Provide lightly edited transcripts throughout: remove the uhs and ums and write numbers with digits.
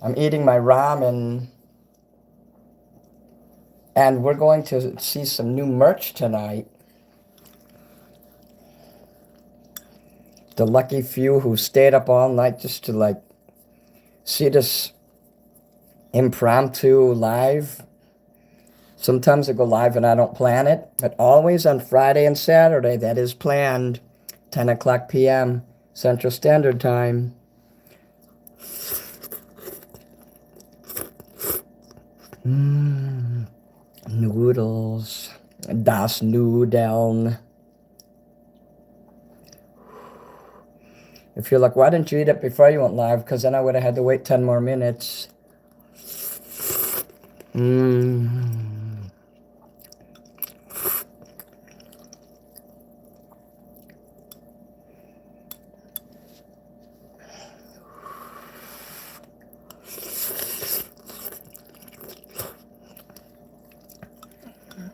I'm eating my ramen. And we're going to see some new merch tonight. The lucky few who stayed up all night just to like see this impromptu live. Sometimes I go live and I don't plan it, but always on Friday and Saturday, that is planned. 10 o'clock p.m. Central Standard Time. Noodles. Das Nudeln. If you're like, why didn't you eat it before you went live? Because then I would have had to wait 10 more minutes.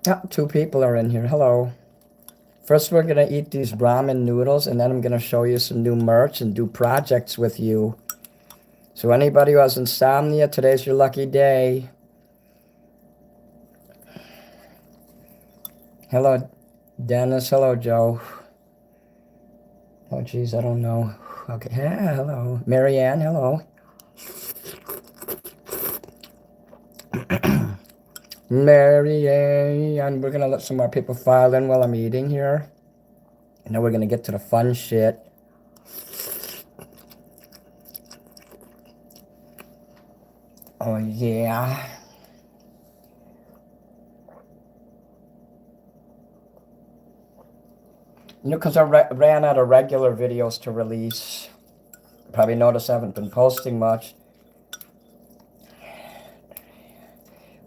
Oh, 2 people are in here. Hello. First, we're going to eat these ramen noodles, and then I'm going to show you some new merch and do projects with you. So anybody who has insomnia, today's your lucky day. Hello, Dennis. Hello, Joe. Oh, geez, I don't know. Okay, yeah, hello. Marianne, hello. Marianne, we're going to let some more people file in while I'm eating here. And then we're going to get to the fun shit. Oh, yeah. You know, because I ran out of regular videos to release. Probably noticed I haven't been posting much.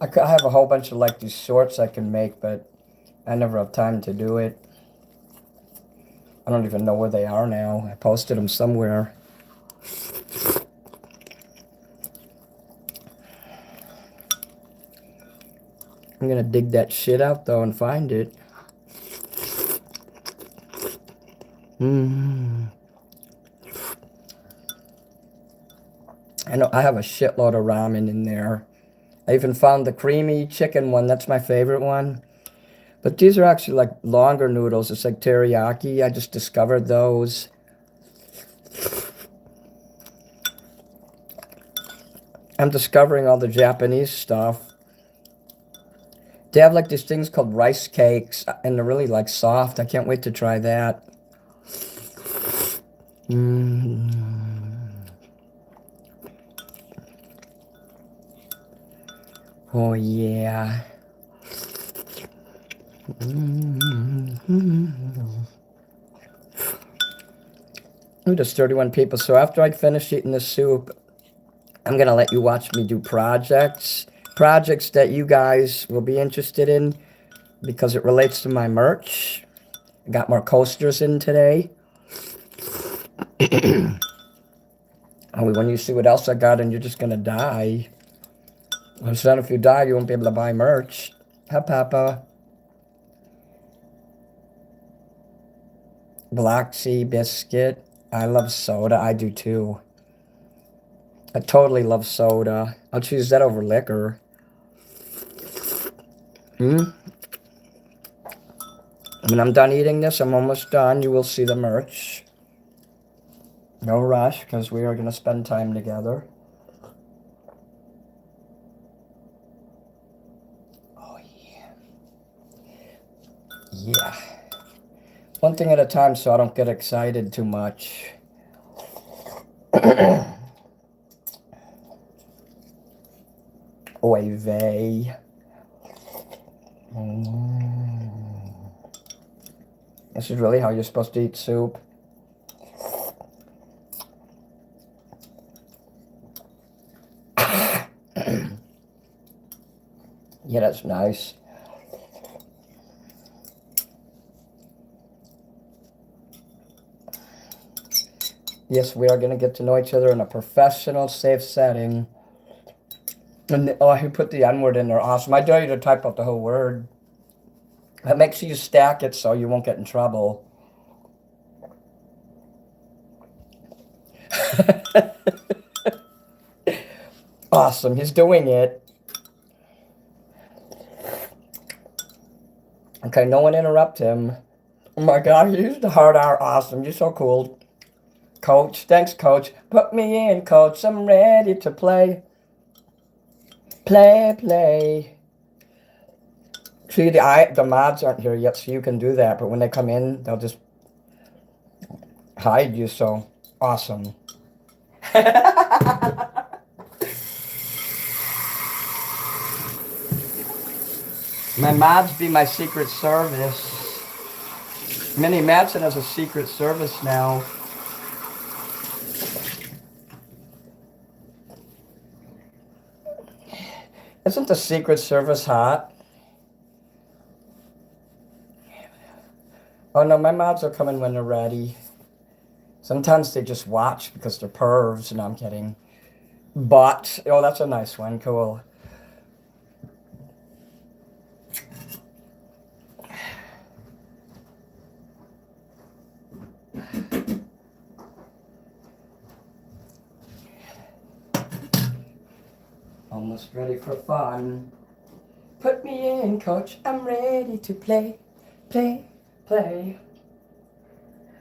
I have a whole bunch of like these shorts I can make, but I never have time to do it. I don't even know where they are now. I posted them somewhere. I'm gonna dig that shit out though and find it. I know I have a shitload of ramen in there. I even found the creamy chicken one. That's my favorite one. But these are actually like longer noodles. It's like teriyaki. I just discovered those. I'm discovering all the Japanese stuff. They have like these things called rice cakes, and they're really like soft. I can't wait to try that. Oh yeah. Ooh, there's 31 people. So after I finish eating the soup, I'm going to let you watch me do projects. Projects that you guys will be interested in because it relates to my merch. I got more coasters in today. When you see what else I got and you're just going to die. So then if you die, you won't be able to buy merch. Hi, Papa. Black Sea Biscuit. I love soda. I do too. I totally love soda. I'll choose that over liquor. When I'm done eating this, I'm almost done. You will see the merch. No rush, because we are going to spend time together. Oh, yeah. Yeah. One thing at a time so I don't get excited too much. Oy vey. This is really how you're supposed to eat soup. Yeah, that's nice. Yes, we are going to get to know each other in a professional, safe setting. And he put the N-word in there. Awesome. I dare you to type out the whole word. But make sure you stack it so you won't get in trouble. Awesome. He's doing it. Okay, no one interrupt him. Oh my God, you used the hard R. Awesome. You're so cool. Coach. Thanks, coach. Put me in, coach. I'm ready to play. Play, play. See, the mods aren't here yet, so you can do that. But when they come in, they'll just hide you, so awesome. My mods be my secret service. Mini Manson has a secret service now. Isn't the secret service hot? Oh no, my mods are coming when they're ready. Sometimes they just watch because they're pervs. No, I'm kidding. But, oh, that's a nice one. Cool. Almost ready for fun. Put me in, coach. I'm ready to play. Play, play.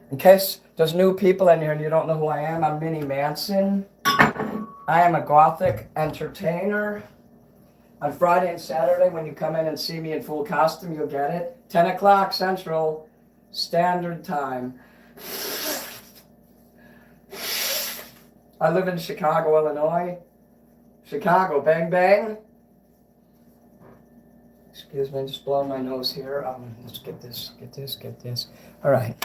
In case there's new people in here and you don't know who I am, I'm Mini Manson. I am a gothic entertainer. On Friday and Saturday, when you come in and see me in full costume, you'll get it. 10 o'clock Central Standard Time. I live in Chicago, Illinois. Chicago, bang, bang. Excuse me, just blowing my nose here. Let's get this. All right.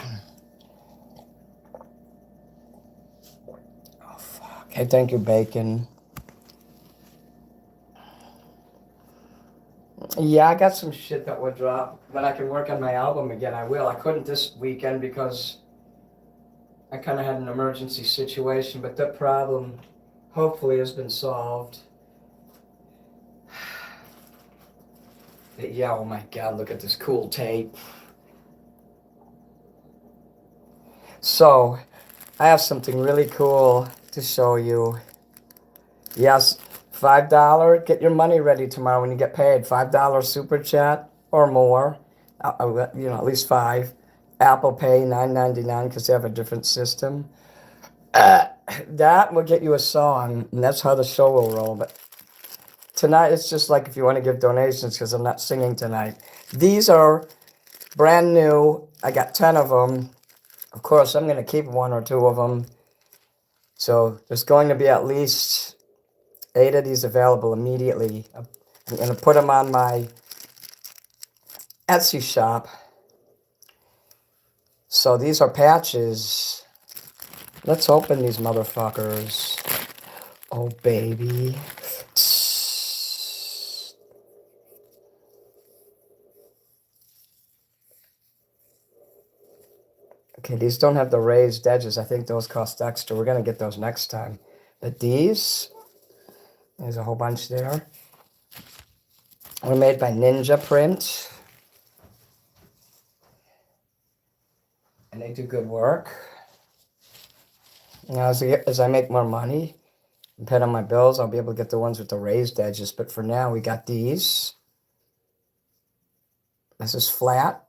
Oh, fuck. Hey, thank you, Bacon. Yeah, I got some shit that would drop. When I can work on my album again, I will. I couldn't this weekend because I kind of had an emergency situation, but that problem hopefully has been solved. But yeah, oh my God, look at this cool tape. So, I have something really cool to show you. Yes, $5. Get your money ready tomorrow when you get paid. $5 super chat or more. You know, at least 5. Apple Pay $9.99 because they have a different system. That will get you a song, and that's how the show will roll. But tonight, it's just like if you want to give donations because I'm not singing tonight. These are brand new. I got 10 of them. Of course, I'm going to keep 1 or 2 of them. So there's going to be at least 8 of these available immediately. I'm going to put them on my Etsy shop. So these are patches. Let's open these motherfuckers. Oh, baby. Okay, these don't have the raised edges. I think those cost extra. We're going to get those next time. But these, there's a whole bunch there. Were made by Ninja Print. And they do good work. Now, as I make more money and pay on my bills, I'll be able to get the ones with the raised edges. But for now, we got these. This is flat.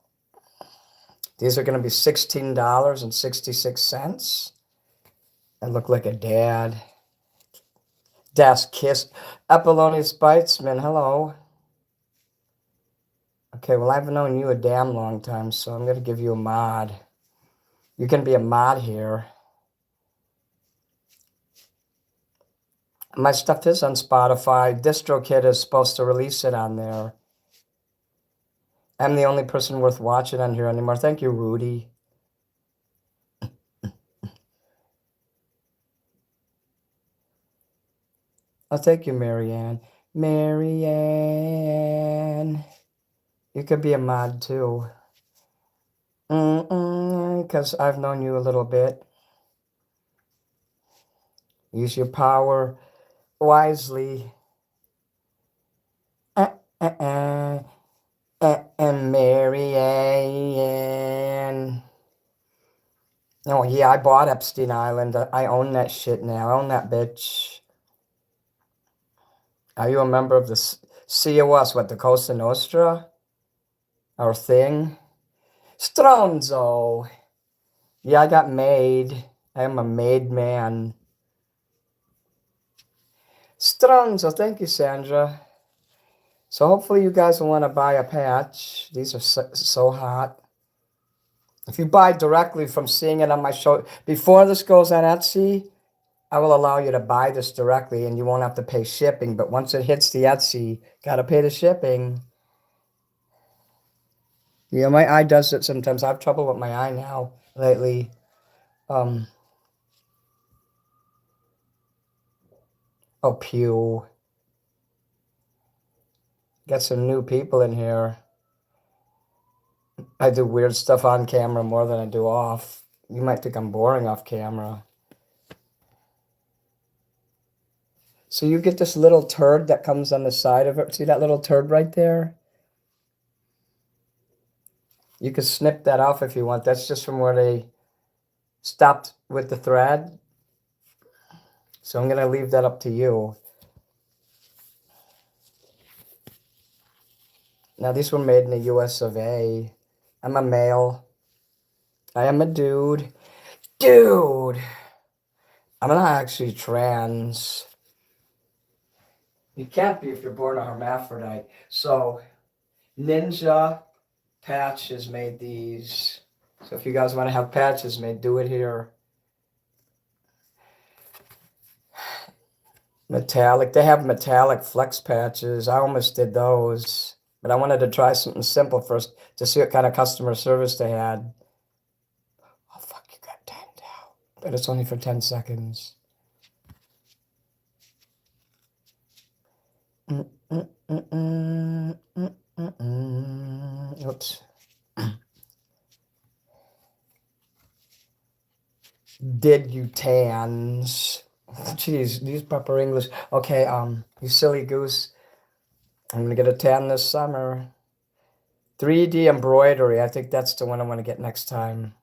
These are going to be $16.66. I look like a dad. Das Kiss. Apollonius Speitzman, hello. Okay, well, I've known you a damn long time, so I'm going to give you a mod. You can be a mod here. My stuff is on Spotify. DistroKid is supposed to release it on there. I'm the only person worth watching on here anymore. Thank you, Rudy. Oh, thank you, Marianne. Marianne. You could be a mod, too. Because I've known you a little bit. Use your power wisely. And Marianne. Oh, yeah, I bought Epstein Island. I own that shit now. I own that bitch. Are you a member of the COS, what, the Cosa Nostra? Our thing? Stronzo. Yeah, I got made. I am a made man. Stronzo, thank you, Sandra. So hopefully you guys will want to buy a patch. These are so hot. If you buy directly from seeing it on my show, before this goes on Etsy, I will allow you to buy this directly and you won't have to pay shipping. But once it hits the Etsy, got to pay the shipping. Yeah, my eye does it sometimes. I have trouble with my eye now lately. Oh, pew. Got some new people in here. I do weird stuff on camera more than I do off. You might think I'm boring off camera. So you get this little turd that comes on the side of it. See that little turd right there? You could snip that off if you want. That's just from where they stopped with the thread. So I'm going to leave that up to you. Now, these were made in the US of A. I'm a male. I am a dude. Dude! I'm not actually trans. You can't be if you're born a hermaphrodite. So, Ninja Patches made these. So if you guys want to have patches made, do it here. Metallic. They have metallic flex patches. I almost did those. But I wanted to try something simple first to see what kind of customer service they had. Oh, fuck, you got timed out. But it's only for 10 seconds. Oops. Did you tans? Jeez, these proper English. Okay, you silly goose. I'm gonna get a tan this summer. 3D embroidery. I think that's the one I want to get next time.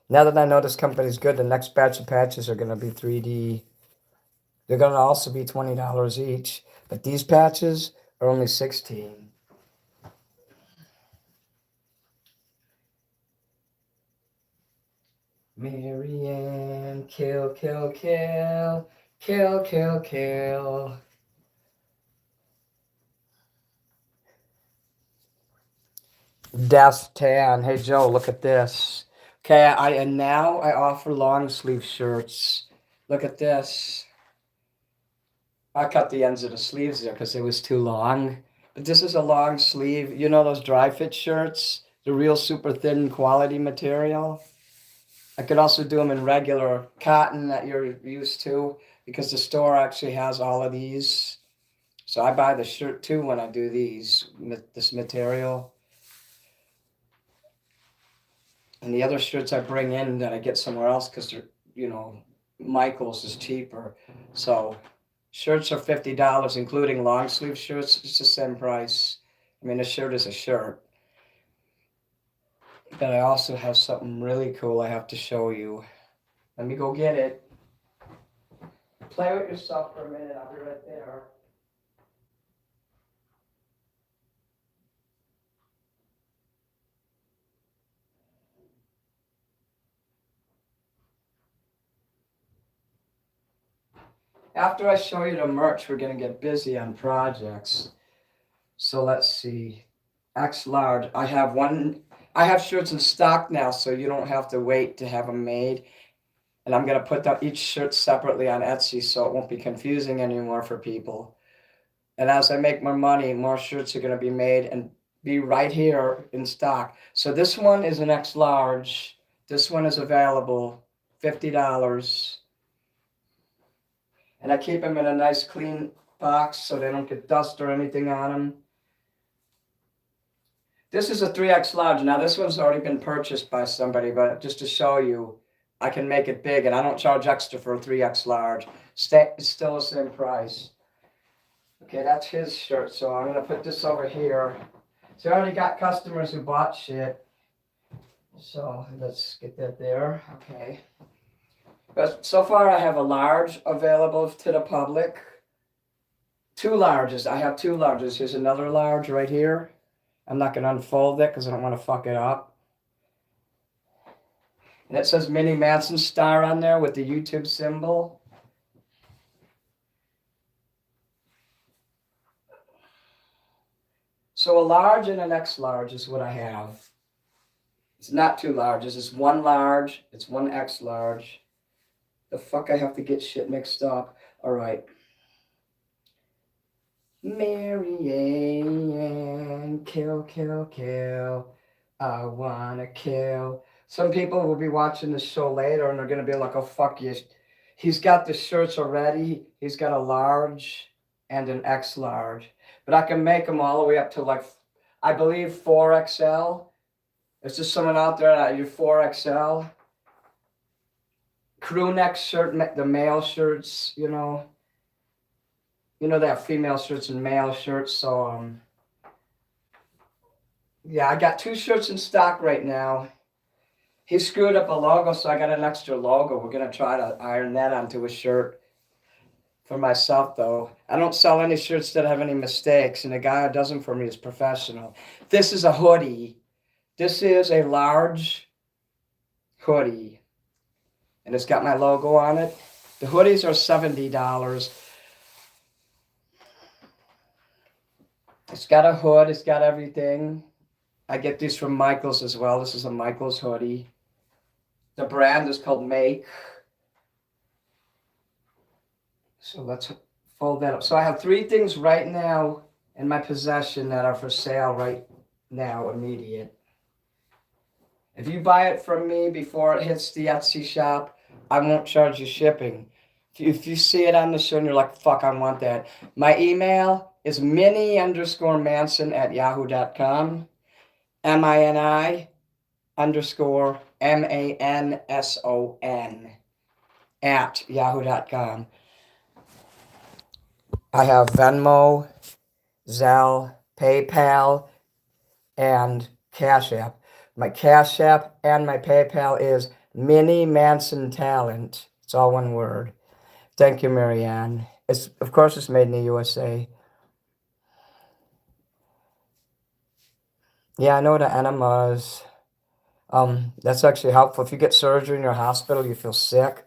Now that I know this company's good, the next batch of patches are gonna be 3D. They're gonna also be $20 each, but these patches are only $16. Marianne, kill, kill, kill, kill, kill, kill. Death tan. Hey Joe, look at this. Okay, and now I offer long sleeve shirts. Look at this. I cut the ends of the sleeves there because it was too long. But this is a long sleeve. You know those dry fit shirts? The real super thin quality material. I could also do them in regular cotton that you're used to because the store actually has all of these. So I buy the shirt too when I do this material. And the other shirts I bring in that I get somewhere else because they're, Michael's is cheaper. So shirts are $50, including long sleeve shirts. It's the same price. I mean, a shirt is a shirt. But I also have something really cool I have to show you. Let me go get it. Play with yourself for a minute. I'll be right there. After I show you the merch, we're going to get busy on projects. So let's see. X large. I have shirts in stock now, so you don't have to wait to have them made. And I'm going to put each shirt separately on Etsy so it won't be confusing anymore for people. And as I make more money, more shirts are going to be made and be right here in stock. So this one is an X large. This one is available, $50. And I keep them in a nice clean box so they don't get dust or anything on them. This is a 3X large. Now this one's already been purchased by somebody, but just to show you, I can make it big and I don't charge extra for a 3X large. It's still the same price. Okay, that's his shirt, so I'm going to put this over here. So I already got customers who bought shit. So let's get that there. Okay. But so far I have a large available to the public. 2 larges. I have 2 larges. Here's another large right here. I'm not going to unfold it because I don't want to fuck it up. And it says Mini Manson star on there with the YouTube symbol. So a large and an X large is what I have. It's not 2 larges. It's 1 large. It's 1 X large. The fuck, I have to get shit mixed up. All right. Mary Ann, kill, kill, kill. I wanna kill. Some people will be watching the show later and they're gonna be like, oh, fuck you. He's got the shirts already. He's got a large and an X large. But I can make them all the way up to like, I believe 4XL. Is there someone out there that you 4XL? Crew neck shirt, the male shirts, you know. You know, they have female shirts and male shirts. So, yeah, I got 2 shirts in stock right now. He screwed up a logo, so I got an extra logo. We're going to try to iron that onto a shirt for myself, though. I don't sell any shirts that have any mistakes, and the guy who does them for me is professional. This is a hoodie. This is a large hoodie, and it's got my logo on it. The hoodies are $70. It's got a hood. It's got everything. I get these from Michaels as well. This is a Michaels hoodie. The brand is called Make. So let's fold that up. So I have 3 things right now in my possession that are for sale right now, immediate. If you buy it from me before it hits the Etsy shop, I won't charge you shipping. If you see it on the show and you're like, fuck, I want that. My email is mini_manson@yahoo.com. MINI_MANSON @yahoo.com. I have Venmo, Zelle, PayPal, and Cashapp. My Cashapp and my PayPal is MiniMansonTalent. It's all one word. Thank you, Marianne. Of course, it's made in the USA. Yeah, I know the enemas. That's actually helpful. If you get surgery in your hospital, you feel sick,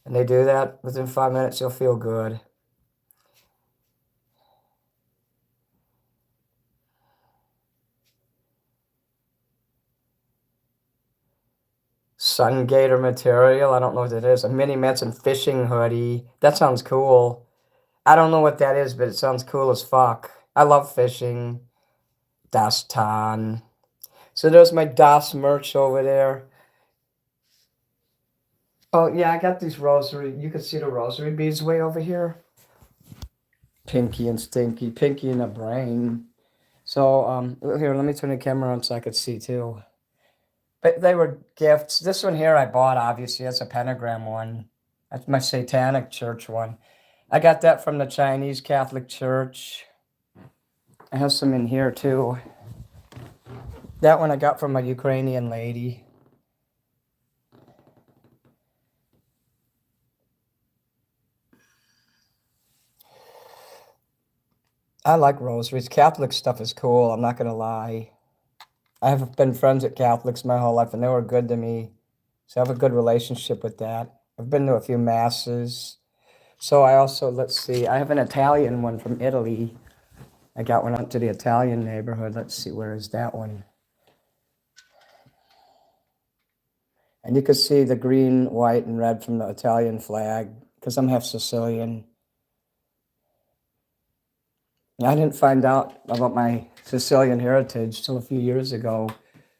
and they do that, within 5 minutes, you'll feel good. Sun Gator material. I don't know what that is. A Mini Manson fishing hoodie. That sounds cool. I don't know what that is, but it sounds cool as fuck. I love fishing. Das Tan. So there's my Das merch over there. Oh, yeah, I got these rosary. You can see the rosary beads way over here. Pinky and Stinky. Pinky in the brain. So, here, let me turn the camera on so I could see, too. But they were gifts. This one here I bought, obviously. That's a pentagram one. That's my Satanic Church one. I got that from the Chinese Catholic Church. I have some in here, too. That one I got from a Ukrainian lady. I like rosaries. Catholic stuff is cool, I'm not going to lie. I have been friends with Catholics my whole life, and they were good to me. So I have a good relationship with that. I've been to a few masses. So I also, let's see, I have an Italian one from Italy. I got one out to the Italian neighborhood. Let's see, where is that one? And you can see the green, white, and red from the Italian flag, because I'm half Sicilian. I didn't find out about my Sicilian heritage till a few years ago,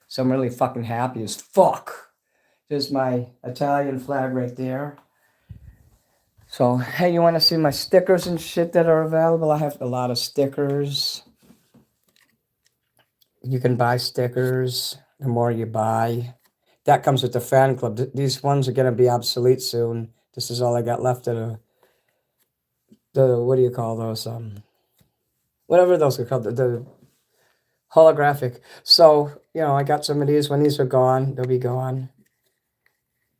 so I'm really fucking happy as fuck. There's my Italian flag right there. So, hey, you want to see my stickers and shit that are available? I have a lot of stickers. You can buy stickers the more you buy. That comes with the fan club. These ones are going to be obsolete soon. This is all I got left of the what do you call those? Whatever those are called, the holographic. So, you know, I got some of these. When these are gone, they'll be gone.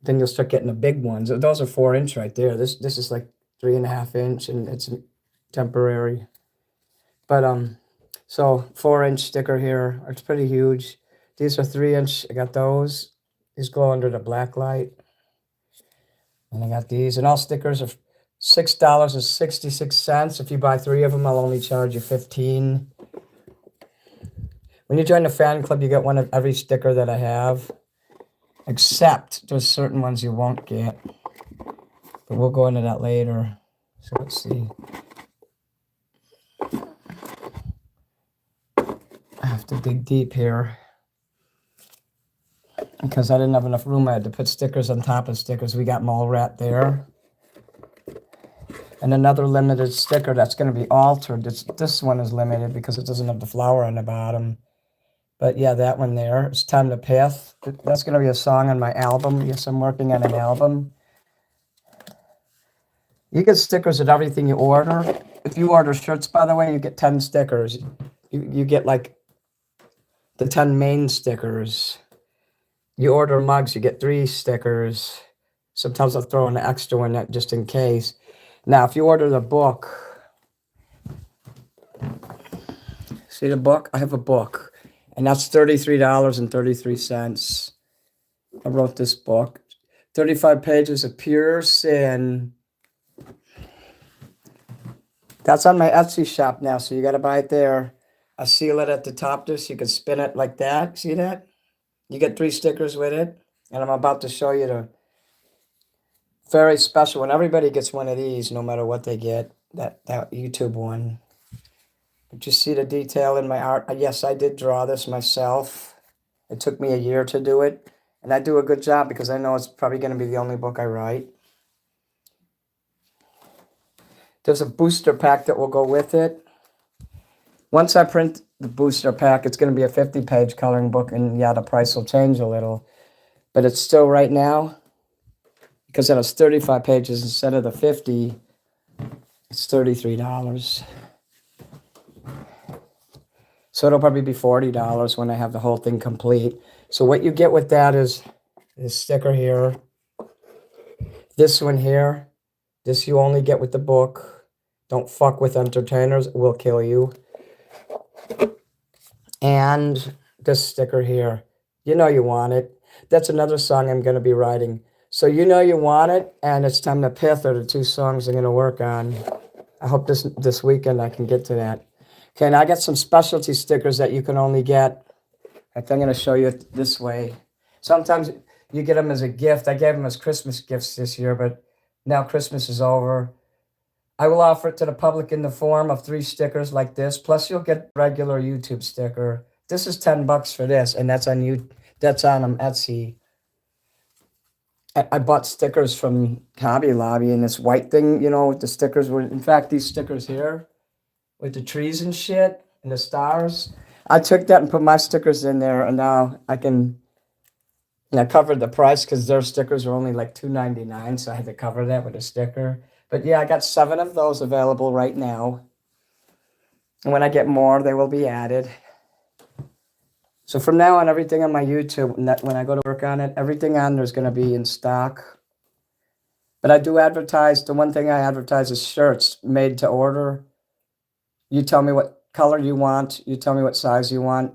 Then you'll start getting the big ones. Those are 4-inch right there. This is like 3.5 inch, and it's temporary. But so 4-inch sticker here. It's pretty huge. These are 3-inch. I got those. These glow under the black light. And I got these. And all stickers are $6.66. If you buy 3 of them, I'll only charge you $15. When you join the fan club, you get one of every sticker that I have. Except there's certain ones you won't get. But we'll go into that later. So let's see. I have to dig deep here. Because I didn't have enough room, I had to put stickers on top of stickers. We got mole rat there. And another limited sticker that's going to be altered. This one is limited because it doesn't have the flower on the bottom. But yeah, that one there. It's Time to Pith. That's going to be a song on my album. Yes, I'm working on an album. You get stickers at everything you order. If you order shirts, by the way, you get 10 stickers. You get like the 10 main stickers. You order mugs, you get 3 stickers. Sometimes I'll throw an extra one just in case. Now, if you order the book, see the book? I have a book, and that's $33.33. I wrote this book. 35 pages of pure sin. That's on my Etsy shop now, so you got to buy it there. I seal it at the top there so you can spin it like that. See that? You get 3 stickers with it, and I'm about to show you the very special one. Everybody gets one of these, no matter what they get. That YouTube one. But you see the detail in my art. Yes, I did draw this myself. It took me a year to do it, and I do a good job because I know it's probably going to be the only book I write. There's a booster pack that will go with it. Once I print the booster pack, it's going to be a 50-page coloring book, and yeah, the price will change a little. But it's still right now, because it has 35 pages instead of the 50, it's $33. So it'll probably be $40 when I have the whole thing complete. So what you get with that is this sticker here. This one here. This you only get with the book. Don't fuck with entertainers. It will kill you. And this sticker here. You know you want it. That's another song I'm going to be writing. So you know you want it, and It's Time to Pith are the 2 songs I'm going to work on. I hope this weekend I can get to that. Okay, now I got some specialty stickers that you can only get. I'm going to show you it this way. Sometimes you get them as a gift. I gave them as Christmas gifts this year, but now Christmas is over. I will offer it to the public in the form of 3 stickers like this. Plus, you'll get regular YouTube sticker. This is $10 for this, and that's on you. That's on Etsy. I bought stickers from Hobby Lobby, and this white thing, you know, with the stickers were. In fact, these stickers here, with the trees and shit and the stars. I took that and put my stickers in there, and now I can. And I covered the price because their stickers were only like $2.99, so I had to cover that with a sticker. But yeah, I got 7 of those available right now. And when I get more, they will be added. So from now on, everything on my YouTube, when I go to work on it, everything on there is going to be in stock. But I do advertise. The one thing I advertise is shirts made to order. You tell me what color you want. You tell me what size you want,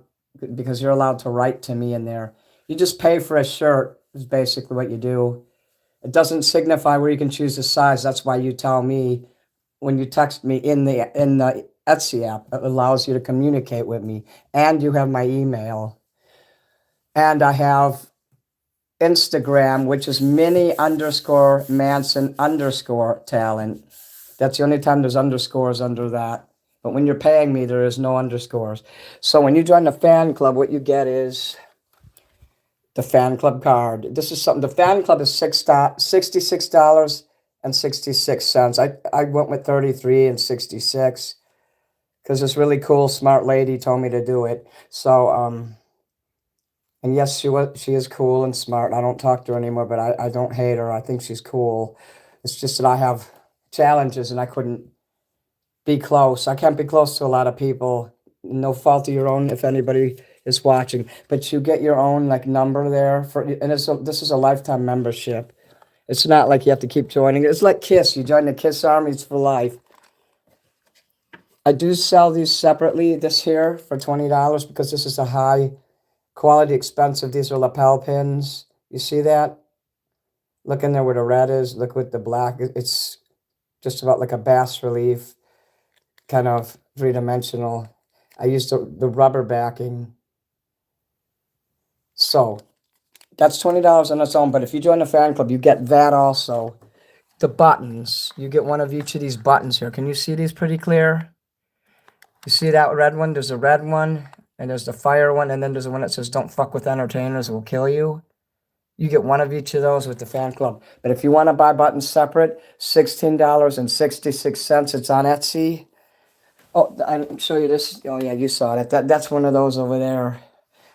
because you're allowed to write to me in there. You just pay for a shirt is basically what you do. It doesn't signify where you can choose the size. That's why you tell me when you text me in the Etsy app. It allows you to communicate with me. And you have my email. And I have Instagram, which is Mini_Manson_Talent. That's the only time there's underscores under that. But when you're paying me, there is no underscores. So when you join the fan club, what you get is the fan club card. This is something. The fan club is $66.66. I went with $33.66 because this really cool, smart lady told me to do it. So, and yes, she is cool and smart. I don't talk to her anymore, but I don't hate her. I think she's cool. It's just that I have challenges and I couldn't be close. I can't be close to a lot of people. No fault of your own if anybody is watching, but you get your own like number there and this is a lifetime membership. It's not like you have to keep joining. It's like KISS. You join the KISS Army, it's for life. I do sell these separately, this here, for $20 because this is a high quality, expensive. These are lapel pins. You see that? Look in there where the red is. Look with the black. It's just about like a bas relief, kind of three-dimensional. I used the rubber backing. So that's $20 on its own. But if you join the fan club, you get that also. The buttons. You get one of each of these buttons here. Can you see these pretty clear? You see that red one? There's a red one, and there's the fire one, and then there's the one that says, "Don't fuck with entertainers, it will kill you." You get one of each of those with the fan club. But if you want to buy buttons separate, $16.66. It's on Etsy. Oh, I'll show you this. Oh, yeah, you saw it. That's one of those over there.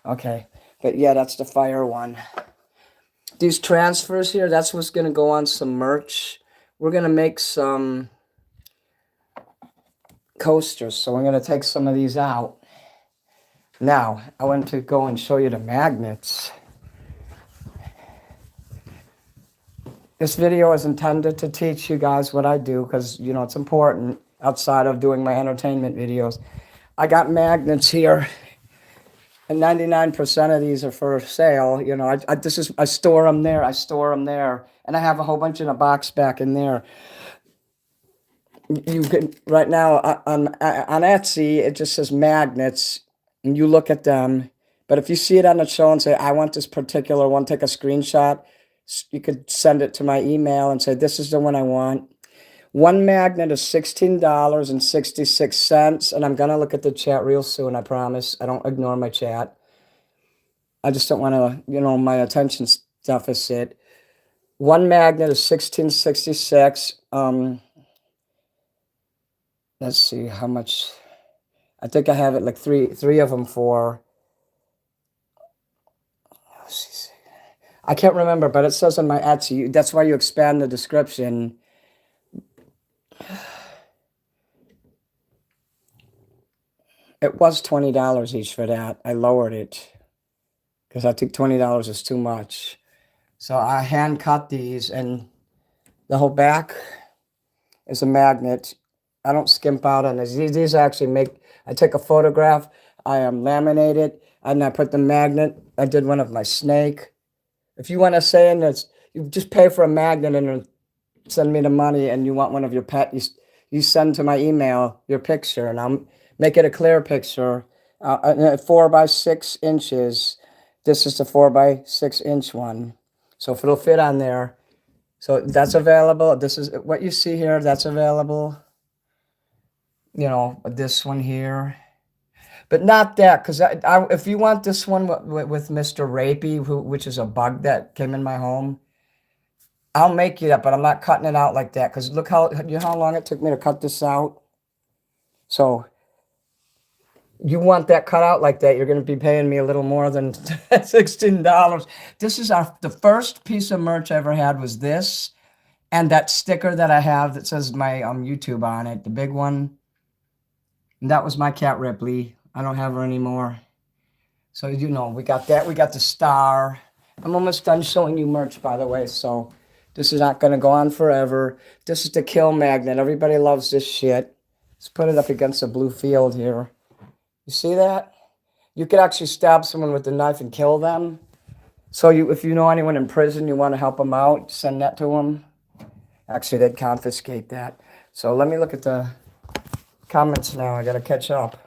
Okay. But, yeah, that's the fire one. These transfers here, that's what's going to go on some merch. We're going to make some coasters. So we're going to take some of these out. Now, I want to go and show you the magnets. This video is intended to teach you guys what I do because, you know, it's important outside of doing my entertainment videos. I got magnets here, and 99% of these are for sale. You know, I store them there. I store them there, and I have a whole bunch in a box back in there. You can right now on Etsy, it just says magnets, and you look at them. But if you see it on the show and say, "I want this particular one," take a screenshot. You could send it to my email and say, "This is the one I want." One magnet is $16.66, and I'm going to look at the chat real soon, I promise. I don't ignore my chat. I just don't want to, you know, my attention deficit. One magnet is $16.66. Let's see how much. I think I have it like three of them for. Let's see. I can't remember, but it says on my Etsy. That's why you expand the description. It was $20 each for that. I lowered it because I think $20 is too much. So I hand cut these, and the whole back is a magnet. I don't skimp out on this. These actually make. I take a photograph. I laminate it, and I put the magnet. I did one of my snake. If you want to say in this, you just pay for a magnet and send me the money, and you want one of your pets, you send to my email your picture, and I'll make it a clear picture, 4 by 6 inches. This is the 4 by 6 inch one. So if it'll fit on there, so that's available. This is what you see here. That's available. You know, this one here. But not that, because if you want this one with Mr. Rapey, which is a bug that came in my home, I'll make you that, but I'm not cutting it out like that, because look you know how long it took me to cut this out? So you want that cut out like that, you're going to be paying me a little more than $16. This is the first piece of merch I ever had was this, and that sticker that I have that says my YouTube on it, the big one. And that was my cat Ripley. I don't have her anymore. So, you know, we got that. We got the star. I'm almost done showing you merch, by the way. So this is not going to go on forever. This is the kill magnet. Everybody loves this shit. Let's put it up against a blue field here. You see that? You could actually stab someone with a knife and kill them. So if you know anyone in prison, you want to help them out, send that to them. Actually, they'd confiscate that. So let me look at the comments now. I got to catch up.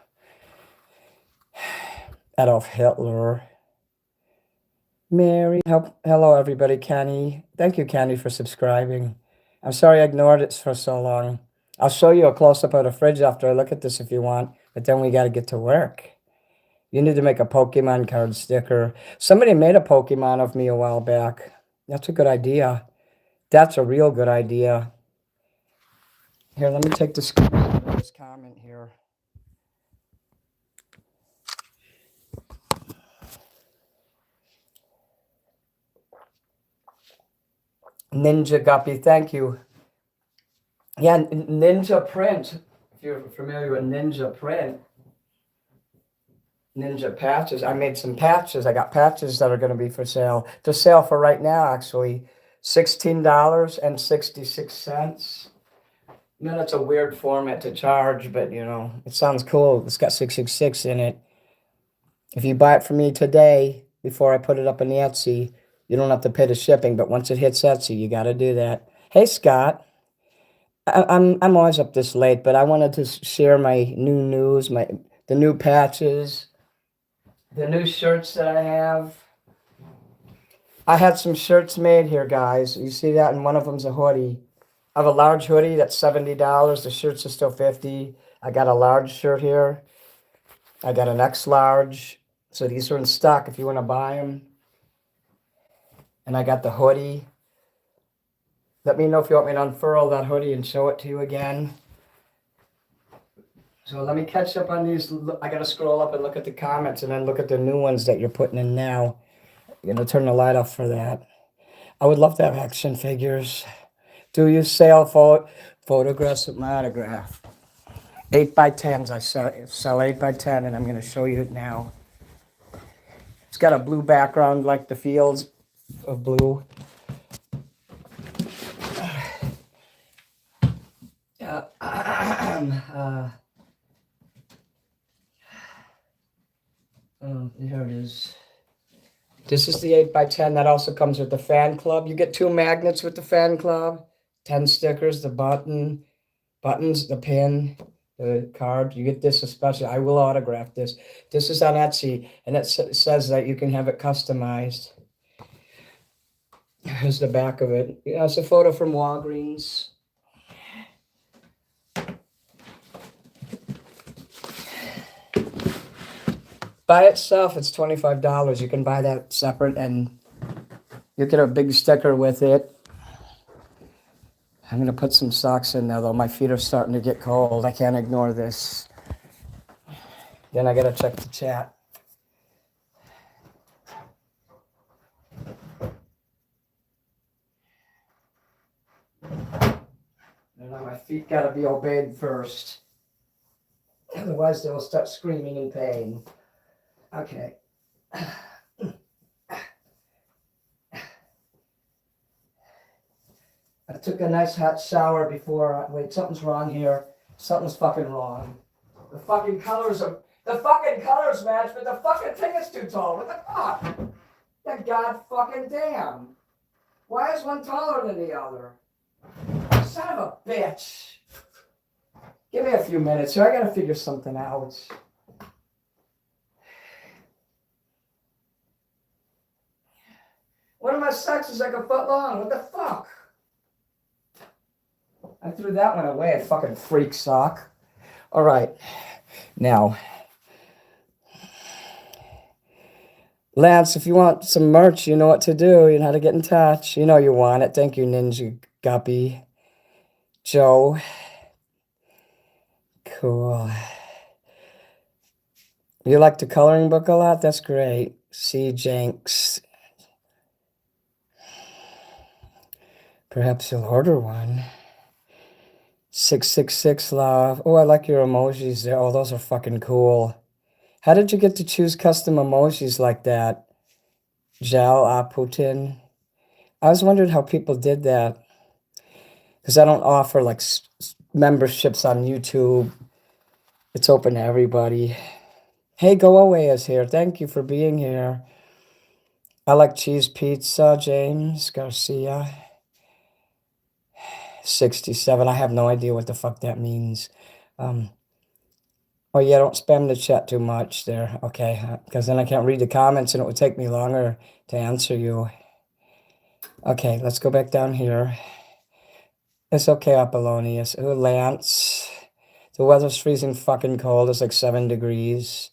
Adolf Hitler. Mary. Hello, everybody. Kenny. Thank you, Kenny, for subscribing. I'm sorry I ignored it for so long. I'll show you a close-up of the fridge after I look at this if you want, but then we got to get to work. You need to make a Pokemon card sticker. Somebody made a Pokemon of me a while back. That's a good idea. That's a real good idea. Here, let me take the screenshot of this comment here. Ninja Guppy, thank you. Yeah, Ninja Print. If you're familiar with Ninja Print. Ninja patches. I made some patches. I got patches that are going to be for sale. They're sale for right now, actually. $16.66. I know that's a weird format to charge, but you know, it sounds cool. It's got 666 in it. If you buy it from me today, before I put it up on the Etsy, you don't have to pay the shipping, but once it hits Etsy, you got to do that. Hey, Scott. I'm always up this late, but I wanted to share my new news, the new patches, the new shirts that I have. I had some shirts made here, guys. You see that? And one of them's a hoodie. I have a large hoodie that's $70. The shirts are still 50. I got a large shirt here. I got an X large. So these are in stock if you want to buy them. And I got the hoodie. Let me know if you want me to unfurl that hoodie and show it to you again. So let me catch up on these. I got to scroll up and look at the comments and then look at the new ones that you're putting in now. You're going to turn the light off for that. I would love to have action figures. Do you sell photographs with my autograph? 8x10s. I sell 8x10, and I'm going to show you it now. It's got a blue background like the fields of blue. Here it is. This is the 8x10. That also comes with the fan club. You get 2 magnets with the fan club, 10 stickers, the buttons, the pin, the card. You get this especially. I will autograph this. This is on Etsy, and it says that you can have it customized. Here's the back of it. Yeah, it's a photo from Walgreens. By itself, it's $25. You can buy that separate, and you get a big sticker with it. I'm going to put some socks in there, though. My feet are starting to get cold. I can't ignore this. Then I got to check the chat. And now my feet got to be obeyed first. Otherwise, they'll start screaming in pain. Okay. I took a nice hot shower before. Wait, something's wrong here. Something's fucking wrong. The fucking colors match, but the fucking thing is too tall. What the fuck? That god fucking damn. Why is one taller than the other? Son of a bitch. Give me a few minutes here. I gotta figure something out. One of my socks is like a foot long. What the fuck? I threw that one away, a fucking freak sock. All right. Now, Lance, if you want some merch, you know what to do. You know how to get in touch. You know you want it. Thank you, Ninja Guppy. Joe. Cool. You like the coloring book a lot? That's great. C. Jenks. Perhaps you'll order one. 666 love. Oh, I like your emojis there. Oh, those are fucking cool. How did you get to choose custom emojis like that? Zelle, Putin. I was wondering how people did that. Because I don't offer like memberships on YouTube. It's open to everybody. Hey, Go Away is here. Thank you for being here. I like cheese pizza, James Garcia. 67. I have no idea what the fuck that means. Oh, yeah, don't spam the chat too much there. Okay, because then I can't read the comments and it would take me longer to answer you. Okay, let's go back down here. It's okay, Apollonius. Ooh, Lance. The weather's freezing fucking cold. It's like 7 degrees.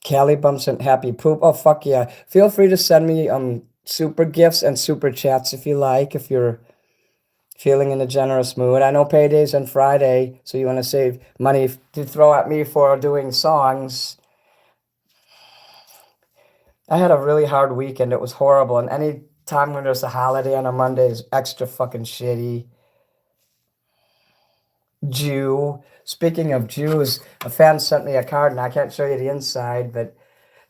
Callie bumps and happy poop. Oh, fuck yeah. Feel free to send me super gifts and super chats if you like, if you're feeling in a generous mood. I know payday's on Friday, so you want to save money to throw at me for doing songs. I had a really hard weekend. It was horrible. And any time when there's a holiday on a Monday is extra fucking shitty. Jew. Speaking of Jews, a fan sent me a card, and I can't show you the inside, but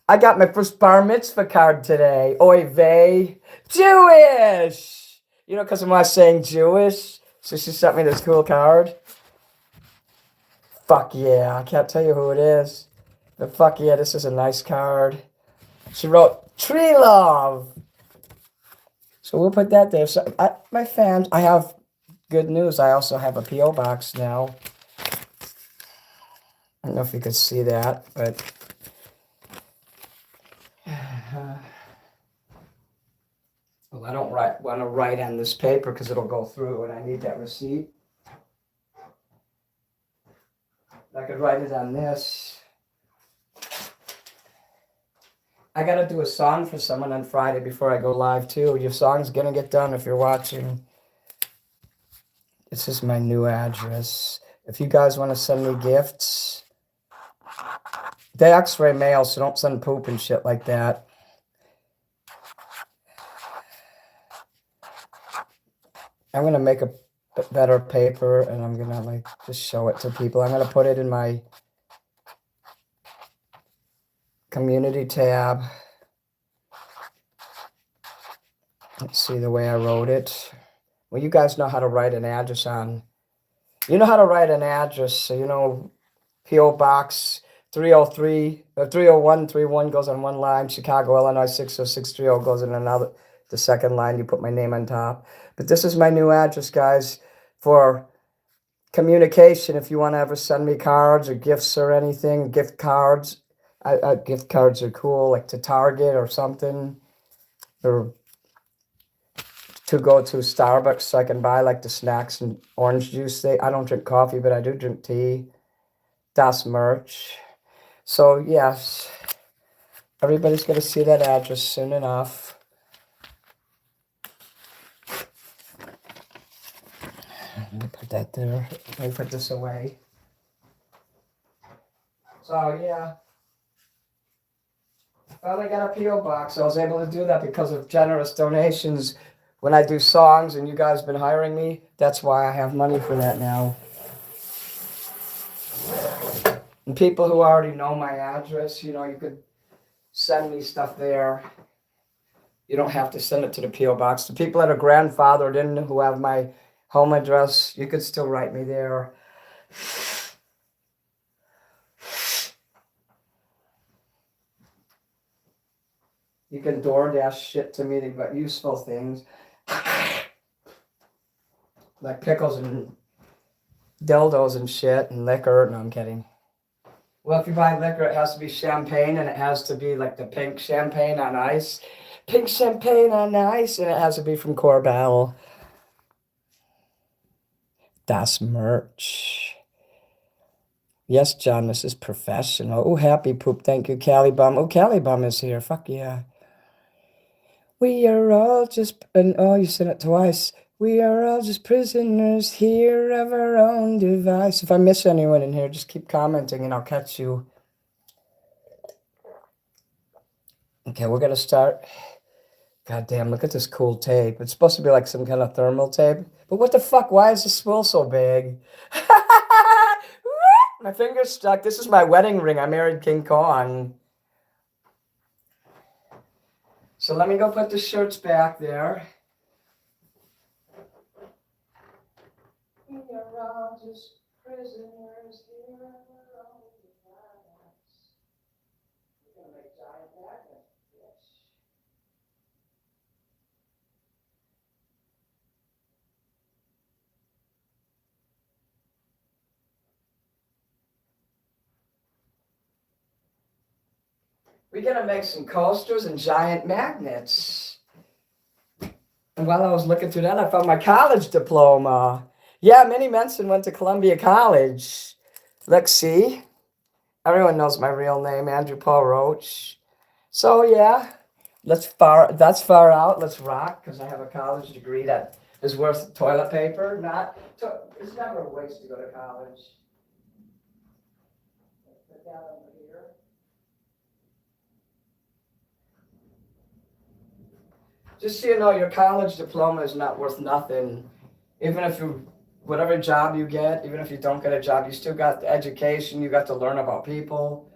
I got my first bar mitzvah card today. Oy vey. Jewish! You know, because I'm not saying Jewish. So she sent me this cool card. Fuck yeah. I can't tell you who it is. But fuck yeah, this is a nice card. She wrote, Tree Love. So we'll put that there. So my fans, I have good news. I also have a P.O. box now. I don't know if you could see that, but... Well, I don't want to write on this paper because it'll go through and I need that receipt. I could write it on this. I got to do a song for someone on Friday before I go live too. Your song's going to get done if you're watching. This is my new address. If you guys want to send me gifts, they X-ray mail, so don't send poop and shit like that. I'm going to make a better paper and I'm going to like just show it to people. I'm going to put it in my community tab. Let's see the way I wrote it. Well, you guys know how to write an address on. You know how to write an address, so you know P.O. Box 303 or 30131 goes on one line. Chicago, Illinois 60630 goes in another. The second line, you put my name on top. But this is my new address, guys, for communication. If you want to ever send me cards or gifts or anything, gift cards. Gift cards are cool, like to Target or something, or to go to Starbucks so I can buy like the snacks and orange juice. I don't drink coffee, but I do drink tea. Das merch. So yes, everybody's going to see that address soon enough. Let me put that there. Let me put this away. So yeah. Finally got a P.O. box. I was able to do that because of generous donations. When I do songs and you guys have been hiring me, that's why I have money for that now. And people who already know my address, you know, you could send me stuff there. You don't have to send it to the P.O. box. The people that are grandfathered in who have my home address, you could still write me there. You can DoorDash shit to me, but useful things. Like pickles and dildos and shit and liquor. No, I'm kidding. Well, if you buy liquor, it has to be champagne and it has to be like the pink champagne on ice. Pink champagne on ice, and it has to be from Corbel. Das merch. Yes, John, this is professional. Oh, happy poop. Thank you, Cali Bum. Oh, Cali Bum is here. Fuck yeah. We are all just, and oh, you said it twice. We are all just prisoners here of our own device. If I miss anyone in here, just keep commenting and I'll catch you. Okay, we're going to start. God damn, look at this cool tape. It's supposed to be like some kind of thermal tape. But what the fuck? Why is the spool so big? My finger's stuck. This is my wedding ring. I married King Kong. So let me go put the shirts back there. We are all just prisoners here in our own device. We're going to make giant magnets, bitch. We're going to make some coasters and giant magnets. And while I was looking through that, I found my college diploma. Yeah, Minnie Manson went to Columbia College. Let's see. Everyone knows my real name, Andrew Paul Roach. So yeah, that's far out. Let's rock, because I have a college degree that is worth toilet paper. It's never a waste to go to college. Put that over here. Just so you know, your college diploma is not worth nothing. Even if whatever job you get, even if you don't get a job, you still got the education, you got to learn about people.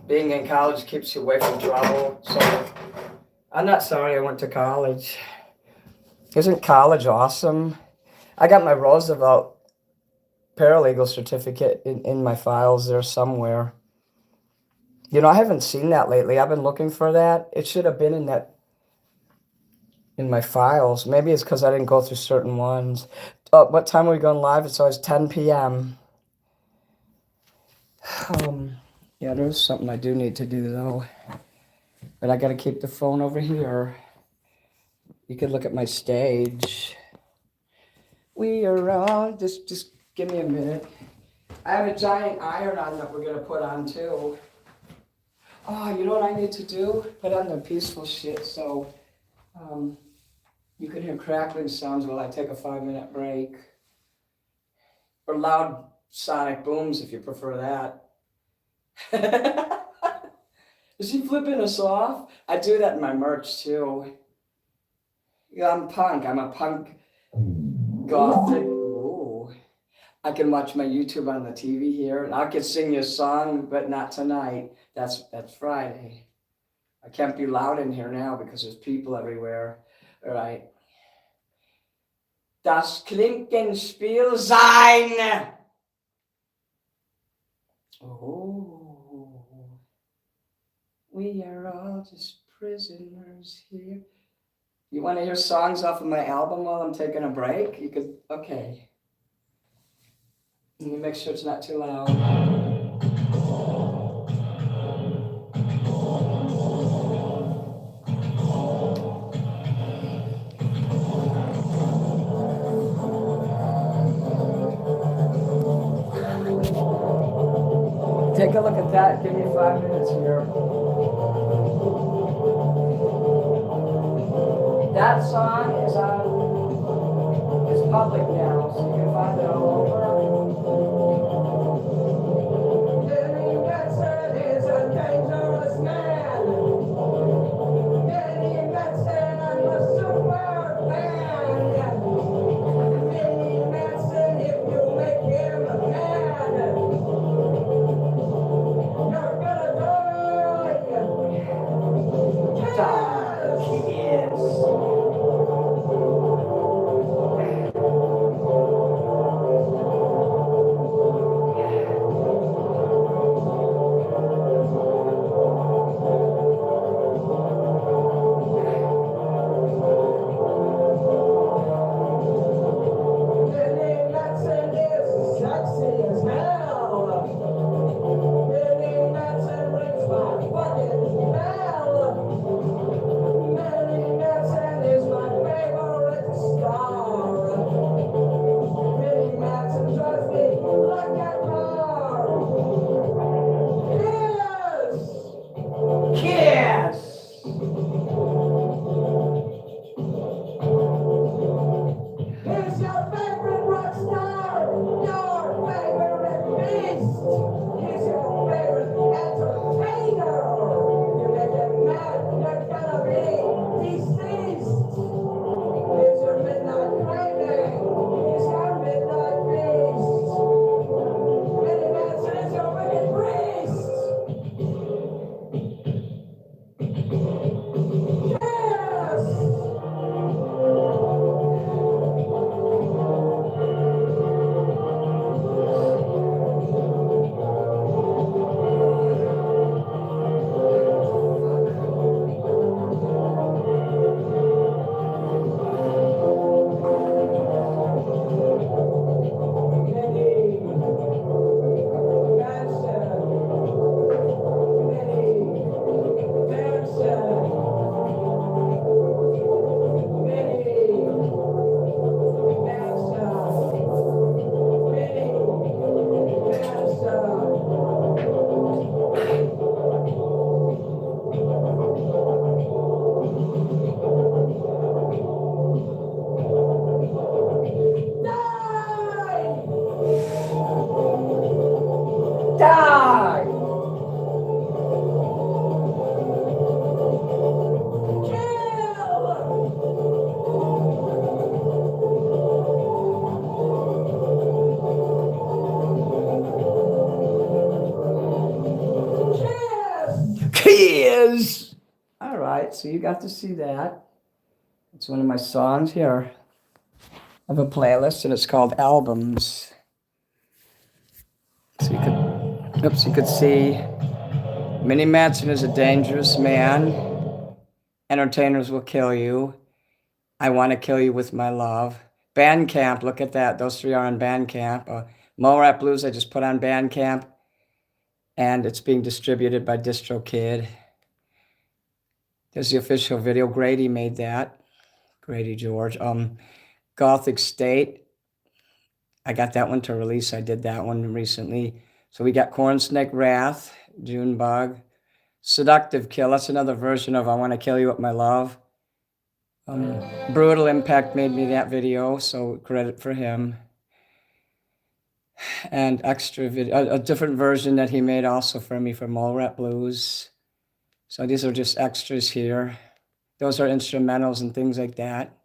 Being in college keeps you away from trouble. So I'm not sorry I went to college. Isn't college awesome? I got my Roosevelt paralegal certificate in my files there somewhere. You know, I haven't seen that lately. I've been looking for that. It should have been in my files. Maybe it's because I didn't go through certain ones. What time are we going live? It's always 10 p.m. Yeah, there's something I do need to do though. But I gotta keep the phone over here. You could look at my stage. We are on. Just give me a minute. I have a giant iron on that we're gonna put on too. Oh, you know what I need to do? Put on the peaceful shit so you can hear crackling sounds while I take a 5-minute break. Or loud sonic booms if you prefer that. Is he flipping us off? I do that in my merch too. Yeah, I'm punk. I'm a punk gothic. Ooh. I can watch my YouTube on the TV here, and I could sing you a song, but not tonight. That's Friday. I can't be loud in here now because there's people everywhere. All right. Das Klinkenspiel sein. Oh, we are all just prisoners here. You want to hear songs off of my album while I'm taking a break? You could, okay. Let me make sure it's not too loud. Take a look at that. Give me 5 minutes here. That song is public now, so you can find it all over. Danny Manson is a dangerous man. Danny Manson, I'm a super fan. Danny Manson, if you make him mad, you're gonna die. Yes. Kiss! All right, so you got to see that. It's one of my songs here. I have a playlist and it's called Albums. So you could see Mini Manson is a dangerous man. Entertainers will kill you. I want to kill you with my love. Bandcamp, look at that. Those 3 are on Bandcamp. Mole Rap Blues, I just put on Bandcamp. And it's being distributed by DistroKid. There's the official video. Grady made that. Grady George. Gothic State. I got that one to release. I did that one recently. So we got Corn Snake Wrath, Junebug. Seductive Kill. That's another version of I Want to Kill You With My Love. Brutal Impact made me that video, so credit for him. And extra video, a different version that he made also for me for Mole Rap Blues. So these are just extras here. Those are instrumentals and things like that.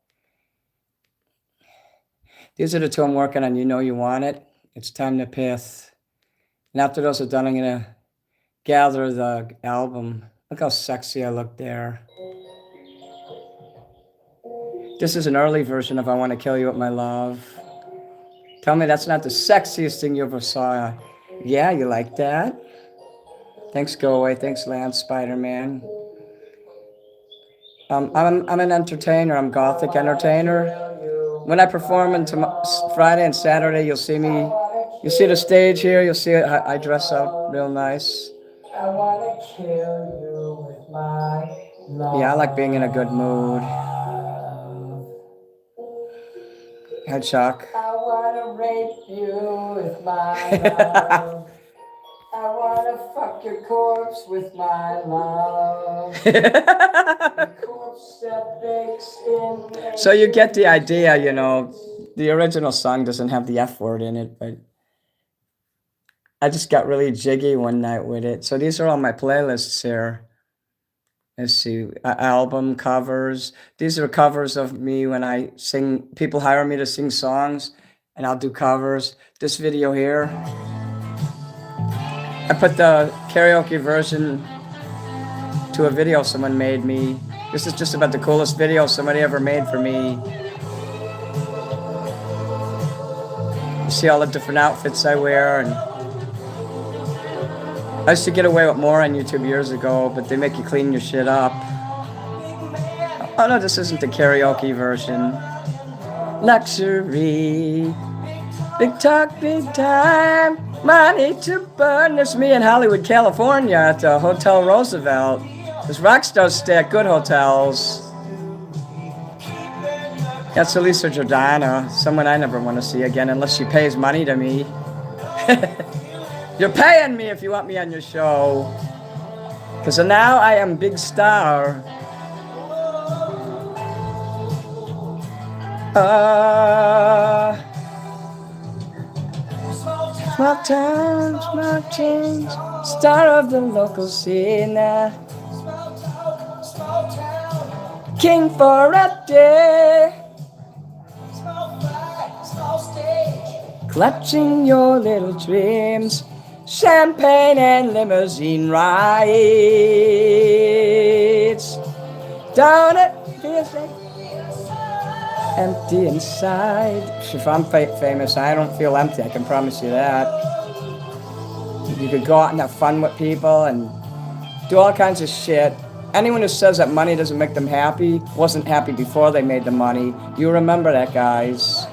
These are the 2 I'm working on. You Know You Want It. It's Time to Pith. And after those are done, I'm going to gather the album. Look how sexy I look there. This is an early version of I Want to Kill You With My Love. Tell me that's not the sexiest thing you ever saw. Yeah, you like that? Thanks, Go Away. Thanks, Lance Spider-Man. I'm an entertainer. I'm Gothic entertainer. When I perform on Friday and Saturday, you'll see me. You'll see the stage here. You'll see I dress up real nice. I want to kill you with my love. Yeah, I like being in a good mood. Hi, Chuck. I want to rape you with my love. I want to fuck your corpse with my love. The corpse that bakes in. So you get the idea, you know. The original song doesn't have the F word in it, but I just got really jiggy one night with it. So these are all my playlists here. Let's see, album covers. These are covers of me when I sing. People hire me to sing songs, and I'll do covers. This video here, I put the karaoke version to a video someone made me. This is just about the coolest video somebody ever made for me. You see all the different outfits I wear, and I used to get away with more on YouTube years ago, but they make you clean your shit up. Oh no, this isn't the karaoke version. Luxury, big talk, big time, money to burn. There's me in Hollywood, California at the Hotel Roosevelt. There's rock stars stay at good hotels. That's Elisa Jordana, someone I never want to see again unless she pays money to me. You're paying me if you want me on your show. Because now I am big star. Small town, small change, star of the local scene. King for a day. Clutching your little dreams. Champagne and limousine rides. Don't it feel empty inside? If I'm famous, I don't feel empty. I can promise you that. You could go out and have fun with people and do all kinds of shit. Anyone who says that money doesn't make them happy wasn't happy before they made the money. You remember that, guys.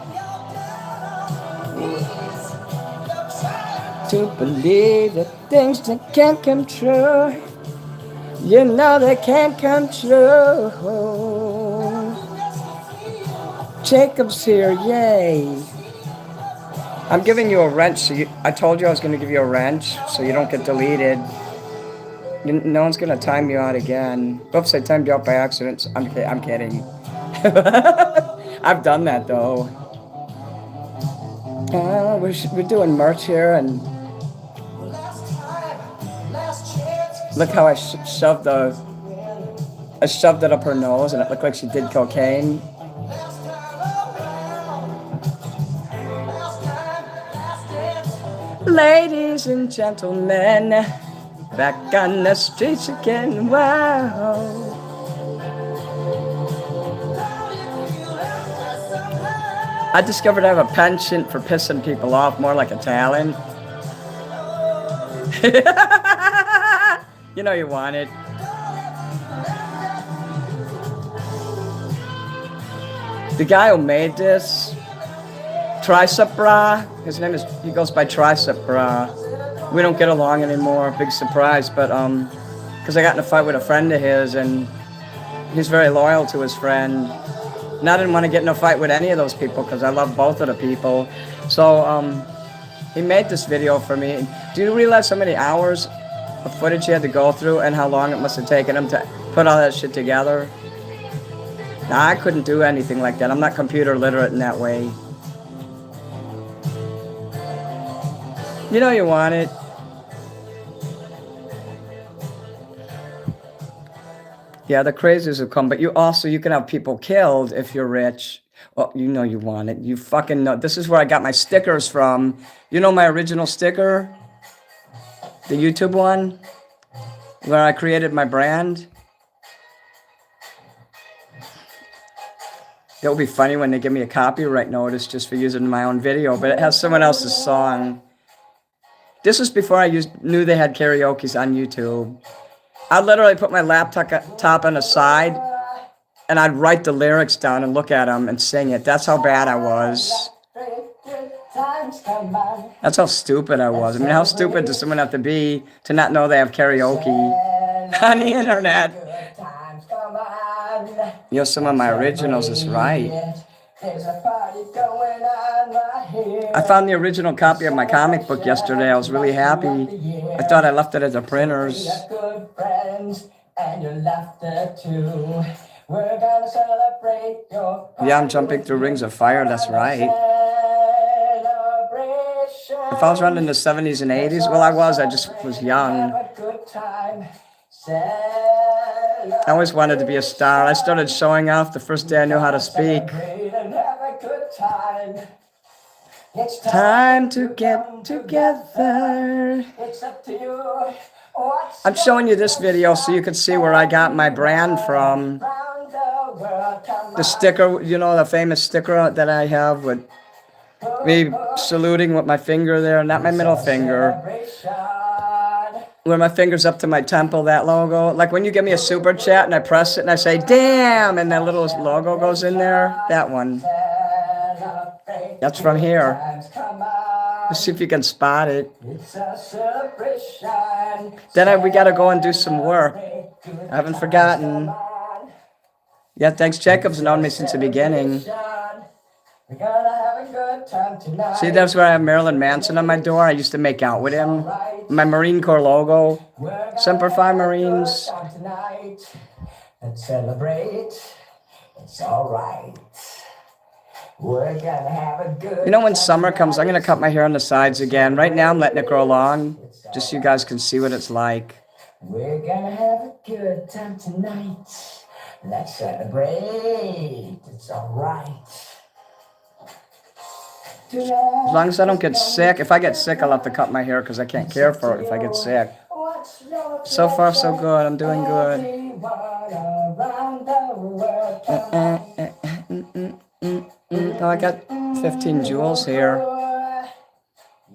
To believe that things that can't come true, you know they can't come true. Jacob's here, yay. I'm giving you a wrench. So I told you I was going to give you a wrench so you don't get deleted. No one's going to time you out again. Oops, I timed you out by accident. I'm kidding. I've done that, though. We're doing merch here, and look how I shoved it up her nose, and it looked like she did cocaine. Ladies and gentlemen, back on the streets again, wow. I discovered I have a penchant for pissing people off, more like a talent. You know you want it. The guy who made this, Tricep Bra, his name is, he goes by Tricep Bra. We don't get along anymore, big surprise, but because I got in a fight with a friend of his, and he's very loyal to his friend. And I didn't want to get in a fight with any of those people because I love both of the people. So he made this video for me. Do you realize how many hours of footage he had to go through and how long it must have taken him to put all that shit together? Now, I couldn't do anything like that. I'm not computer literate in that way. You know you want it. Yeah, the crazies have come, but you can have people killed if you're rich. Well, you know you want it. You fucking know. This is where I got my stickers from. You know my original sticker? The YouTube one? Where I created my brand? That would be funny when they give me a copyright notice just for using my own video, but it has someone else's song. This was before I knew they had karaoke's on YouTube. I'd literally put my laptop on the side, and I'd write the lyrics down and look at them and sing it. That's how bad I was. That's how stupid I was. I mean, how stupid does someone have to be to not know they have karaoke on the internet? You know, some of my originals is right. I found the original copy of my comic book yesterday. I was really happy. I thought I left it at the printer's. Yeah, I'm jumping through rings of fire. That's right. If I was around in the 70s and 80s, well, I was. I just was young. I always wanted to be a star. I started showing off the first day I knew how to speak. It's time to get together. It's up to you. I'm showing you this video so you can see where I got my brand from. The sticker, you know, the famous sticker that I have with me saluting with my finger there, not my middle finger. Where my finger's up to my temple, that logo. Like when you give me a super chat and I press it and I say, damn, and that little logo goes in there, that one. That's from here. Let's see if you can spot it. Then we got to go and do some work. I haven't forgotten. Yeah, thanks. Jacob's known me since the beginning. See, that's where I have Marilyn Manson on my door. I used to make out with him. My Marine Corps logo. Semper Fi Marines. Let's celebrate. It's all right. We're gonna have a good. You know, when summer comes, I'm gonna cut my hair on the sides again. Right now, I'm letting it grow long, just so you guys can see what it's like. We're gonna have a good time tonight. Let's celebrate. It's all right. As long as I don't get sick. If I get sick, I'll have to cut my hair because I can't care for it if I get sick. So far, so good. I'm doing good. Oh, I got 15 jewels here.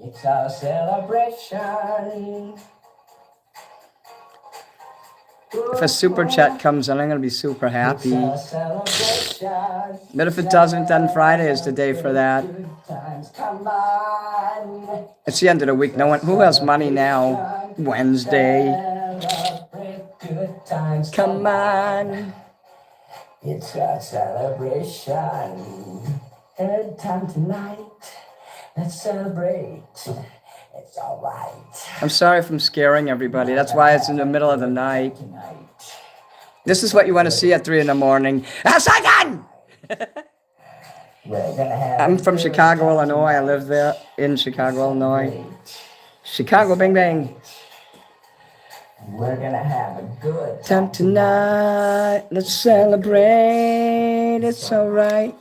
It's our celebration. If a super chat comes in, I'm going to be super happy. But if it doesn't, then Friday is the day for that. It's the end of the week. No one who has money now. Wednesday. Come on. It's a celebration. Good time tonight. Let's celebrate. It's all right. I'm sorry if I'm scaring everybody. That's why it's in the middle of the night. This is what you want to see at 3 in the morning. A second! I'm from Chicago, Illinois. I live there in Chicago, Illinois. Chicago, bing, bang. We're gonna have a good time tonight. Let's celebrate. It's all right.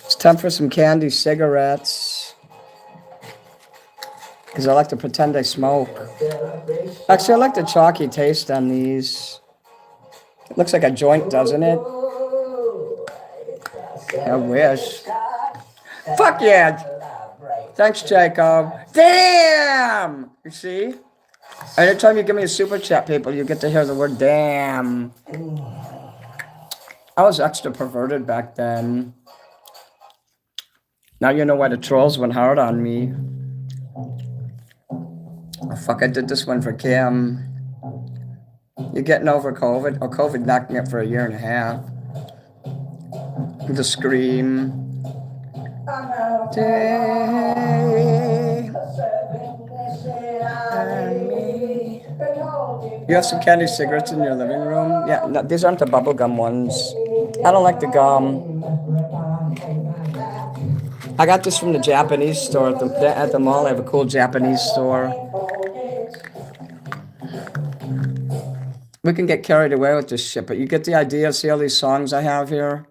It's time for some candy cigarettes. Because I like to pretend I smoke. Actually, I like the chalky taste on these. It looks like a joint, doesn't it? I wish. Fuck yeah. Thanks, Jacob. Damn! You see? Anytime you give me a super chat, people, you get to hear the word damn. I was extra perverted back then. Now you know why the trolls went hard on me. Oh, fuck, I did this one for Kim. You're getting over COVID? Oh, COVID knocked me up for a year and a half. The scream. Day. You have some candy cigarettes in your living room? Yeah, no, these aren't the bubblegum ones. I don't like the gum. I got this from the Japanese store at the mall. I have a cool Japanese store. We can get carried away with this shit, but you get the idea. See all these songs I have here?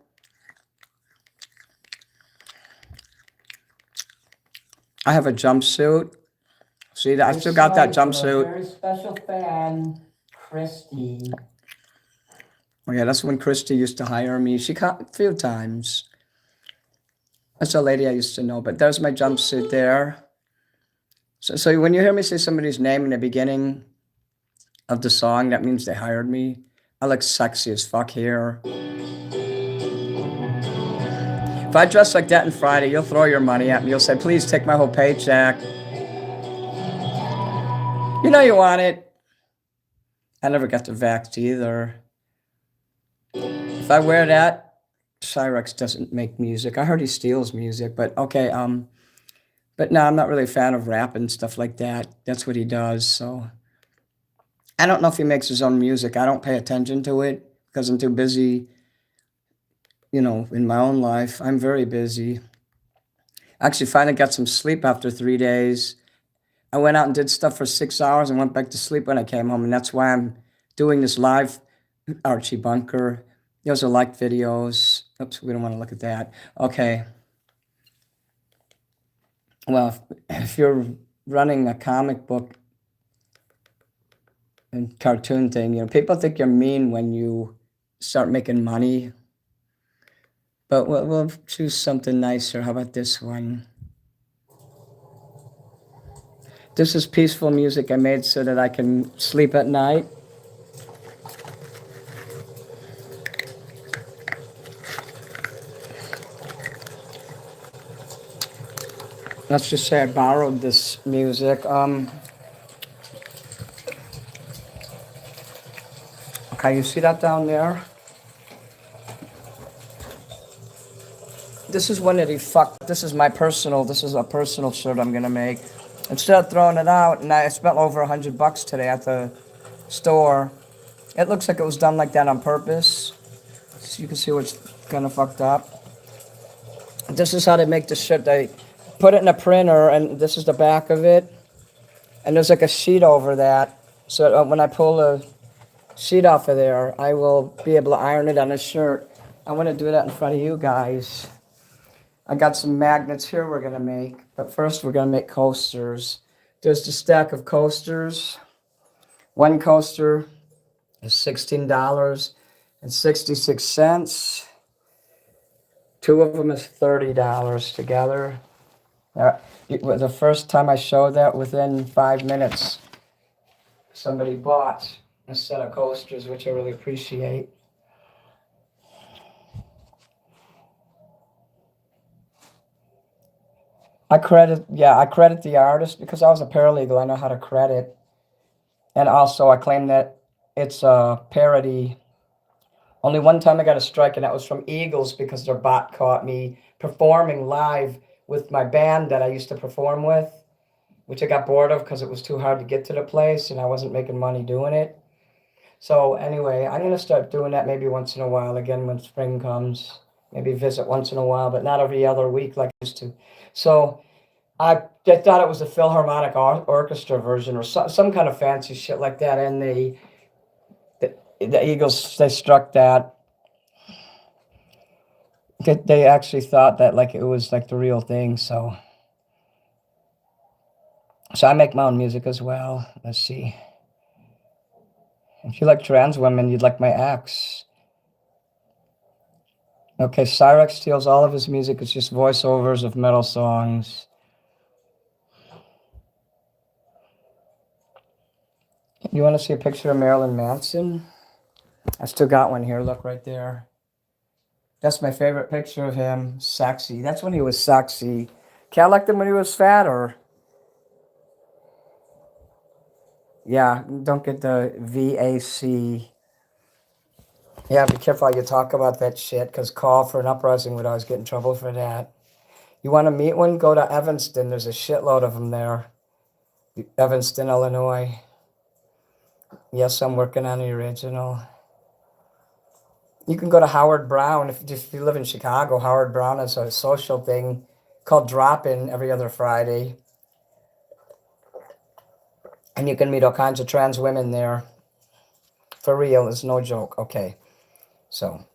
I have a jumpsuit. See that? I still got that jumpsuit. Very special fan, Christy. Oh yeah, that's when Christy used to hire me. She caught a few times. That's a lady I used to know, but there's my jumpsuit there. So when you hear me say somebody's name in the beginning of the song, that means they hired me. I look sexy as fuck here. If I dress like that on Friday, you'll throw your money at me. You'll say, please take my whole paycheck. You know you want it. I never got the vax either. If I wear that, Cyrex doesn't make music. I heard he steals music, but okay. But no, I'm not really a fan of rap and stuff like that. That's what he does, so. I don't know if he makes his own music. I don't pay attention to it because I'm too busy, you know, in my own life. I'm very busy. I actually finally got some sleep after 3 days. I went out and did stuff for 6 hours and went back to sleep when I came home. And that's why I'm doing this live Archie Bunker. Those are like videos. Oops, we don't want to look at that. Okay. Well, if you're running a comic book and cartoon thing, you know, people think you're mean when you start making money. But we'll choose something nicer. How about this one? This is peaceful music I made so that I can sleep at night. Let's just say I borrowed this music. Okay, you see that down there? This is one that he fucked. This is a personal shirt I'm gonna make. Instead of throwing it out, and I spent over $100 today at the store. It looks like it was done like that on purpose. So you can see what's kind of fucked up. This is how they make the shirt. They put it in a printer, and this is the back of it. And there's like a sheet over that. So when I pull the sheet off of there, I will be able to iron it on a shirt. I want to do that in front of you guys. I got some magnets here we're going to make. But first we're going to make coasters. There's the stack of coasters. One coaster is $16.66. Two of them is $30 together. The first time I showed that, within 5 minutes, somebody bought a set of coasters, which I really appreciate. I credit the artist because I was a paralegal. I know how to credit. And also I claim that it's a parody. Only one time I got a strike, and that was from Eagles because their bot caught me performing live with my band that I used to perform with, which I got bored of because it was too hard to get to the place and I wasn't making money doing it. So anyway, I'm going to start doing that maybe once in a while again when spring comes. Maybe visit once in a while, but not every other week like I used to. So I thought it was a Philharmonic Orchestra version or some kind of fancy shit like that. And the Eagles, they struck that. They actually thought that like it was like the real thing. So I make my own music as well. Let's see. If you like trans women, you'd like my ex. Okay, Cyrex steals all of his music. It's just voiceovers of metal songs. You want to see a picture of Marilyn Manson? I still got one here. Look right there. That's my favorite picture of him. Sexy. That's when he was sexy. Cat liked him when he was fat, or... Yeah, don't get the VAC. Yeah, be careful how you talk about that shit, because call for an uprising would always get in trouble for that. You want to meet one? Go to Evanston. There's a shitload of them there. Evanston, Illinois. Yes, I'm working on the original. You can go to Howard Brown. If you live in Chicago, Howard Brown has a social thing called Drop-In every other Friday. And you can meet all kinds of trans women there. For real, it's no joke. Okay, so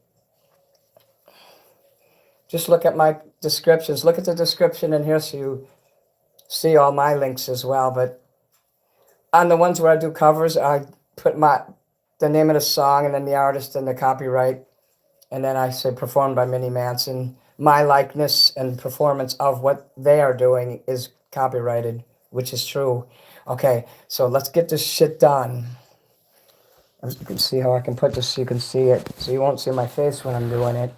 just look at my descriptions. Look at the description in here so you see all my links as well. But on the ones where I do covers, I put the name of the song and then the artist and the copyright. And then I say performed by Mini Manson. My likeness and performance of what they are doing is copyrighted, which is true. Okay, so let's get this shit done. As you can see how I can put this so you can see it. So you won't see my face when I'm doing it.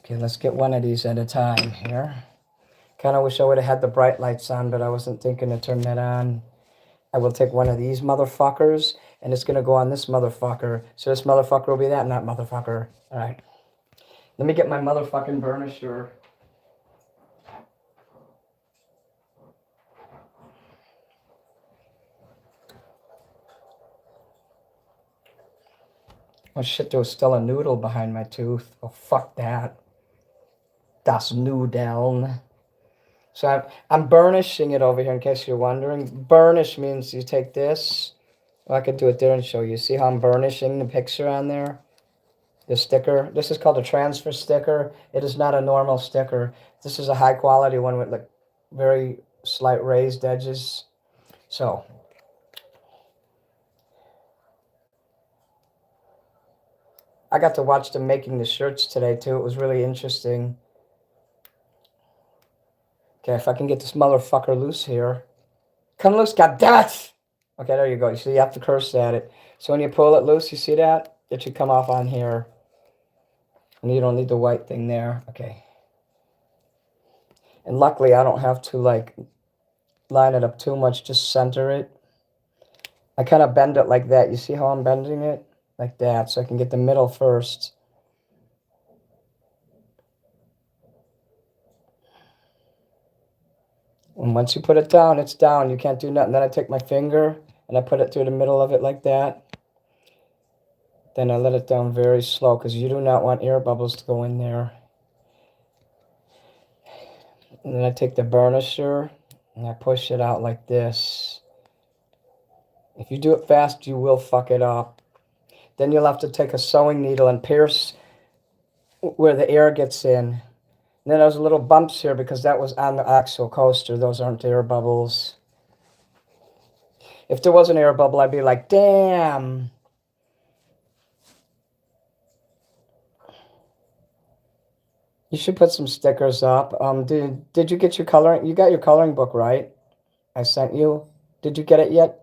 Okay, let's get one of these at a time here. Kind of wish I would have had the bright lights on, but I wasn't thinking to turn that on. I will take one of these motherfuckers, and it's going to go on this motherfucker. So this motherfucker will be that, not motherfucker. All right. Let me get my motherfucking burnisher. Oh shit, there was still a noodle behind my tooth. Oh, fuck that. Das Nudeln. So I'm burnishing it over here in case you're wondering. Burnish means you take this. Well, I could do it there and show you. See how I'm burnishing the picture on there? The sticker. This is called a transfer sticker. It is not a normal sticker. This is a high quality one with like very slight raised edges. So I got to watch them making the shirts today too. It was really interesting. Okay, if I can get this motherfucker loose here. Come loose, goddammit! Okay, there you go. You see, you have to curse at it. So when you pull it loose, you see that? It should come off on here. And you don't need the white thing there. Okay. And luckily, I don't have to, like, line it up too much. Just center it. I kind of bend it like that. You see how I'm bending it? Like that, so I can get the middle first. And once you put it down, it's down. You can't do nothing. Then I take my finger and I put it through the middle of it like that. Then I let it down very slow because you do not want air bubbles to go in there. And then I take the burnisher and I push it out like this. If you do it fast, you will fuck it up. Then you'll have to take a sewing needle and pierce where the air gets in. And then there's little bumps here because that was on the actual coaster. Those aren't air bubbles. If there was an air bubble, I'd be like, damn. You should put some stickers up. Did you get your coloring? You got your coloring book, right? I sent you. Did you get it yet?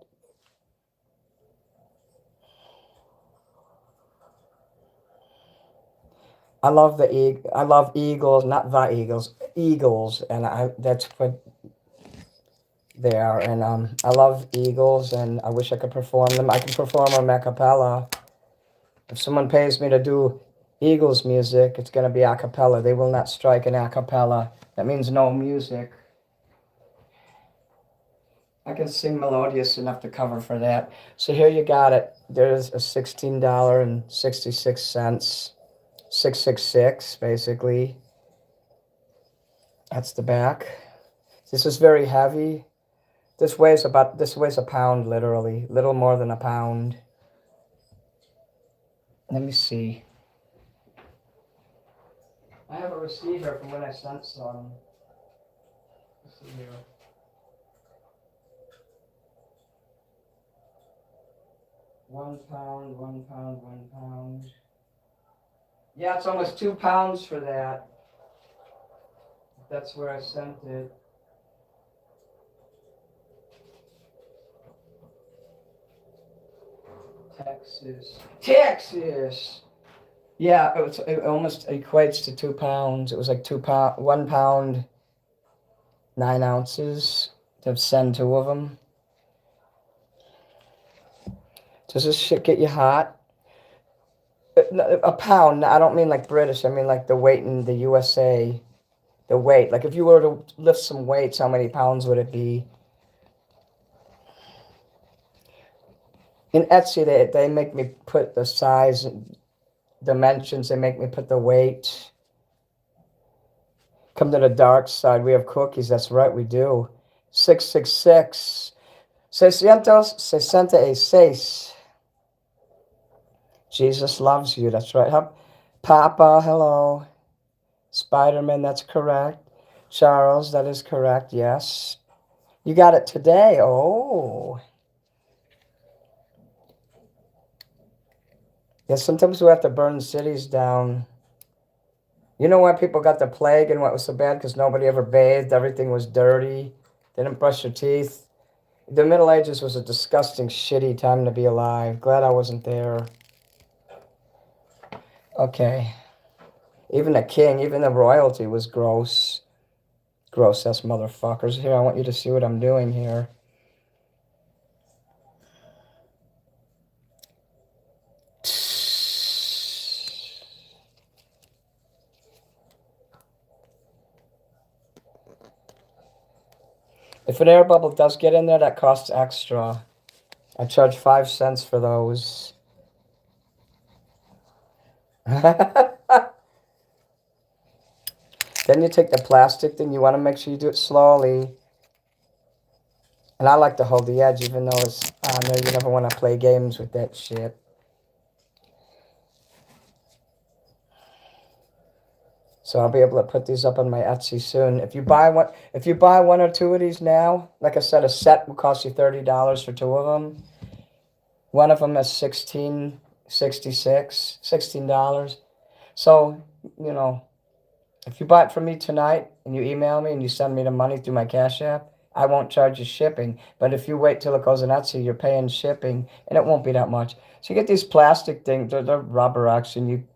I love I love eagles, not the eagles, eagles, and that's what they are. And I love eagles, and I wish I could perform them. I can perform them a cappella. If someone pays me to do Eagles music, it's going to be a cappella. They will not strike an a cappella. That means no music. I can sing melodious enough to cover for that. So here you got it. There's a $16.66. 666 basically. That's the back. This is very heavy. This weighs a pound, literally. Little more than a pound. Let me see. I have a receipt here from when I sent some. Let's see here. £1, £1, £1. Yeah, it's almost £2 for that. That's where I sent it. Texas. Yeah, it almost equates to £2. It was like £2, £1, 9 ounces to send 2 of them. Does this shit get you hot? A pound. I don't mean like British. I mean like the weight in the USA. The weight. Like if you were to lift some weights, how many pounds would it be? In Etsy, they make me put the size, dimensions. They make me put the weight. Come to the dark side. We have cookies. That's right, we do. 666. 666. Jesus loves you. That's right. Papa, hello. Spider-Man, that's correct. Charles, that is correct. Yes. You got it today. Oh. Yeah, sometimes we have to burn cities down. You know why people got the plague and what was so bad? Because nobody ever bathed. Everything was dirty. They didn't brush their teeth. The Middle Ages was a disgusting, shitty time to be alive. Glad I wasn't there. Okay. Even the king, even the royalty was gross. Gross-ass motherfuckers. Here, I want you to see what I'm doing here. If an air bubble does get in there, that costs extra. I charge 5 cents for those. Then you take the plastic thing. You want to make sure you do it slowly. And I like to hold the edge, even though it's, I know you never want to play games with that shit. So I'll be able to put these up on my Etsy soon. If you buy one or two of these now, like I said, a set will cost you $30 for 2 of them. One of them is $16. So, you know, if you buy it from me tonight and you email me and you send me the money through my Cash App, I won't charge you shipping. But if you wait till it goes on Etsy, you're paying shipping, and it won't be that much. So you get these plastic things, they're rubber action.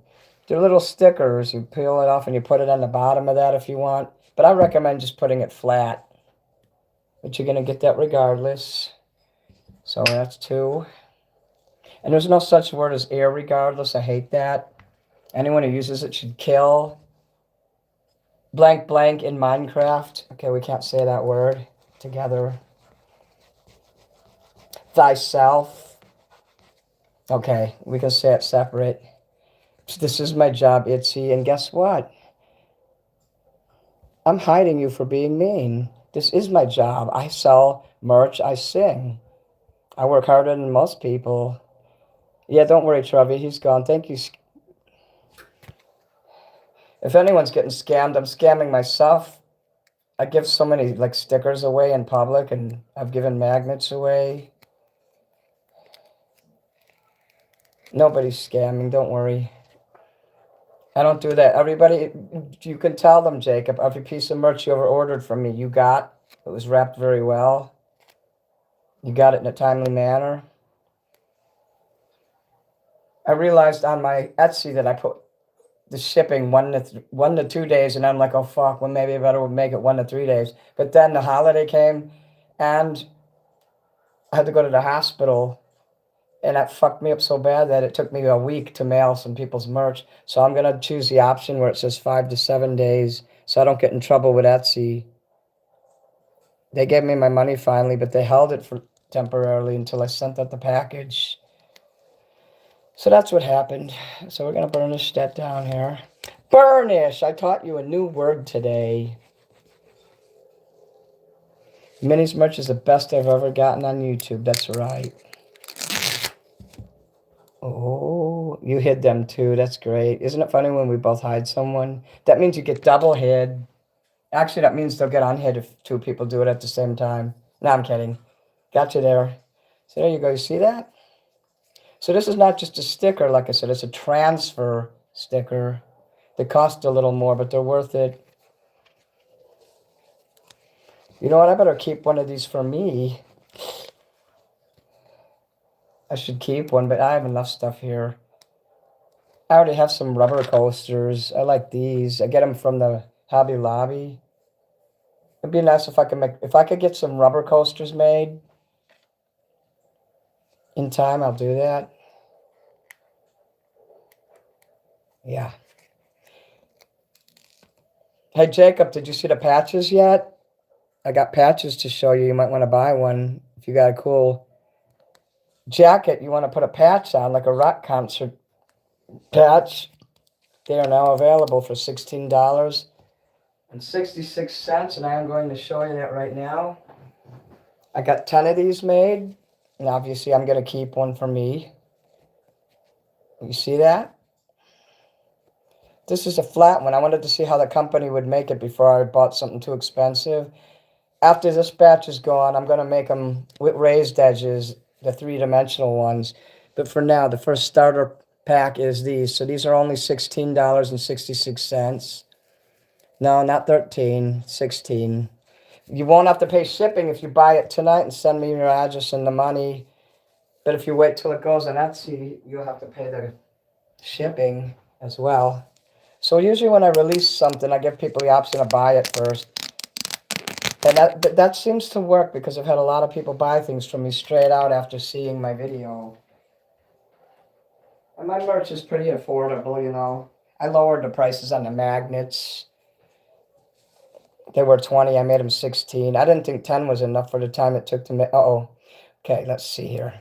They're little stickers. You peel it off and you put it on the bottom of that if you want. But I recommend just putting it flat. But you're going to get that regardless. So that's 2. And there's no such word as irregardless. I hate that. Anyone who uses it should kill. Blank blank in Minecraft. Okay, we can't say that word together. Thyself. Okay, we can say it separate. This is my job, Itsy, and guess what? I'm hiding you for being mean. This is my job. I sell merch. I sing. I work harder than most people. Yeah, don't worry, Trevi. He's gone. Thank you. If anyone's getting scammed, I'm scamming myself. I give so many like stickers away in public, and I've given magnets away. Nobody's scamming. Don't worry. I don't do that. Everybody, you can tell them, Jacob, every piece of merch you ever ordered from me, you got. It was wrapped very well. You got it in a timely manner. I realized on my Etsy that I put the shipping 1 to 2 days, and I'm like, oh fuck, well maybe I better make it 1 to 3 days. But then the holiday came, and I had to go to the hospital, and that fucked me up so bad that it took me a week to mail some people's merch. So I'm gonna choose the option where it says 5 to 7 days, so I don't get in trouble with Etsy. They gave me my money finally, but they held it for temporarily until I sent out the package. So that's what happened. So we're going to burnish that down here. Burnish! I taught you a new word today. Minnie's merch is the best I've ever gotten on YouTube. That's right. Oh, you hid them too. That's great. Isn't it funny when we both hide someone? That means you get double hid. Actually, that means they'll get unhid if 2 people do it at the same time. No, I'm kidding. Got you there. So there you go. You see that? So this is not just a sticker, like I said, it's a transfer sticker. They cost a little more, but they're worth it. You know what? I better keep one of these for me. I should keep one, but I have enough stuff here. I already have some rubber coasters. I like these. I get them from the Hobby Lobby. It'd be nice if I could get some rubber coasters made in time, I'll do that. Yeah. Hey, Jacob, did you see the patches yet? I got patches to show you. You might want to buy one if you got a cool jacket. You want to put a patch on, like a rock concert patch. They are now available for $16.66, and I am going to show you that right now. I got 10 of these made, and obviously I'm going to keep one for me. You see that? This is a flat one. I wanted to see how the company would make it before I bought something too expensive. After this batch is gone, I'm going to make them with raised edges, the three-dimensional ones. But for now, the first starter pack is these. So these are only $16.66. No, not 13, 16. You won't have to pay shipping if you buy it tonight and send me your address and the money. But if you wait till it goes on Etsy, you'll have to pay the shipping as well. So usually when I release something, I give people the option to buy it first. And that seems to work because I've had a lot of people buy things from me straight out after seeing my video. And my merch is pretty affordable, you know. I lowered the prices on the magnets. They were 20, I made them 16. I didn't think 10 was enough for the time it took to make. Uh-oh. Okay, let's see here.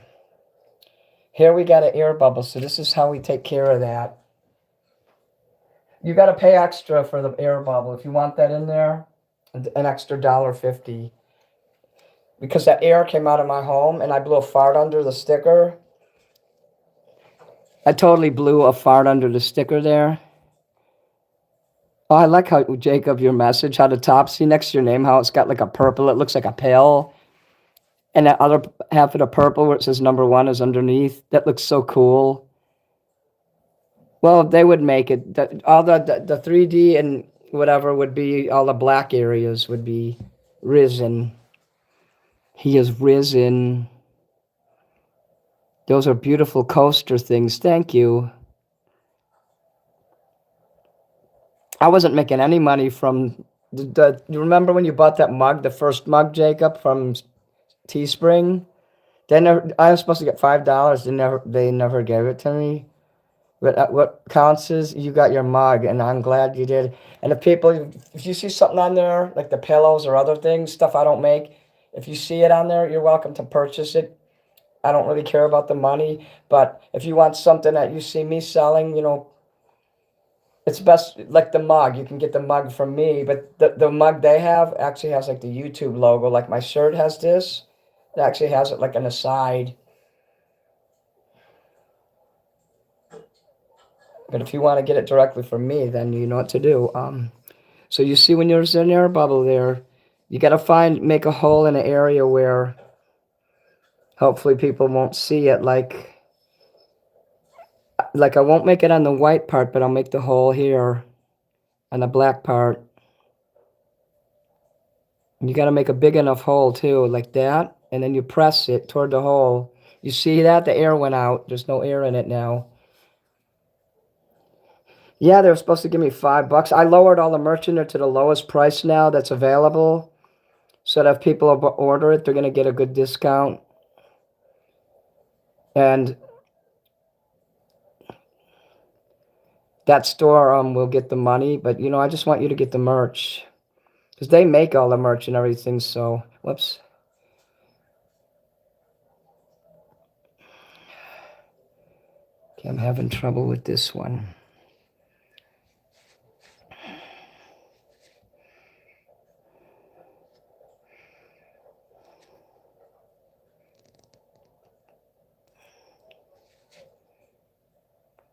Here we got an air bubble, so this is how we take care of that. You got to pay extra for the air bubble. If you want that in there, an extra $1.50. Because that air came out of my home and I blew a fart under the sticker. I totally blew a fart under the sticker there. Oh, I like how, Jacob, your message, how the top, see next to your name, how it's got like a purple, it looks like a pill. And that other half of the purple where it says #1 is underneath. That looks so cool. Well, they would make it. All the 3D and whatever would be, all the black areas would be risen. He is risen. Those are beautiful coaster things. Thank you. I wasn't making any money from you remember when you bought that mug, the first mug, Jacob, from Teespring? I was supposed to get $5. They never gave it to me. But what counts is you got your mug, and I'm glad you did. And if you see something on there, like the pillows or other things, stuff I don't make, if you see it on there, you're welcome to purchase it. I don't really care about the money, but if you want something that you see me selling, you know, it's best, like the mug. You can get the mug from me, but the mug they have actually has like the YouTube logo. Like my shirt has this. It actually has it like on the side. But if you want to get it directly from me, then you know what to do. So you see when there's an air bubble there, you got to make a hole in an area where hopefully people won't see it. Like I won't make it on the white part, but I'll make the hole here on the black part. You got to make a big enough hole too, like that. And then you press it toward the hole. You see that? The air went out. There's no air in it now. Yeah, they were supposed to give me $5. I lowered all the merch in there to the lowest price now that's available. So that if people order it, they're going to get a good discount. And that store will get the money. But, you know, I just want you to get the merch. Because they make all the merch and everything, so... Whoops. Okay, I'm having trouble with this one.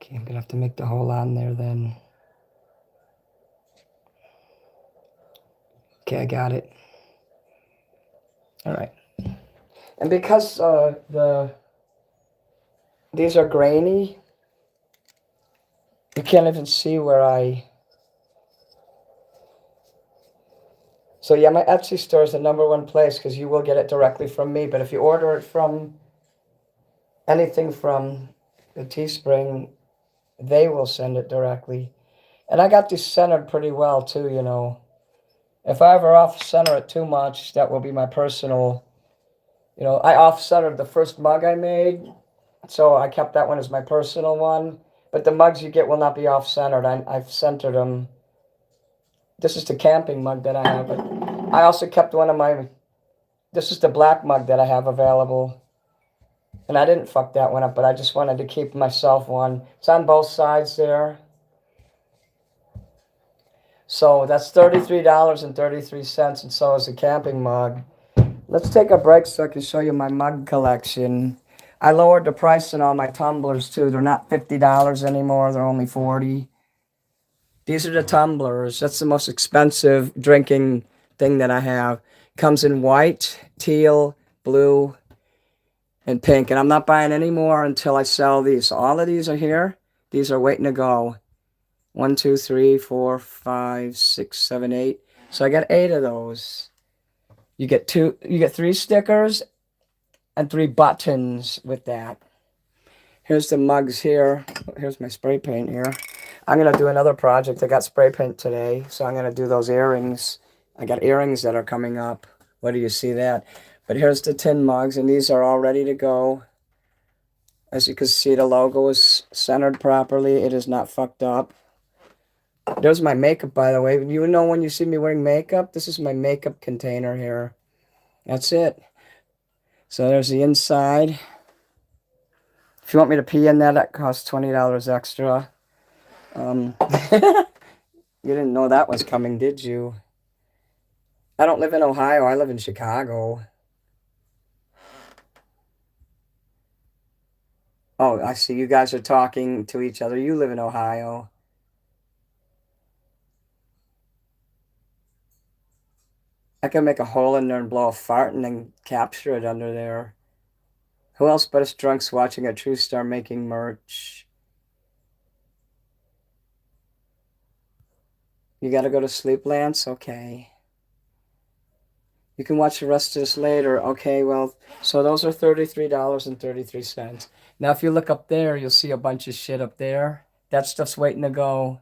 Okay, I'm going to have to make the hole on there then. Okay, I got it. All right. And because the These are grainy. You can't even see where I... So yeah, my Etsy store is the #1 place because you will get it directly from me. But if you order it from anything from the Teespring, they will send it directly. And I got these centered pretty well too, you know. If I ever off-center it too much, that will be my personal... You know, I off-centered the first mug I made, so I kept that one as my personal one. But the mugs you get will not be off-centered. I've centered them. This is the camping mug that I have. But I also kept one of my... This is the black mug that I have available. And I didn't fuck that one up, but I just wanted to keep myself one. It's on both sides there. So that's $33.33, and so is the camping mug. Let's take a break so I can show you my mug collection. I lowered the price on all my tumblers too. They're not $50 anymore. They're only $40. These are the tumblers. That's the most expensive drinking thing that I have. Comes in white, teal, blue, and pink. And I'm not buying any more until I sell these. So all of these are here. These are waiting to go. 1, 2, 3, 4, 5, 6, 7, 8. So I got 8 of those. You get 3 stickers and 3 buttons with that. Here's the mugs here. Here's my spray paint here. I'm going to do another project. I got spray paint today, so I'm going to do those earrings. I got earrings that are coming up. Where do you see that? But here's the tin mugs, and these are all ready to go. As you can see, the logo is centered properly. It is not fucked up. There's my makeup, by the way. You know when you see me wearing makeup, this is my makeup container here. That's it. So there's the inside. If you want me to pee in that costs $20 extra. You didn't know that was coming, did you? I don't live in Ohio. I live in Chicago. Oh, I see you guys are talking to each other. You live in Ohio. I can make a hole in there and blow a fart and then capture it under there. Who else but us drunks watching a true star making merch? You gotta go to sleep, Lance? Okay. You can watch the rest of this later. Okay, well, so those are $33.33. Now, if you look up there, you'll see a bunch of shit up there. That stuff's waiting to go.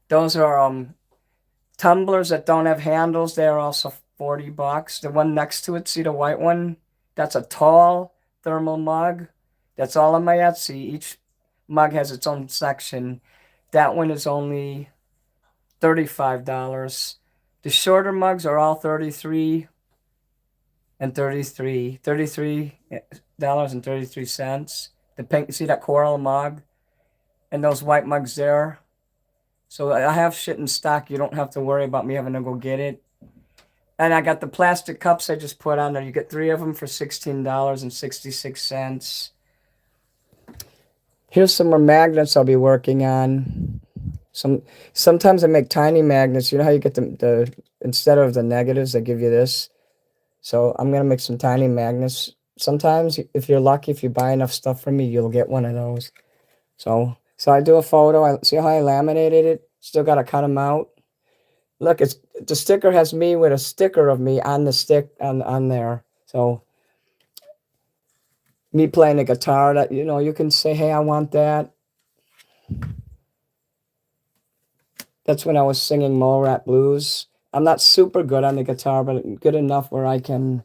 Those are tumblers that don't have handles. They are also $40. The one next to it, see the white one? That's a tall thermal mug. That's all on my Etsy. Each mug has its own section. That one is only $35. The shorter mugs are all $33 and $33.33. The pink, see that coral mug? And those white mugs there. So I have shit in stock. You don't have to worry about me having to go get it. And I got the plastic cups I just put on there. You get 3 of them for $16.66. Here's some more magnets I'll be working on. Sometimes I make tiny magnets. You know how you get the instead of the negatives, they give you this. So I'm gonna make some tiny magnets. Sometimes, if you're lucky, if you buy enough stuff from me, you'll get one of those. So I do a photo. I see how I laminated it. Still gotta cut them out. Look, the sticker has me with a sticker of me on the stick on there. So me playing the guitar, that you can say, hey, I want that. That's when I was singing Mole Rat Blues. I'm not super good on the guitar, but good enough where I could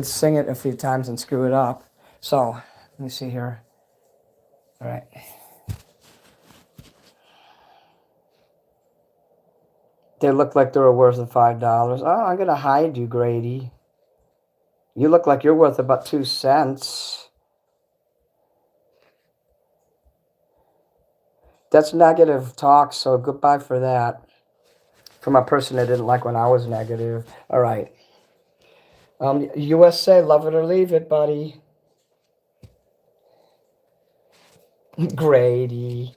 sing it a few times and screw it up. So, let me see here. All right. They look like they were worth $5. Oh, I'm going to hide you, Grady. You look like you're worth about 2 cents. That's negative talk, so goodbye for that. From a person that didn't like when I was negative. All right. USA, love it or leave it, buddy. Grady.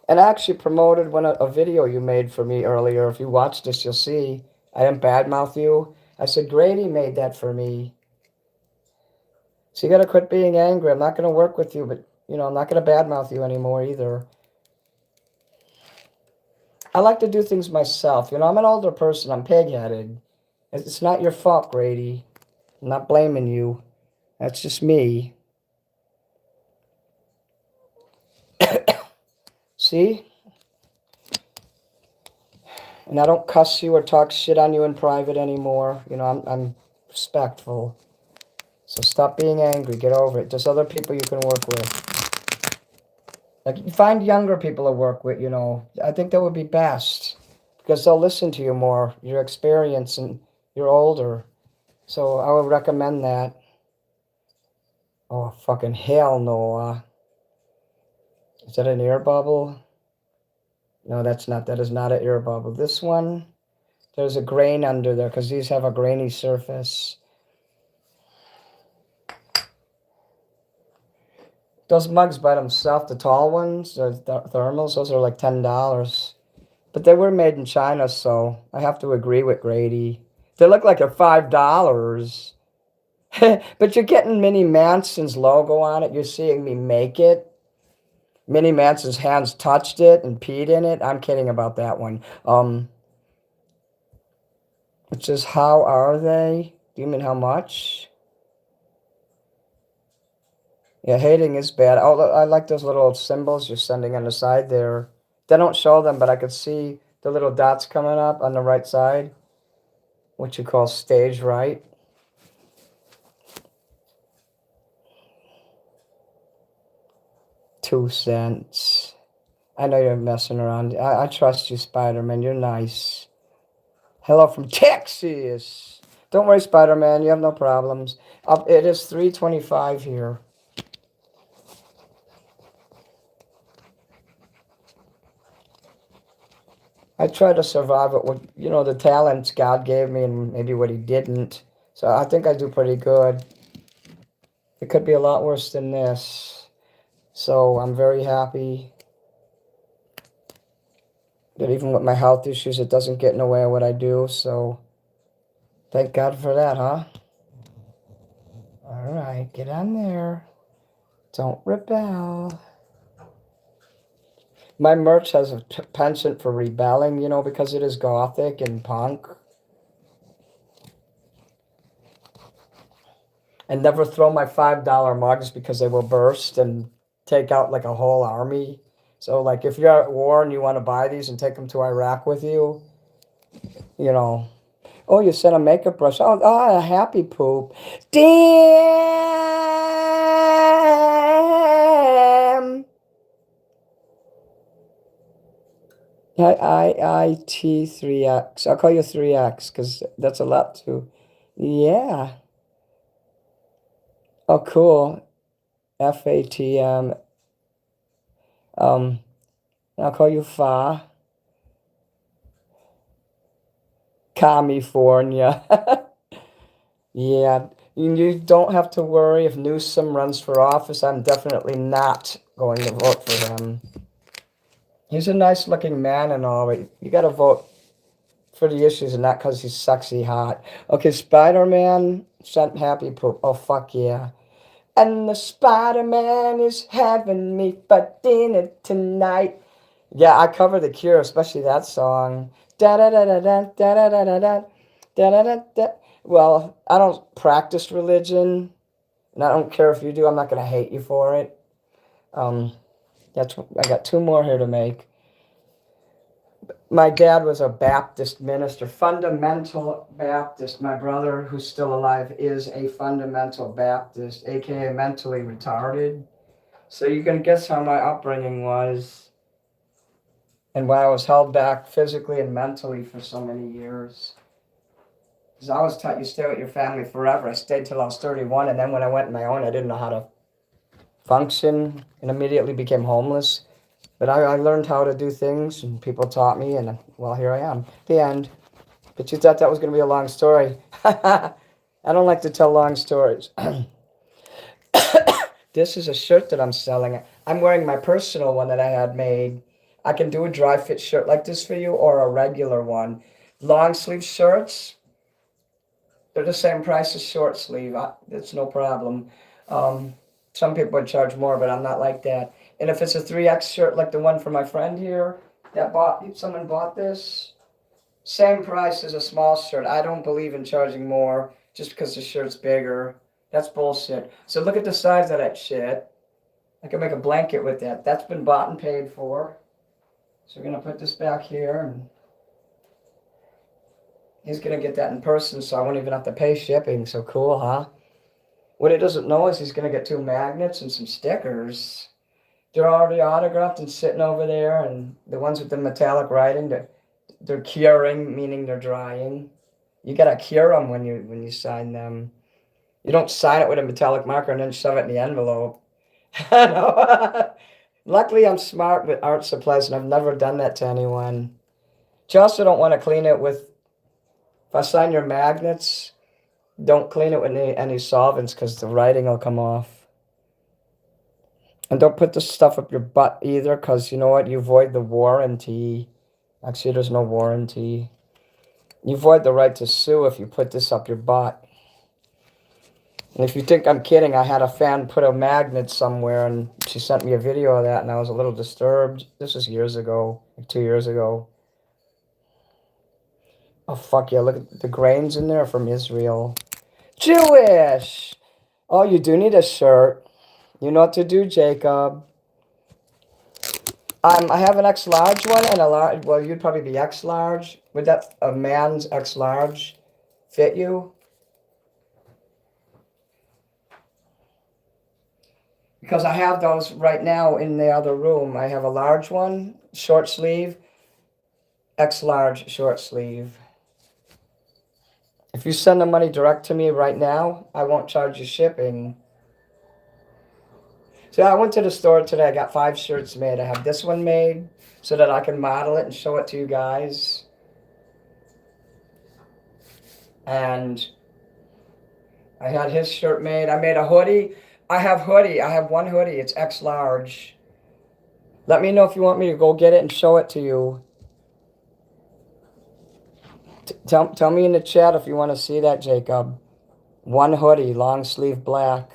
And I actually promoted a video you made for me earlier. If you watch this, you'll see I didn't badmouth you. I said, Grady made that for me. So you got to quit being angry. I'm not going to work with you, but, I'm not going to badmouth you anymore either. I like to do things myself. I'm an older person. I'm pig-headed. It's not your fault, Grady. I'm not blaming you. That's just me. See? And I don't cuss you or talk shit on you in private anymore. I'm respectful. So stop being angry. Get over it. There's other people you can work with. Like, find younger people to work with, I think that would be best. Because they'll listen to you more. Your experience, and you're older. So I would recommend that. Oh, fucking hell no. Is that an air bubble? No, that's not. That is not an air bubble. This one, there's a grain under there because these have a grainy surface. Those mugs by themselves, the tall ones, the thermals, those are like $10. But they were made in China, so I have to agree with Grady. They look like they're $5. But you're getting Minnie Manson's logo on it. You're seeing me make it. Minnie Manson's hands touched it and peed in it. I'm kidding about that one. It says, how are they? Do you mean how much? Yeah, hating is bad. Oh, I like those little symbols you're sending on the side there. They don't show them, but I could see the little dots coming up on the right side. What you call stage right. $0.02. I know you're messing around. I trust you, Spider-Man. You're nice. Hello from Texas. Don't worry, Spider-Man. You have no problems. It is 3:25 here. I try to survive it with, the talents God gave me and maybe what he didn't. So I think I do pretty good. It could be a lot worse than this. So I'm very happy that even with my health issues, it doesn't get in the way of what I do. So thank God for that, huh? All right, get on there. Don't rebel. My merch has a penchant for rebelling, because it is gothic and punk. And never throw my $5 mugs because they will burst and take out like a whole army. So, like, if you're at war and you want to buy these and take them to Iraq with you, oh, you sent a makeup brush. Oh, a happy poop. Damn. IT3X. I'll call you 3X because that's a lot too. Yeah. Oh, cool. FATM. I'll call you Fa. California. Yeah. You don't have to worry if Newsom runs for office. I'm definitely not going to vote for him. He's a nice looking man and all, but you got to vote for the issues and not because he's sexy hot. Okay, Spider-Man sent happy poop. Oh, fuck yeah. And the Spider-Man is having me for dinner tonight. Yeah, I cover The Cure, especially that song. Da da da da da da da da da da da da da. Well, I don't practice religion, and I don't care if you do. I'm not gonna hate you for it. I got two more here to make. My dad was a Baptist minister, fundamental Baptist. My brother, who's still alive, is a fundamental Baptist, aka mentally retarded. So you can guess how my upbringing was and why I was held back physically and mentally for so many years. Because I was taught you stay with your family forever. I stayed till I was 31, and then when I went on my own, I didn't know how to function and immediately became homeless. But I learned how to do things, and people taught me, and, well, here I am. The end. But you thought that was going to be a long story. I don't like to tell long stories. This is a shirt that I'm selling. I'm wearing my personal one that I had made. I can do a dry fit shirt like this for you or a regular one. Long sleeve shirts, they're the same price as short sleeve. It's no problem. Some people would charge more, but I'm not like that. And if it's a 3X shirt like the one for my friend here, someone bought this, same price as a small shirt. I don't believe in charging more just because the shirt's bigger. That's bullshit. So look at the size of that shit. I can make a blanket with that. That's been bought and paid for. So we're going to put this back here, and he's going to get that in person, so I won't even have to pay shipping. So cool, huh? What he doesn't know is he's going to get 2 magnets and some stickers. They're already autographed and sitting over there, and the ones with the metallic writing, they're curing, meaning they're drying. You got to cure them when you sign them. You don't sign it with a metallic marker and then shove it in the envelope. Luckily, I'm smart with art supplies, and I've never done that to anyone. But you also don't want to clean it with, if I sign your magnets, don't clean it with any solvents because the writing will come off. And don't put this stuff up your butt either, because you know what? You void the warranty. Actually, there's no warranty. You void the right to sue if you put this up your butt. And if you think I'm kidding, I had a fan put a magnet somewhere, and she sent me a video of that, and I was a little disturbed. This was years ago, like 2 years ago. Oh, fuck yeah, look at the grains in there from Israel. Jewish! Oh, you do need a shirt. You know what to do, Jacob. I have an X large one and a large. Well, you'd probably be X large. Would that a man's X large fit you? Because I have those right now in the other room. I have a large one, short sleeve, X large short sleeve. If you send the money direct to me right now, I won't charge you shipping. So I went to the store today. I got 5 shirts made. I have this one made so that I can model it and show it to you guys. And I had his shirt made. I made a hoodie. I have 1 hoodie. It's X large. Let me know if you want me to go get it and show it to you. Tell me in the chat if you want to see that, Jacob. 1 hoodie, long sleeve black.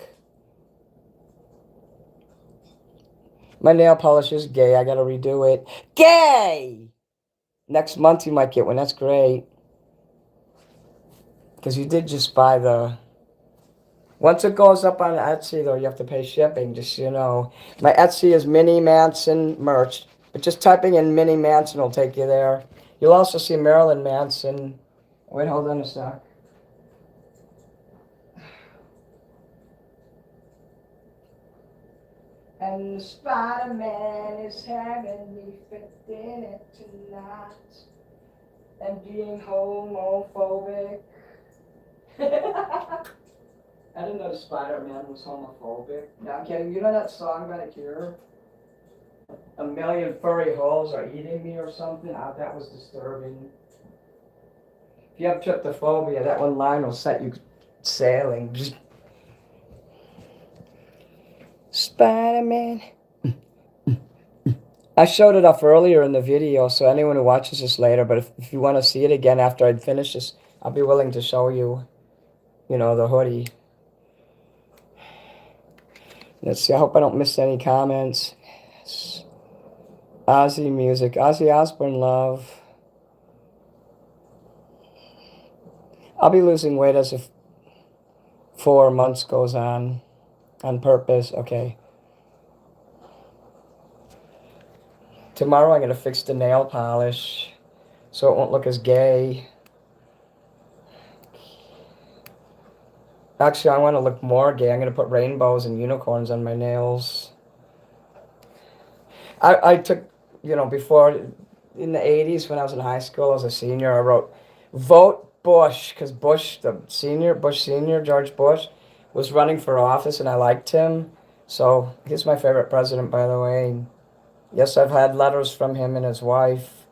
My nail polish is gay. I got to redo it. Gay! Next month you might get one. That's great. Because you did just buy the... Once it goes up on Etsy, though, you have to pay shipping, just so you know. My Etsy is Mini Manson merch. But just typing in Mini Manson will take you there. You'll also see Marilyn Manson. Wait, hold on a sec. And the Spider-Man is having me fit in it tonight. And being homophobic. I didn't know Spider-Man was homophobic. No, I'm kidding. You know that song by The Cure? A million furry holes are eating me or something? That was disturbing. If you have tryptophobia, that one line will set you sailing. Spider-Man. I showed it off earlier in the video, so anyone who watches this later, but if you want to see it again after I'd finished this, I'll be willing to show you, the hoodie. Let's see, I hope I don't miss any comments. Yes. Ozzy music, Ozzy Osbourne love. I'll be losing weight as if 4 months goes on purpose. Okay. Tomorrow I'm going to fix the nail polish so it won't look as gay. Actually, I want to look more gay. I'm going to put rainbows and unicorns on my nails. I took, before, in the 80s when I was in high school as a senior, I wrote, vote Bush, because Bush Senior, George Bush, was running for office and I liked him. So he's my favorite president, by the way. Yes, I've had letters from him and his wife.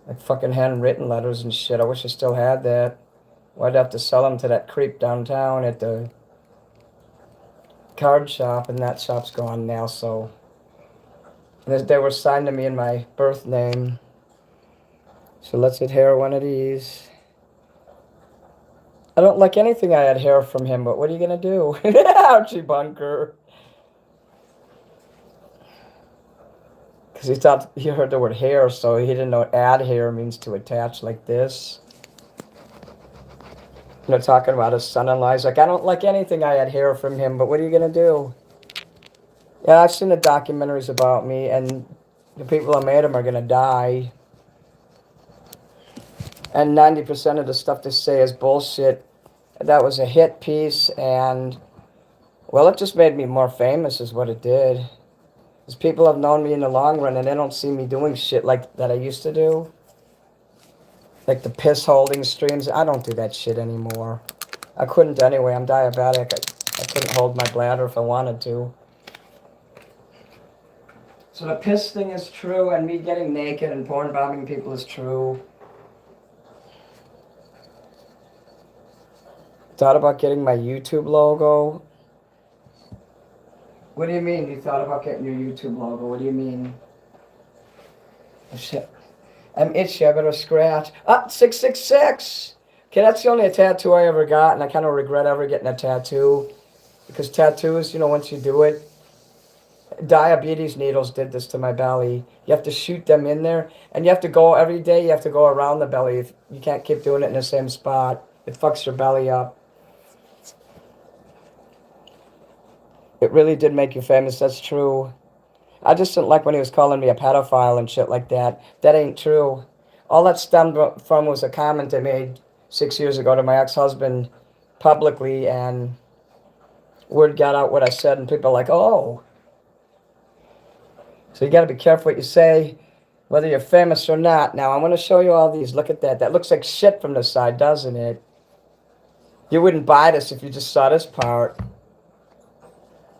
Like fucking handwritten letters and shit. I wish I still had that. Well, I'd have to sell them to that creep downtown at the card shop, and that shop's gone now, so... They were signed to me in my birth name. So let's adhere one of these. I don't like anything I adhere from him, but what are you going to do? Archie Bunker. Because he thought he heard the word hair, so he didn't know what adhere means, to attach like this. You know, talking about his son-in-law. He's like, I don't like anything I adhere from him, but what are you going to do? Yeah, I've seen the documentaries about me, and the people that made them are going to die. And 90% of the stuff they say is bullshit. That was a hit piece, and, well, it just made me more famous is what it did. Because people have known me in the long run, and they don't see me doing shit like that I used to do. Like the piss holding streams. I don't do that shit anymore. I couldn't anyway. I'm diabetic. I couldn't hold my bladder if I wanted to. So the piss thing is true, and me getting naked and porn bombing people is true. Thought about getting my YouTube logo. What do you mean you thought about getting your YouTube logo? What do you mean? Oh, shit. I'm itchy. I better scratch. Ah, 666. Okay, that's the only tattoo I ever got, and I kind of regret ever getting a tattoo. Because tattoos, you know, once you do it, diabetes needles did this to my belly. You have to shoot them in there, and you have to go every day. You have to go around the belly. If you can't keep doing it in the same spot, it fucks your belly up. It really did make you famous. That's true. I just didn't like when he was calling me a pedophile and shit like that. That ain't true. All that stemmed from was a comment I made 6 years ago to my ex-husband publicly, and word got out what I said, and people are like, oh. So you got to be careful what you say, whether you're famous or not. Now, I'm going to show you all these. Look at that. That looks like shit from the side, doesn't it? You wouldn't buy this if you just saw this part.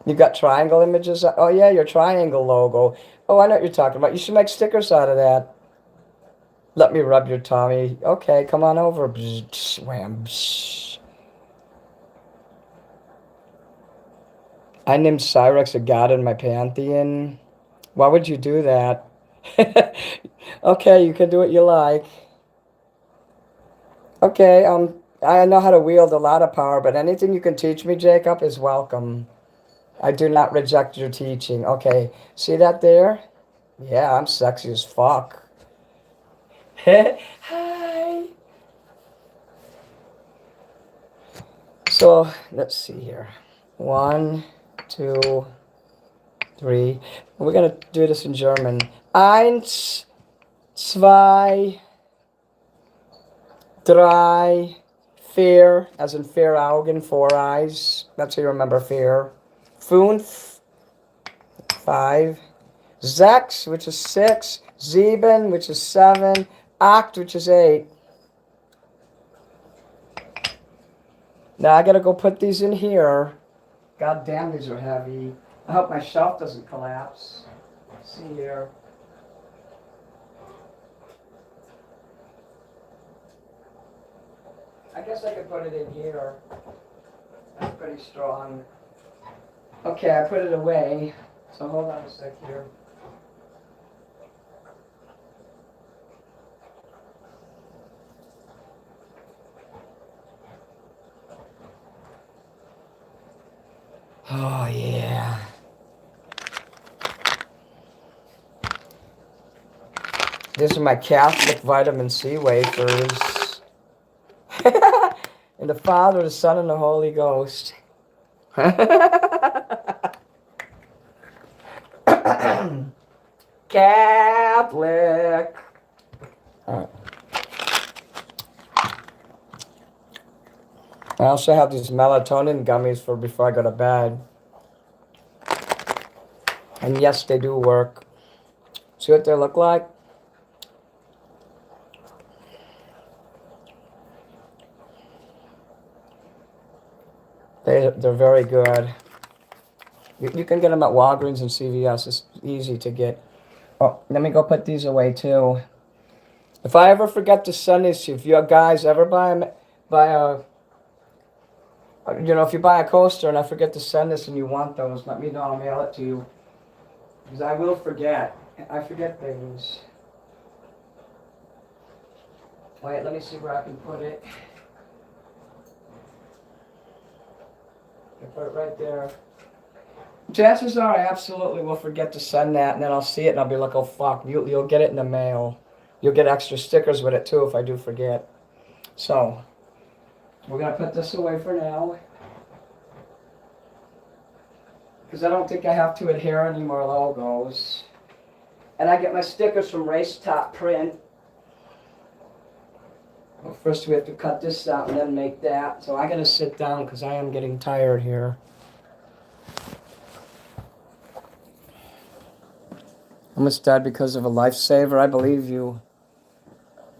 You got triangle images? Oh, yeah, your triangle logo. Oh, I know what you're talking about. You should make stickers out of that. Let me rub your tummy. Okay, come on over. Bzz, wham. Bzz. I named Cyrex a god in my pantheon. Why would you do that? Okay, you can do what you like. Okay, I know how to wield a lot of power, but anything you can teach me, Jacob, is welcome. I do not reject your teaching. Okay, see that there? Yeah, I'm sexy as fuck. Hi. So, let's see here. 1, 2, 3. We're going to do this in German. Eins, zwei, drei, vier, as in vier Augen, 4 eyes. That's how you remember fear. Fünf, 5. Sechs, which is 6. Sieben, which is 7. Acht, which is 8. Now I gotta go put these in here. God damn, these are heavy. I hope my shelf doesn't collapse. Let's see here. I guess I could put it in here. That's pretty strong. Okay, I put it away. So hold on a sec here. Oh, yeah. These are my Catholic vitamin C wafers. And the Father, the Son, and the Holy Ghost. Catholic. All right. I also have these melatonin gummies for before I go to bed. And yes, they do work. See what they look like? They're very good. You can get them at Walgreens and CVS. It's easy to get. Oh, let me go put these away too. If I ever forget to send these, if you guys ever buy a, if you buy a coaster and I forget to send this and you want those, let me know. I'll mail it to you. Because I will forget. I forget things. Wait, let me see where I can put it. I put it right there. Chances are I absolutely will forget to send that, and then I'll see it and I'll be like, oh fuck, you'll get it in the mail. You'll get extra stickers with it too if I do forget. So, we're going to put this away for now. Because I don't think I have to adhere any more logos. And I get my stickers from Race Top Print. Well, first we have to cut this out and then make that. So I got to sit down because I am getting tired here. Almost died because of a lifesaver. I believe you.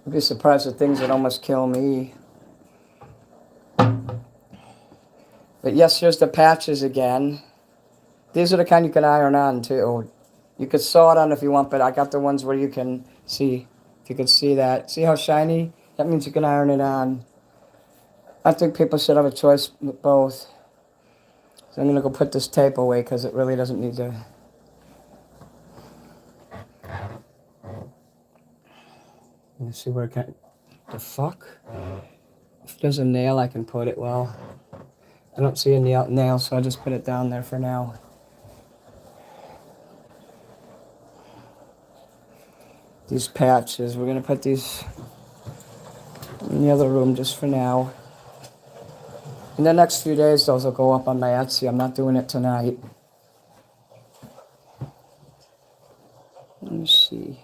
You'd be surprised at things that almost kill me. But yes, here's the patches again. These are the kind you can iron on too. You could sew it on if you want, but I got the ones where you can see. If you can see that. See how shiny? That means you can iron it on. I think people should have a choice with both. So I'm going to go put this tape away because it really doesn't need to. Let me see where it can. The fuck? If there's a nail I can put it, well. I don't see a nail, so I'll just put it down there for now. These patches, we're going to put these in the other room just for now. In the next few days, those will go up on my Etsy. I'm not doing it tonight. Let me see.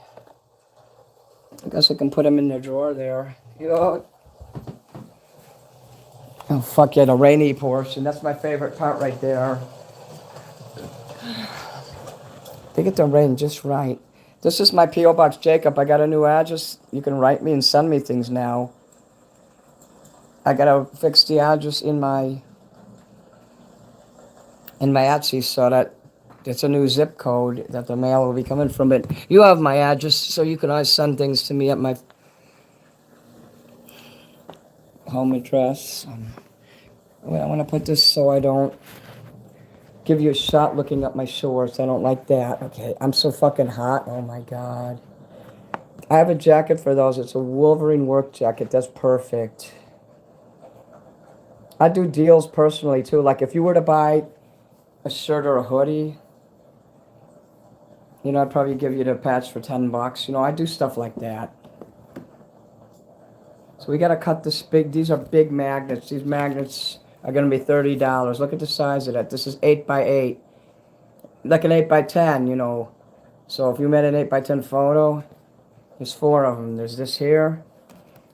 I guess I can put them in the drawer there. Yo. Oh, fuck yeah, the rainy portion. That's my favorite part right there. They get the rain just right. This is my P.O. Box, Jacob. I got a new address. You can write me and send me things now. I gotta fix the address in my Etsy so that it's a new zip code that the mail will be coming from. But you have my address, so you can always send things to me at my home address. Wait, I want to put this so I don't give you a shot looking up my shorts. I don't like that. Okay, I'm so fucking hot. Oh my god. I have a jacket for those. It's a Wolverine work jacket. That's perfect. I do deals personally too. Like if you were to buy a shirt or a hoodie, you know, I'd probably give you the patch for $10. You know, I do stuff like that. So we got to cut this big. These are big magnets. These magnets are going to be $30. Look at the size of that. This is 8x8. Like an 8x10, you know. So if you made an 8x10 photo, there's 4 of them. There's this here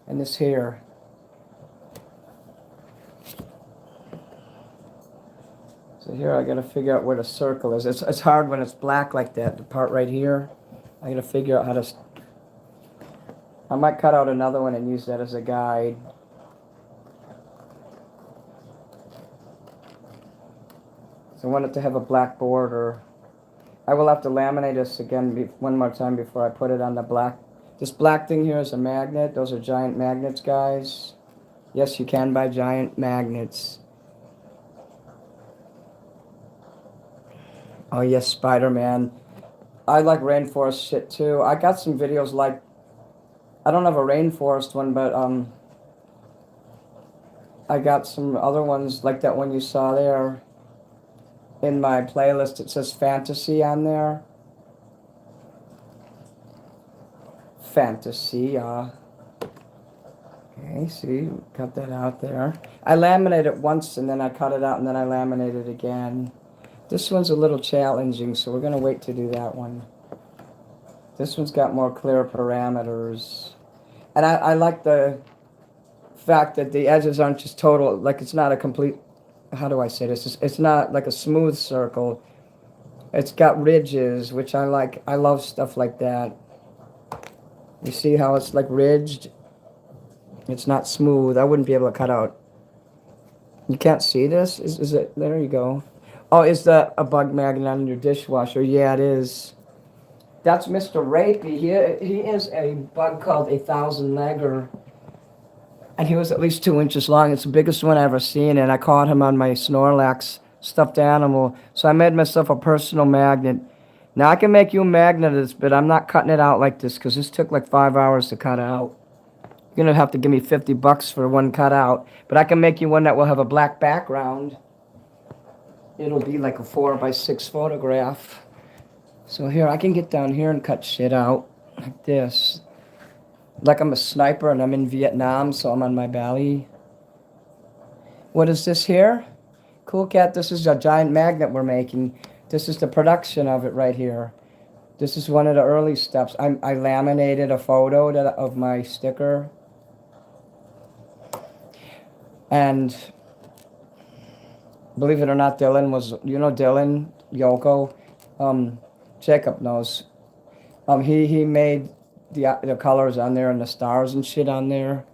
and this here. So here I got to figure out where the circle is. It's hard when it's black like that. The part right here, I got to figure out how to. I might cut out another one and use that as a guide. So I want it to have a black border. I will have to laminate this again one more time before I put it on the black. This black thing here is a magnet. Those are giant magnets, guys. Yes, you can buy giant magnets. Oh yes, Spider-Man. I like rainforest shit too. I got some videos like, I don't have a rainforest one, but I got some other ones like that one you saw there in my playlist. It says fantasy on there. Fantasy, okay, see, cut that out there. I laminate it once and then I cut it out and then I laminate it again. This one's a little challenging, so we're going to wait to do that one. This one's got more clear parameters. And I like the fact that the edges aren't just total, like it's not a complete, how do I say this? It's not like a smooth circle. It's got ridges, which I like. I love stuff like that. You see how it's like ridged? It's not smooth. I wouldn't be able to cut out. You can't see this? Is it? There you go. Oh, is that a bug magnet on your dishwasher? Yeah, it is. That's Mr. Rapey. He is a bug called a 1,000-legger. And he was at least 2 inches long. It's the biggest one I've ever seen. And I caught him on my Snorlax stuffed animal. So I made myself a personal magnet. Now I can make you a magnet of this, but I'm not cutting it out like this because this took like 5 hours to cut out. You're gonna have to give me $50 for one cutout, but I can make you one that will have a black background. It'll be like a 4x6 photograph. So here, I can get down here and cut shit out like this. Like I'm a sniper and I'm in Vietnam, so I'm on my belly. What is this here? Cool Cat, this is a giant magnet we're making. This is the production of it right here. This is one of the early steps. I laminated a photo of my sticker. And believe it or not, Dylan was, you know Dylan, Yoko? Jacob knows. He made the colors on there and the stars and shit on there.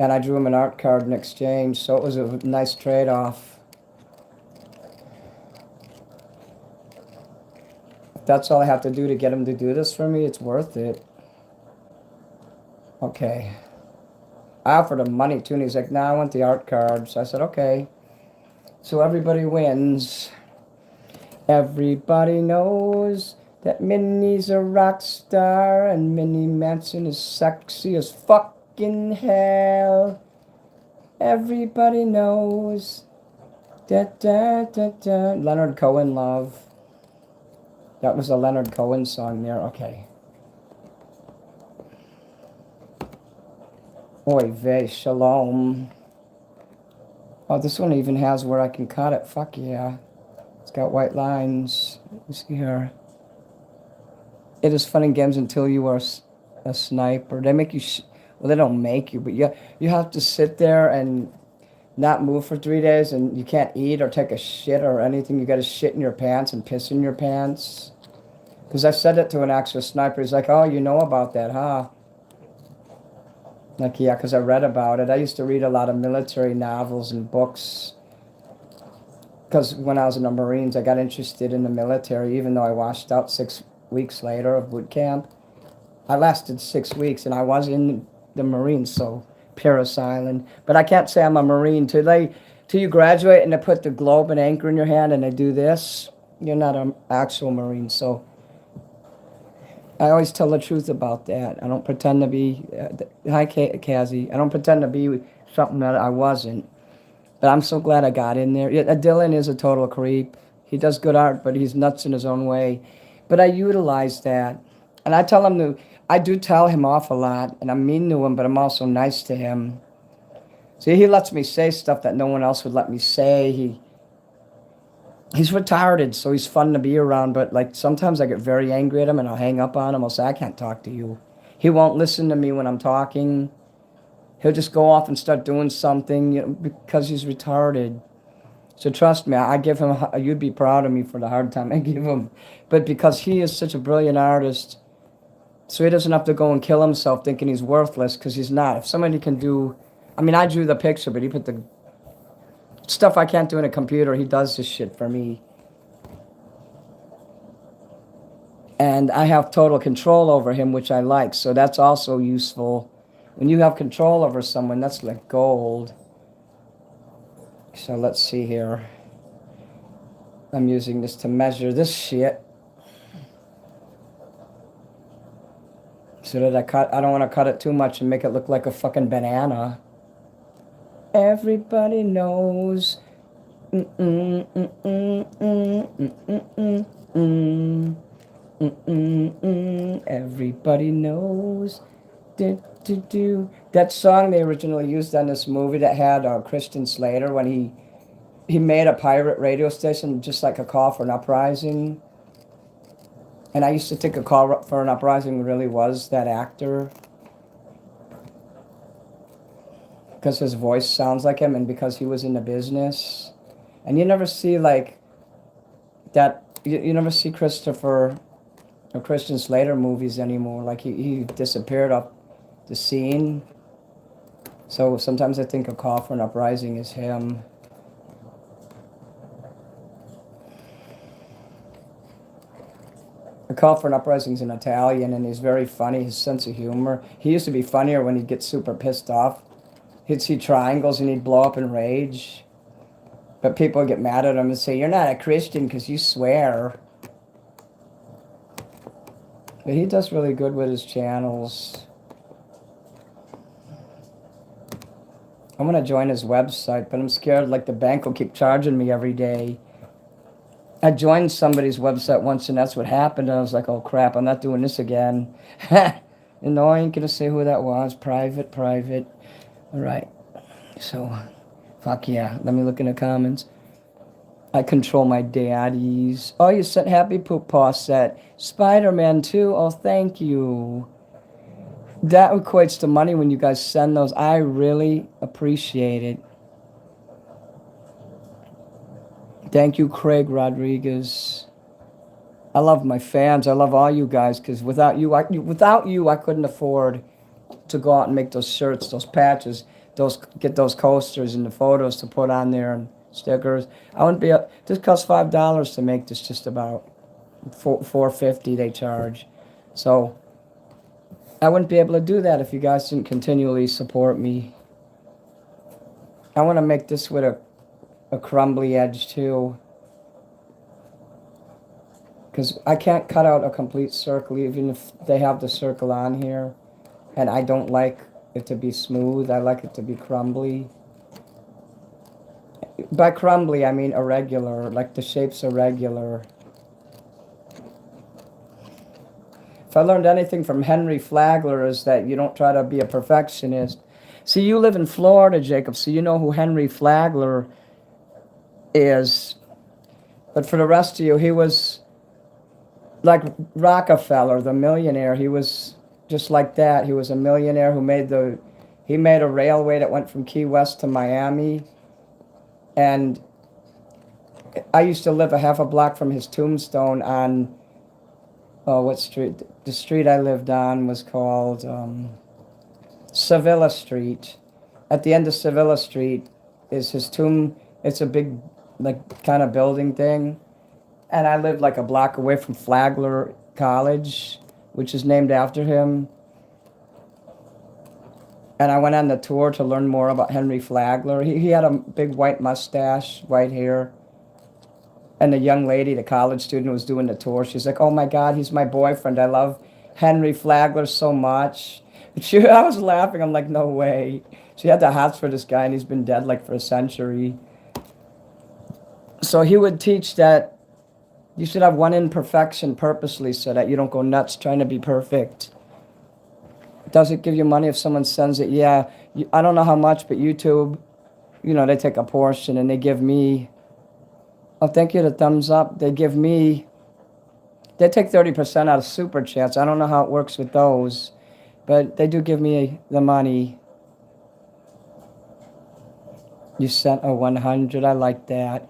And I drew him an art card in exchange, so it was a nice trade-off. If that's all I have to do to get him to do this for me, it's worth it. Okay. I offered him money too, and he's like, nah, I want the art card. So I said, okay. So everybody wins. Everybody knows that Minnie's a rock star and Minnie Manson is sexy as fucking hell. Everybody knows. Da, da, da, da. Leonard Cohen, love. That was a Leonard Cohen song there. Okay. Oy vey, shalom. Oh, this one even has where I can cut it. Fuck yeah. It's got white lines. Let me see here. It is fun and games until you are a sniper. They make you... well, they don't make you, but you have to sit there and not move for 3 days, and you can't eat or take a shit or anything. You got to shit in your pants and piss in your pants. Because I said it to an actual sniper. He's like, oh, you know about that, huh? Like, yeah, because I read about it. I used to read a lot of military novels and books. Because when I was in the Marines, I got interested in the military, even though I washed out 6 weeks later of boot camp. I lasted 6 weeks, and I was in the Marines, so Paris Island. But I can't say I'm a Marine. Till you graduate and they put the globe and anchor in your hand and they do this, you're not an actual Marine. So I always tell the truth about that. I don't pretend to be, hi Kazi, I don't pretend to be something that I wasn't. But I'm so glad I got in there. Yeah, Dylan is a total creep. He does good art, but he's nuts in his own way. But I utilize that. And I tell him to, I do tell him off a lot, and I'm mean to him, but I'm also nice to him. See, he lets me say stuff that no one else would let me say. He's retarded, so he's fun to be around, but like sometimes I get very angry at him and I'll hang up on him. I'll say, I can't talk to you. He won't listen to me when I'm talking. He'll just go off and start doing something, you know, because he's retarded. So trust me, I give him, you'd be proud of me for the hard time I give him. But because he is such a brilliant artist, so he doesn't have to go and kill himself thinking he's worthless, because he's not. If somebody can do, I mean, I drew the picture, but he put the stuff I can't do in a computer, he does this shit for me. And I have total control over him, which I like, so that's also useful. When you have control over someone, that's like gold. So let's see here. I'm using this to measure this shit. So that I don't want to cut it too much and make it look like a fucking banana. Everybody knows. Everybody knows. That song they originally used on this movie that had Christian Slater when he made a pirate radio station, just like a call for an uprising. And I used to think a call for an uprising really was that actor, because his voice sounds like him and because he was in the business. And you never see like that, you never see Christopher or Christian Slater movies anymore. Like he disappeared off the scene. So sometimes I think a call for an uprising is him. A call for an uprising is an Italian, and he's very funny. His sense of humor. He used to be funnier when he'd get super pissed off. He'd see triangles and he'd blow up in rage. But people would get mad at him and say, "You're not a Christian because you swear." But he does really good with his channels. I want to join his website, but I'm scared like the bank will keep charging me every day. I joined somebody's website once, and that's what happened. And I was like, oh crap, I'm not doing this again. No, I ain't gonna say who that was. Private, private. All right. So, fuck yeah. Let me look in the comments. I control my daddies. Oh, you sent Happy Poop Paw set. Spider-Man too. Oh, thank you. That equates to money when you guys send those. I really appreciate it. Thank you, Craig Rodriguez. I love my fans. I love all you guys because without you, I couldn't afford to go out and make those shirts, those patches, get those coasters and the photos to put on there and stickers. I wouldn't be. This costs $5 to make this. Just about $4.50 they charge. So I wouldn't be able to do that if you guys didn't continually support me. I want to make this with a crumbly edge too. Because I can't cut out a complete circle even if they have the circle on here. And I don't like it to be smooth. I like it to be crumbly. By crumbly, I mean irregular. Like the shape's irregular. If I learned anything from Henry Flagler is that you don't try to be a perfectionist. See, you live in Florida, Jacob, so you know who Henry Flagler is. But for the rest of you, he was like Rockefeller, the millionaire. He was just like that. He was a millionaire who made a railway that went from Key West to Miami. And I used to live a half a block from his tombstone on, what street? The street I lived on was called Sevilla Street. At the end of Sevilla Street is his tomb. It's a big, like, kind of building thing. And I lived like a block away from Flagler College, which is named after him. And I went on the tour to learn more about Henry Flagler. He had a big white mustache, white hair. And the young lady, the college student who was doing the tour, she's like, oh my God, he's my boyfriend. I love Henry Flagler so much. I was laughing. I'm like, no way. She had the hots for this guy, and he's been dead like for a century. So he would teach that you should have one imperfection purposely so that you don't go nuts trying to be perfect. Does it give you money if someone sends it? Yeah. I don't know how much, but YouTube, they take a portion and they give me, oh, thank you, the thumbs up. They take 30% out of super chats. I don't know how it works with those, but they do give me the money. You sent a 100. I like that.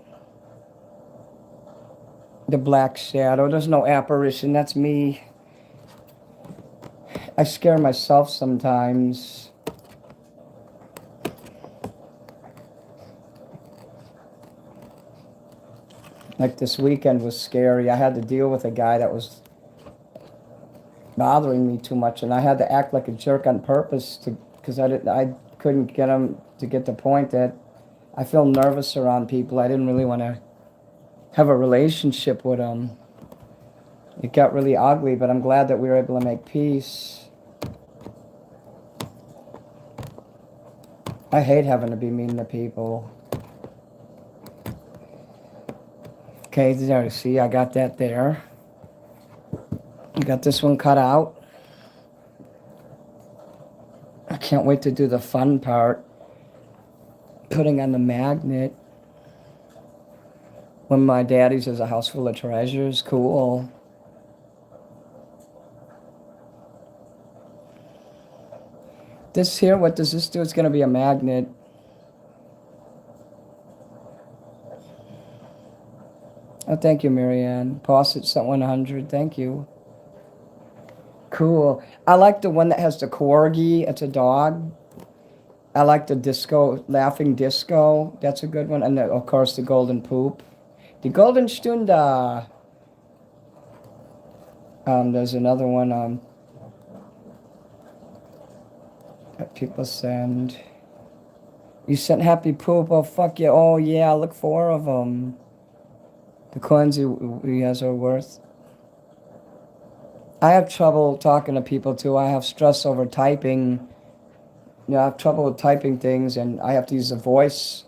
The black shadow. There's no apparition. That's me. I scare myself sometimes. Like this weekend was scary. I had to deal with a guy that was bothering me too much, and I had to act like a jerk on purpose because I couldn't get him to get the point that I feel nervous around people. I didn't really want to have a relationship with him. It got really ugly, but I'm glad that we were able to make peace. I hate having to be mean to people. Okay, there, see, I got that there. I got this one cut out. I can't wait to do the fun part. Putting on the magnet. When my daddy's is a house full of treasures. Cool. This here, what does this do? It's going to be a magnet. Oh, thank you, Marianne. Posset sent 100. Thank you. Cool. I like the one that has the corgi. It's a dog. I like the disco, laughing disco. That's a good one. And, of course, the golden poop. The golden Stunde. There's another one that people send. You sent happy poop. Oh, fuck yeah. Oh, yeah. Look, 4 of them. The coins he has are worth. I have trouble talking to people, too. I have stress over typing. I have trouble with typing things, and I have to use the voice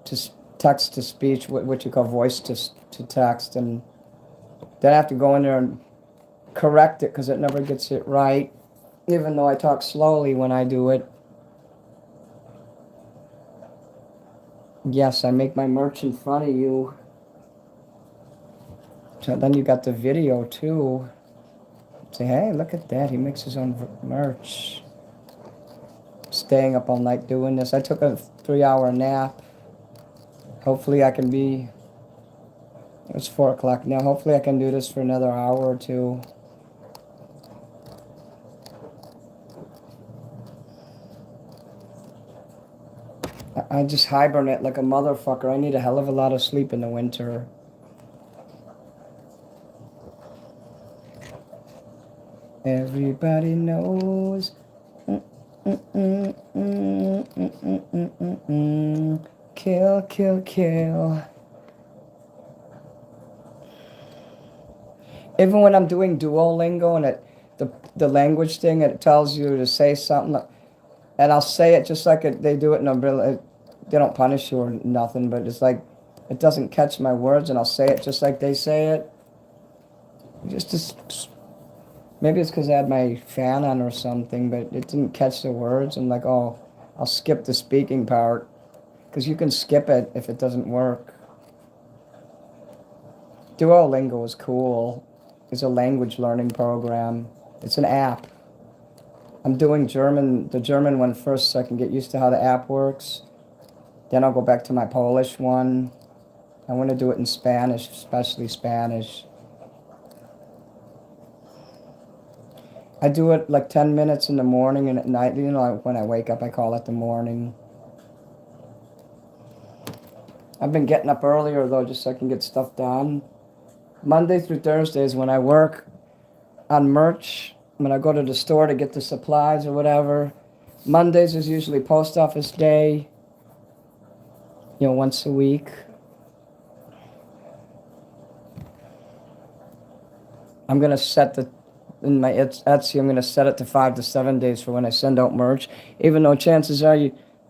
to text to speech, what you call voice to text, and then I have to go in there and correct it because it never gets it right, even though I talk slowly when I do it. Yes, I make my merch in front of you. So then you got the video too. Say, hey, look at that. He makes his own merch. Staying up all night doing this. I took a 3-hour nap. Hopefully I can be... It's 4 o'clock now. Hopefully I can do this for another hour or two. I just hibernate like a motherfucker. I need a hell of a lot of sleep in the winter. Everybody knows. Kill, kill, kill. Even when I'm doing Duolingo and the language thing, it tells you to say something, and I'll say it just like they do it in Umbrella. They don't punish you or nothing, but it's like it doesn't catch my words, and I'll say it just like they say it. Maybe it's because I had my fan on or something, but it didn't catch the words. I'm like, oh, I'll skip the speaking part, because you can skip it if it doesn't work. Duolingo is cool. It's a language learning program. It's an app. I'm doing the German one first so I can get used to how the app works. Then I'll go back to my Polish one. I want to do it in Spanish, especially Spanish. I do it like 10 minutes in the morning and at night. When I wake up, I call it the morning. I've been getting up earlier, though, just so I can get stuff done. Monday through Thursdays when I work on merch, when I go to the store to get the supplies or whatever. Mondays is usually post office day, once a week. I'm going to set in my Etsy, I'm going to set it to 5 to 7 days for when I send out merch, even though chances are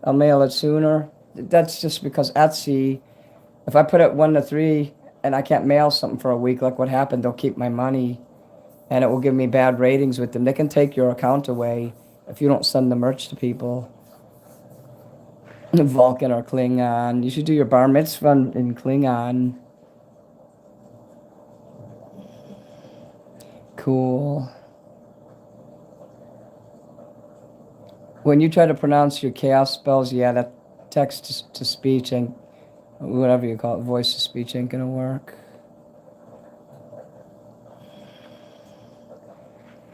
I'll mail it sooner. That's just because Etsy, if I put it 1 to 3 and I can't mail something for a week, like what happened, they'll keep my money and it will give me bad ratings with them. They can take your account away if you don't send the merch to people. Vulcan or Klingon. You should do your bar mitzvah in Klingon. Cool. When you try to pronounce your chaos spells, yeah, that text to speech and whatever you call it, voice to speech ain't gonna work.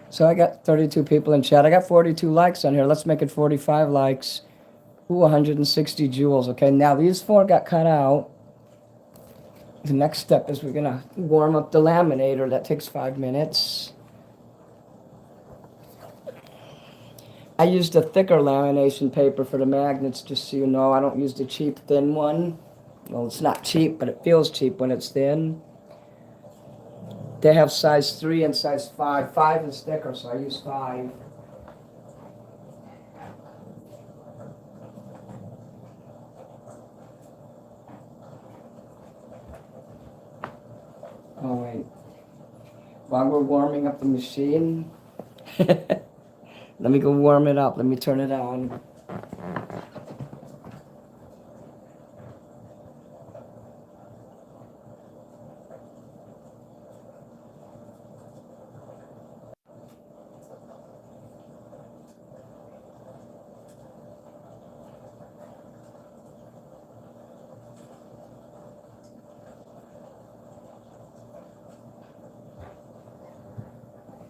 So I got 32 people in chat. I got 42 likes on here. Let's make it 45 likes. Ooh, 160 joules. Okay, now these 4 got cut out. The next step is we're gonna warm up the laminator. That takes 5 minutes. I used a thicker lamination paper for the magnets, just so you know. I don't use the cheap thin one. Well, it's not cheap, but it feels cheap when it's thin. They have size 3 and size 5. 5 is thicker, so I use 5. Oh, wait. While we're warming up the machine, let me go warm it up. Let me turn it on.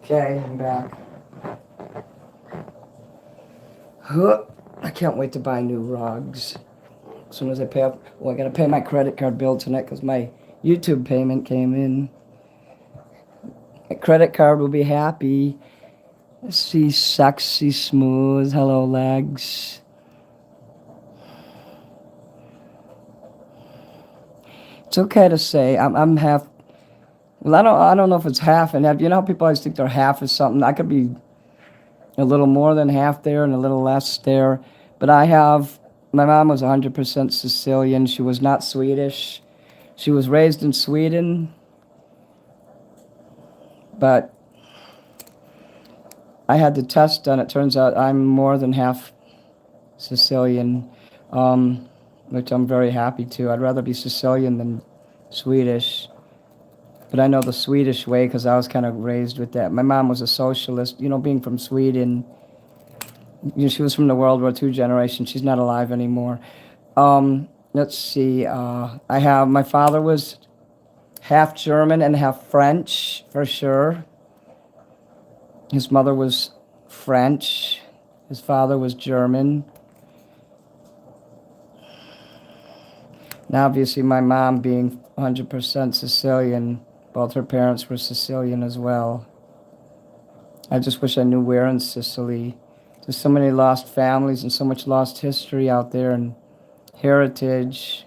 Okay, I'm back. I can't wait to buy new rugs. As soon as I pay up, I gotta pay my credit card bill tonight because my YouTube payment came in. My credit card will be happy. See, sexy, smooth. Hello, legs. It's okay to say I'm half. Well, I don't know if it's half and half. You know how people always think they're half of something. I could be a little more than half there and a little less there. But my mom was 100% Sicilian. She was not Swedish. She was raised in Sweden, but I had the test done. It turns out I'm more than half Sicilian, which I'm very happy to. I'd rather be Sicilian than Swedish. But I know the Swedish way because I was kind of raised with that. My mom was a socialist. Being from Sweden, she was from the World War II generation. She's not alive anymore. Let's see. My father was half German and half French, for sure. His mother was French. His father was German. And obviously my mom being 100% Sicilian, both her parents were Sicilian as well. I just wish I knew where in Sicily. There's so many lost families and so much lost history out there and heritage.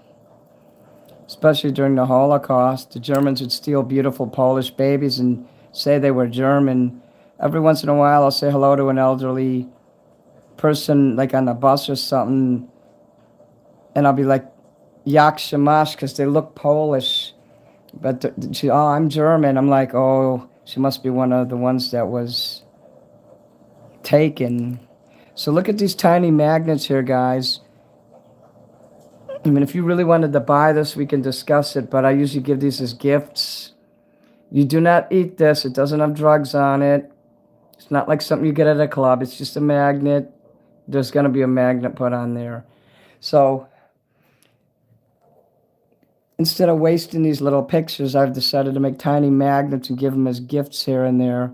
Especially during the Holocaust, the Germans would steal beautiful Polish babies and say they were German. Every once in a while, I'll say hello to an elderly person, like on the bus or something, and I'll be like, Yak Shamash, because they look Polish. But I'm German. I'm like, oh, she must be one of the ones that was taken. So look at these tiny magnets here, guys. I mean, if you really wanted to buy this, we can discuss it, but I usually give these as gifts. You do not eat this. It doesn't have drugs on it. It's not like something you get at a club. It's just a magnet. There's going to be a magnet put on there. So instead of wasting these little pictures, I've decided to make tiny magnets and give them as gifts here and there.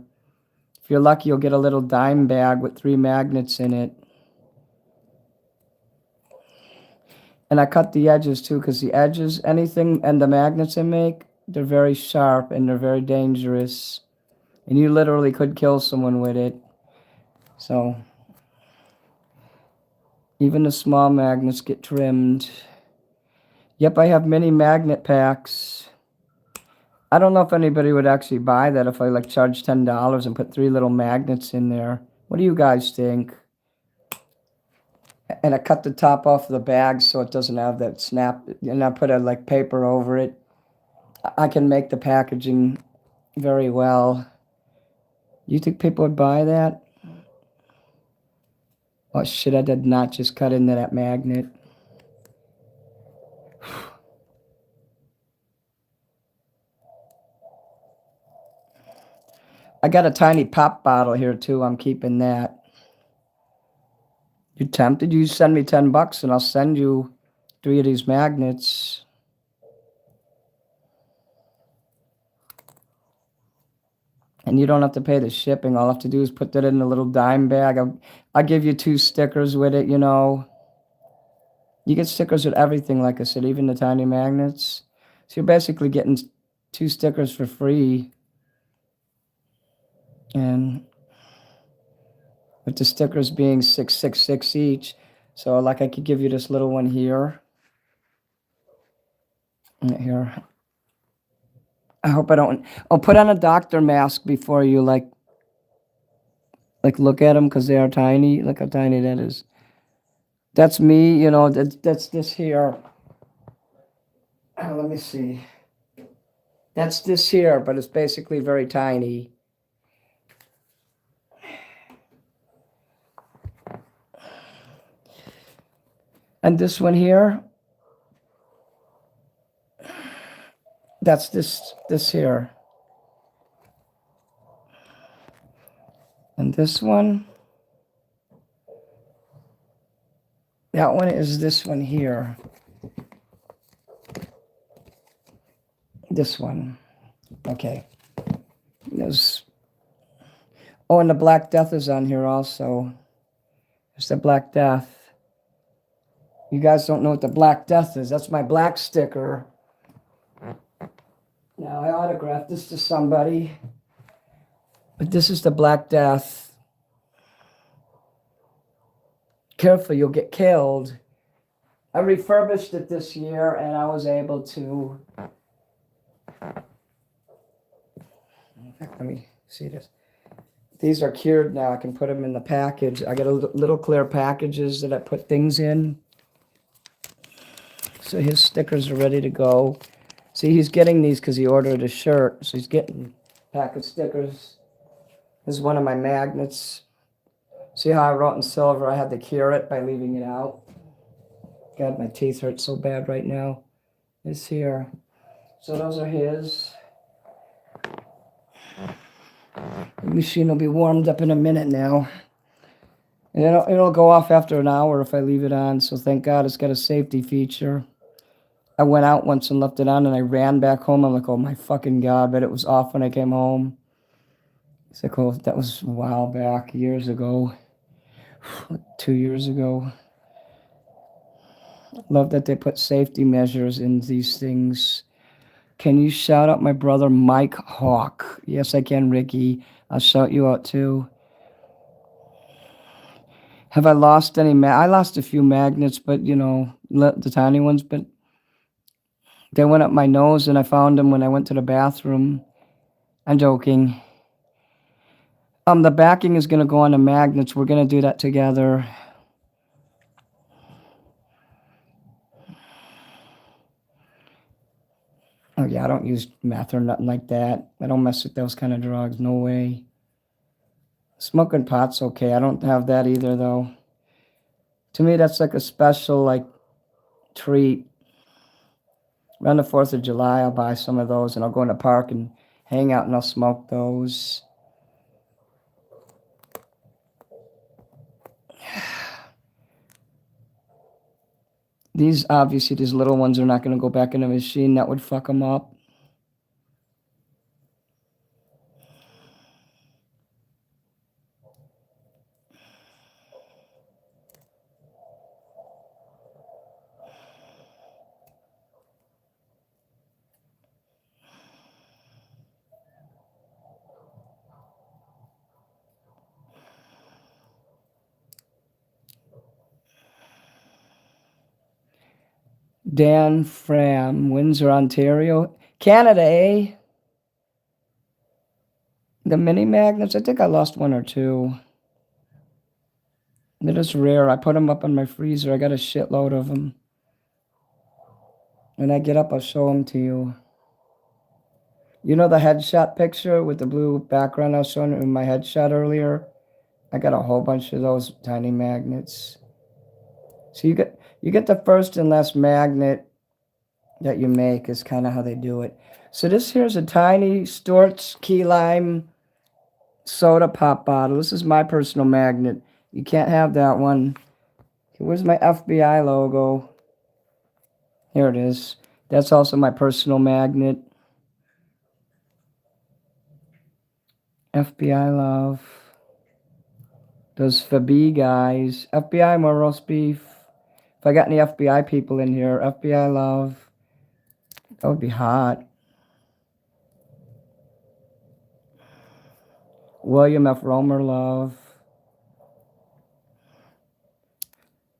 If you're lucky, you'll get a little dime bag with 3 magnets in it. And I cut the edges too, because the edges, anything, and the magnets I make, they're very sharp and they're very dangerous. And you literally could kill someone with it. So even the small magnets get trimmed. Yep, I have mini magnet packs. I don't know if anybody would actually buy that if I charge $10 and put 3 little magnets in there. What do you guys think? And I cut the top off the bag so it doesn't have that snap. And I put a paper over it. I can make the packaging very well. You think people would buy that? Oh shit, I did not just cut into that magnet. I got a tiny pop bottle here too. I'm keeping that. You tempted? You send me $10 and I'll send you 3 of these magnets. And you don't have to pay the shipping. All I have to do is put that in a little dime bag. I'll give you 2 stickers with it, You get stickers with everything, like I said, even the tiny magnets. So you're basically getting 2 stickers for free. And with the stickers being $666 each. So I could give you this little one here. Here. I hope I don't. I'll put on a doctor mask before you look at them, because they are tiny. Look how tiny that is. That's me, that's this here. Let me see. That's this here, but it's basically very tiny. And this one here, that's this here. And this one, that one is this one here. This one. Okay. Oh, and the Black Death is on here also. It's the Black Death. You guys don't know what the Black Death is. That's my black sticker. Now, I autographed this to somebody. But this is the Black Death. Careful, you'll get killed. I refurbished it this year, and I was able to... In fact, let me see this. These are cured now. I can put them in the package. I got little clear packages that I put things in. So his stickers are ready to go. See, he's getting these because he ordered a shirt. So he's getting a pack of stickers. This is one of my magnets. See how I wrote in silver? I had to cure it by leaving it out. God, my teeth hurt so bad right now. It's here. So those are his. The machine will be warmed up in a minute now. And it'll go off after an hour if I leave it on. So thank God it's got a safety feature. I went out once and left it on, and I ran back home. I'm like, oh my fucking God, but it was off when I came home. It's like, oh, that was a while back, years ago. 2 years ago. Love that they put safety measures in these things. Can you shout out my brother Mike Hawk? Yes, I can, Ricky. I'll shout you out too. Have I lost any? I lost a few magnets, but you know, the tiny ones, but they went up my nose and I found them when I went to the bathroom. I'm joking. The backing is going to go on the magnets. We're going to do that together. Oh, yeah, I don't use meth or nothing like that. I don't mess with those kind of drugs. No way. Smoking pot's okay. I don't have that either, though. To me, that's like a special, like, treat. Around the 4th of July, I'll buy some of those, and I'll go in the park and hang out, and I'll smoke those. These, obviously, these little ones are not going to go back in the machine. That would fuck them up. Dan Fram, Windsor, Ontario. Canada, eh? The mini magnets, I think I lost one or two. They're just rare. I put them up in my freezer. I got a shitload of them. When I get up, I'll show them to you. You know the headshot picture with the blue background I was showing in my headshot earlier? I got a whole bunch of those tiny magnets. So you get the first and last magnet that you make is kind of how they do it. So this here's a tiny Stewart's Key Lime soda pop bottle. This is my personal magnet. You can't have that one. Okay, where's my FBI logo? Here it is. That's also my personal magnet. FBI love. Those Fabi guys. FBI more roast beef. If I got any FBI people in here, FBI love. That would be hot. William F. Romer love.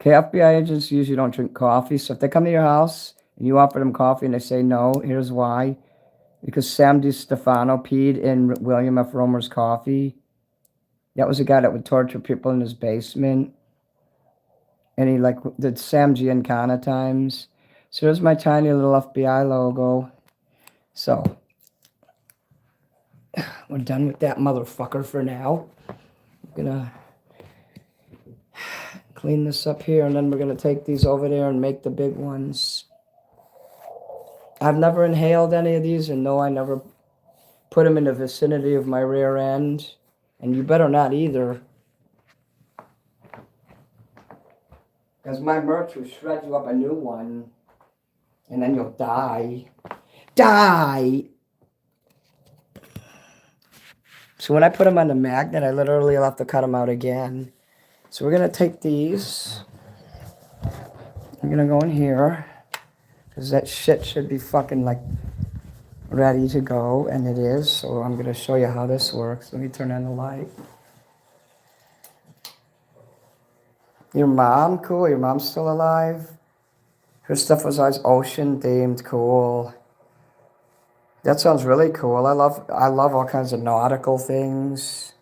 Okay, FBI agents usually don't drink coffee. So if they come to your house and you offer them coffee and they say no, here's why. Because Sam DiStefano peed in William F. Romer's coffee. That was a guy that would torture people in his basement. And he like did Sam Giancana times. So here's my tiny little FBI logo. So we're done with that motherfucker for now. I'm gonna clean this up here, and then we're gonna take these over there and make the big ones. I've never inhaled any of these, and no, I never put them in the vicinity of my rear end. And you better not either. Because my merch will shred you up a new one. And then you'll die. Die! So when I put them on the magnet, I literally will have to cut them out again. So we're going to take these. I'm going to go in here. Because that shit should be fucking like ready to go. And it is. So I'm going to show you how this works. Let me turn on the light. Your mom? Cool. Your mom's still alive? Her stuff was always ocean themed. Cool. That sounds really cool. I love all kinds of nautical things.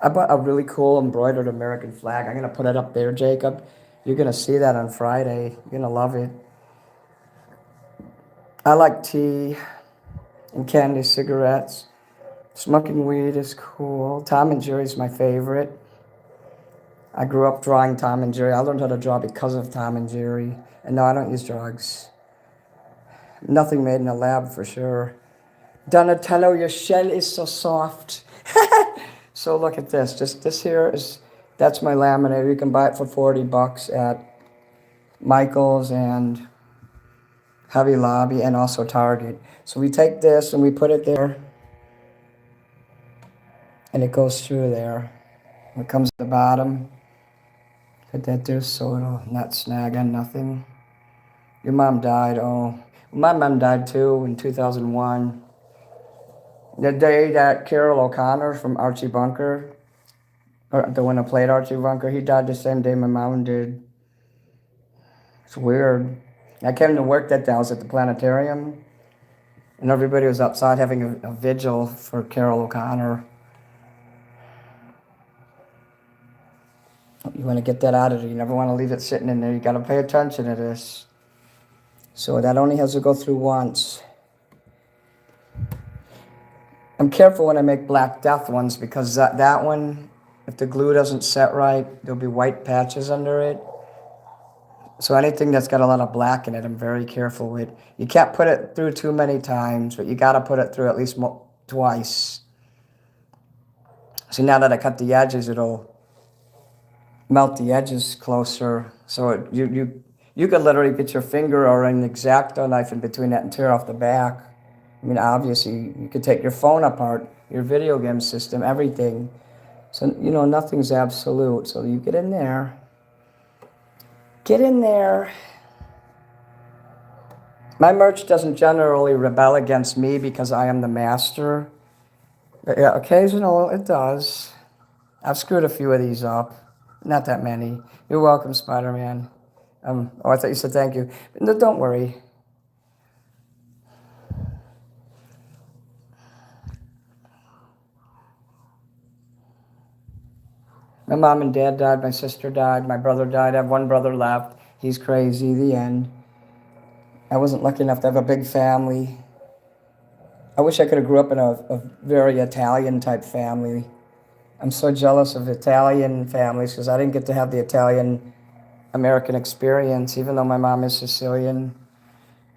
I bought a really cool embroidered American flag. I'm going to put it up there, Jacob. You're going to see that on Friday. You're going to love it. I like tea and candy cigarettes. Smoking weed is cool. Tom and Jerry's my favorite. I grew up drawing Tom and Jerry. I learned how to draw because of Tom and Jerry. And no, I don't use drugs. Nothing made in a lab for sure. Donatello, your shell is so soft. So look at this. Just this here is, that's my laminator. You can buy it for $40 at Michael's and Hobby Lobby and also Target. So we take this and we put it there. And it goes through there. It comes at the bottom. Put that there so it'll not snag on nothing. Your mom died. Oh, my mom died too in 2001. The day that Carol O'Connor from Archie Bunker, or the one that played Archie Bunker, he died the same day my mom did. It's weird. I came to work that day. I was at the planetarium, and everybody was outside having a vigil for Carol O'Connor. You want to get that out of there. You never want to leave it sitting in there. You got to pay attention to this. So that only has to go through once. I'm careful when I make Black Death ones because that one, if the glue doesn't set right, there'll be white patches under it. So anything that's got a lot of black in it, I'm very careful with. You can't put it through too many times, but you got to put it through at least twice. See, now that I cut the edges, it'll melt the edges closer. So you could literally get your finger or an X-Acto knife in between that and tear off the back. I mean, obviously, you could take your phone apart, your video game system, everything. So, nothing's absolute. So you get in there. Get in there. My merch doesn't generally rebel against me because I am the master. But yeah, occasionally it does. I've screwed a few of these up. Not that many. You're welcome, Spider-Man. I thought you said thank you. No, don't worry. My mom and dad died. My sister died. My brother died. I have one brother left. He's crazy. The end. I wasn't lucky enough to have a big family. I wish I could have grew up in a very Italian type family. I'm so jealous of Italian families because I didn't get to have the Italian American experience, even though my mom is Sicilian.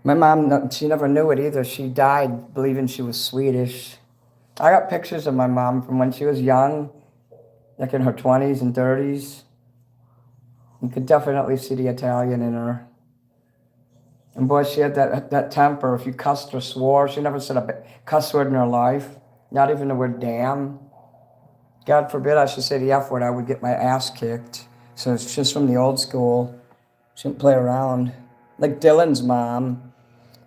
My mom, she never knew it either. She died believing she was Swedish. I got pictures of my mom from when she was young, like in her 20s and 30s. You could definitely see the Italian in her. And boy, she had that temper. If you cussed or swore, she never said a cuss word in her life. Not even the word damn. God forbid I should say the F word, I would get my ass kicked. So it's just from the old school. She didn't play around. Like Dylan's mom.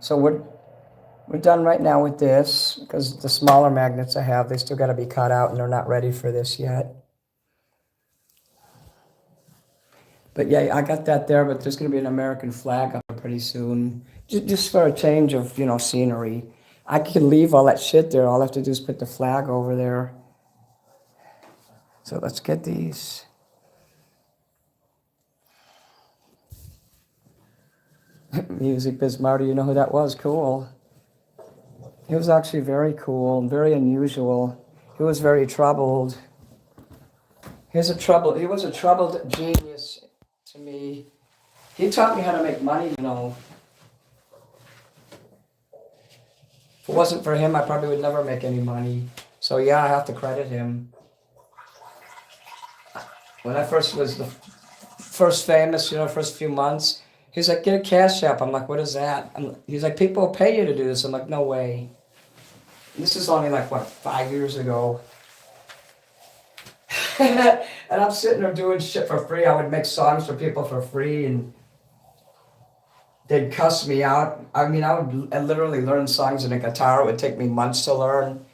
So we're done right now with this because the smaller magnets I have, they still got to be cut out and they're not ready for this yet. But yeah, I got that there, but there's going to be an American flag up there pretty soon. Just for a change of, scenery. I could leave all that shit there. All I have to do is put the flag over there. So let's get these. Music Biz Marty, you know who that was? Cool. He was actually very cool and very unusual. He was very troubled. He was a troubled genius to me. He taught me how to make money, If it wasn't for him, I probably would never make any money. So yeah, I have to credit him. When I first was the first famous, first few months, he's like, get a Cashapp. I'm like, what is that? He's like, people will pay you to do this. I'm like, no way. This is only 5 years ago. And I'm sitting there doing shit for free. I would make songs for people for free and they'd cuss me out. I mean, I would literally learn songs on a guitar. It would take me months to learn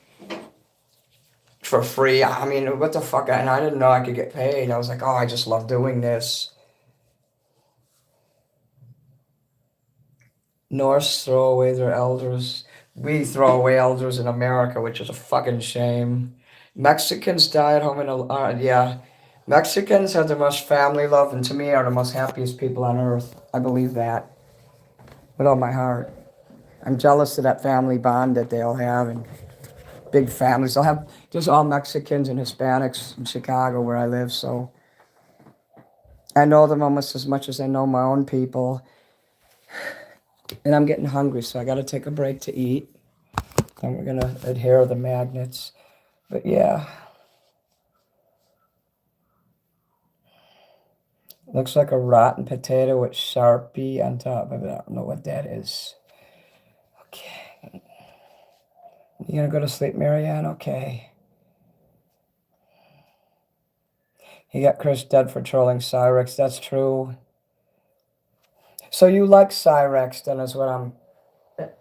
for free. I mean, what the fuck? And I didn't know I could get paid. I was like, oh, I just love doing this. Norse throw away their elders. We throw away elders in America, which is a fucking shame. Mexicans die at home yeah. Mexicans have the most family love, and to me are the most happiest people on earth. I believe that with all my heart. I'm jealous of that family bond that they all have, and big families. They'll have just all Mexicans and Hispanics in Chicago where I live, so I know them almost as much as I know my own people. And I'm getting hungry, so I got to take a break to eat. And we're going to adhere the magnets. But yeah. Looks like a rotten potato with Sharpie on top of it. I don't know what that is. Okay. You going to go to sleep, Marianne? Okay. He got Chris dead for trolling Cyrex. That's true. So you like Cyrex, then, is what I'm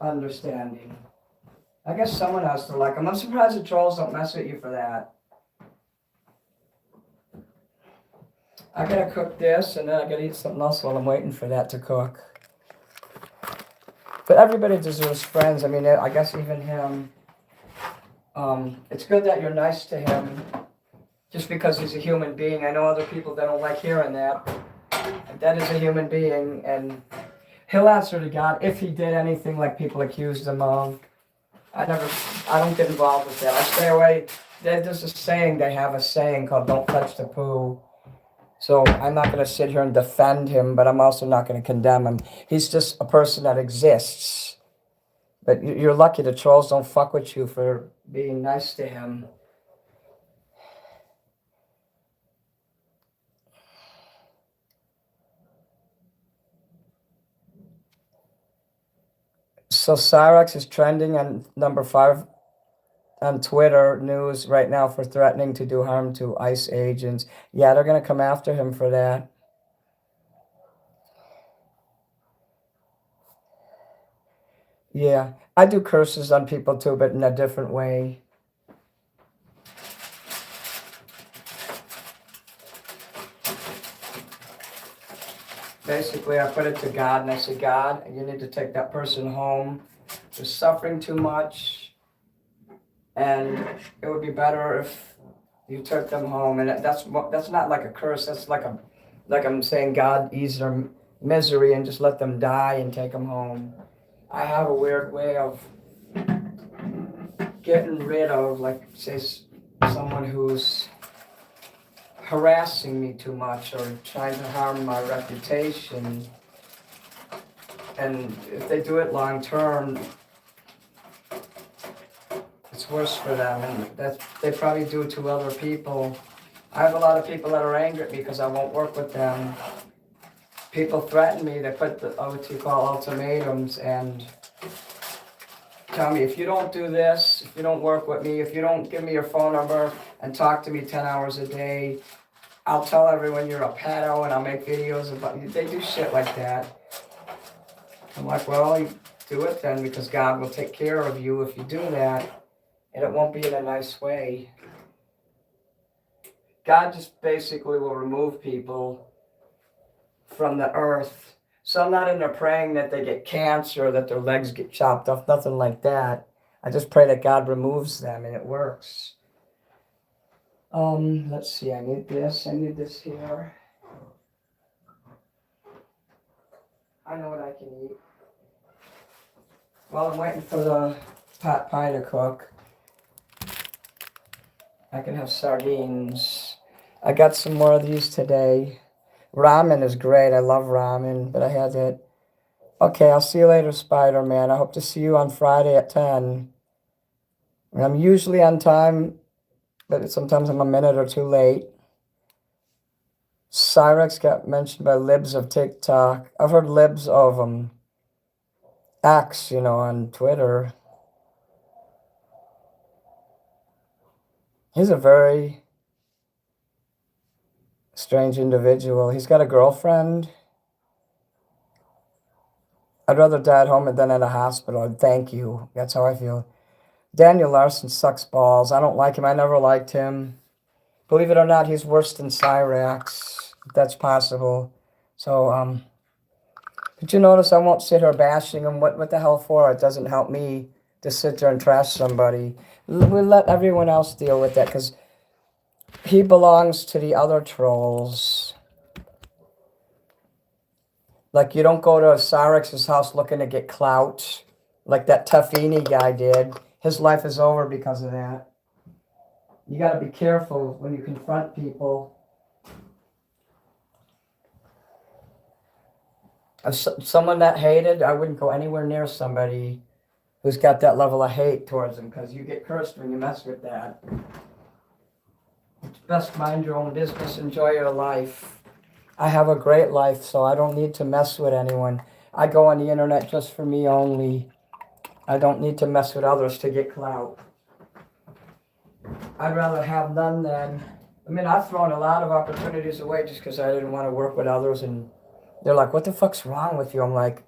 understanding. I guess someone has to like him. I'm surprised the trolls don't mess with you for that. I gotta cook this, and then I gotta eat something else while I'm waiting for that to cook. But everybody deserves friends. I mean, I guess even him. It's good that you're nice to him, just because he's a human being. I know other people that don't like hearing that. That is a human being, and he'll answer to God if he did anything like people accused him of. I don't get involved with that. I stay away. There's a saying, they have a saying called "Don't touch the poo." So I'm not going to sit here and defend him, but I'm also not going to condemn him. He's just a person that exists. But you're lucky the trolls don't fuck with you for being nice to him. So Cyrex is trending on number 5 on Twitter news right now for threatening to do harm to ICE agents. Yeah, they're going to come after him for that. Yeah, I do curses on people too, but in a different way. Basically, I put it to God, and I say, God, you need to take that person home. They're suffering too much, and it would be better if you took them home. And that's not like a curse. That's like I'm saying, God, ease their misery and just let them die and take them home. I have a weird way of getting rid of, like, say, someone who's harassing me too much or trying to harm my reputation. And if they do it long term, it's worse for them, and that they probably do it to other people. I have a lot of people that are angry at me because I won't work with them. People threaten me. They put what you call ultimatums and tell me, if you don't do this, if you don't work with me, if you don't give me your phone number and talk to me 10 hours a day, I'll tell everyone you're a pedo and I'll make videos about you. They do shit like that. I'm like, well, you do it then, because God will take care of you if you do that. And it won't be in a nice way. God just basically will remove people from the earth. So I'm not in there praying that they get cancer, that their legs get chopped off, nothing like that. I just pray that God removes them, and it works. Let's see, I need this here. I know what I can eat. While I'm waiting for the pot pie to cook, I can have sardines. I got some more of these today. Ramen is great. I love ramen, but I had it. Okay, I'll see you later, Spider-Man. I hope to see you on Friday at 10. I'm usually on time, but sometimes I'm a minute or two late. Cyrex got mentioned by libs of TikTok. I've heard libs of X, on Twitter. He's a very strange individual. He's got a girlfriend. I'd rather die at home than at a hospital. Thank you. That's how I feel. Daniel Larson sucks balls. I don't like him. I never liked him. Believe it or not, he's worse than Cyrex. If that's possible. So, but you notice I won't sit here bashing him. What the hell for? It doesn't help me to sit there and trash somebody. We'll let everyone else deal with that because he belongs to the other trolls. Like, you don't go to Sarex's house looking to get clout like that Tafini guy did. His life is over because of that. You got to be careful when you confront people. As someone that hated, I wouldn't go anywhere near somebody who's got that level of hate towards them because you get cursed when you mess with that. It's best mind your own business, enjoy your life. I have a great life, so I don't need to mess with anyone. I go on the internet just for me only. I don't need to mess with others to get clout. I'd rather have none than... I mean, I've thrown a lot of opportunities away just because I didn't want to work with others, and they're like, what the fuck's wrong with you? I'm like,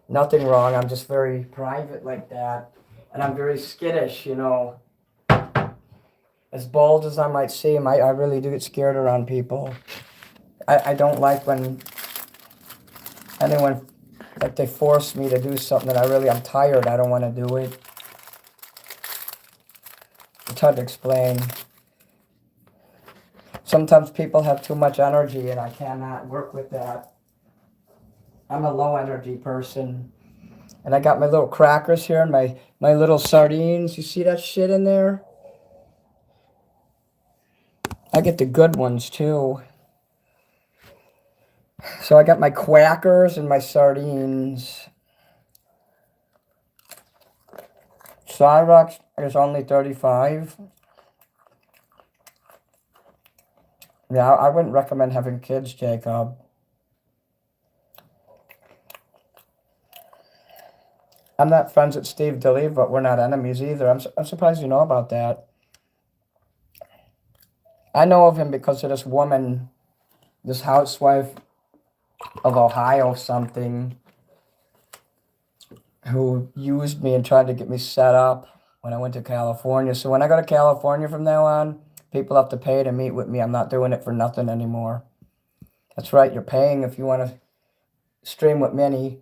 nothing wrong. I'm just very private like that. And I'm very skittish, you know. As bold as I might seem, I really do get scared around people. I don't like when anyone, like, they force me to do something that I'm tired. I don't want to do it. It's hard to explain. Sometimes people have too much energy and I cannot work with that. I'm a low energy person. And I got my little crackers here and my little sardines. You see that shit in there? I get the good ones too. So I got my quackers and my sardines. Cyrox is only 35. Yeah, I wouldn't recommend having kids, Jacob. I'm not friends with Steve DeLeve, but we're not enemies either. I'm surprised you know about that. I know of him because of this woman, this housewife of Ohio something, who used me and tried to get me set up when I went to California. So when I go to California from now on, people have to pay to meet with me. I'm not doing it for nothing anymore. That's right, you're paying if you want to stream with Mini.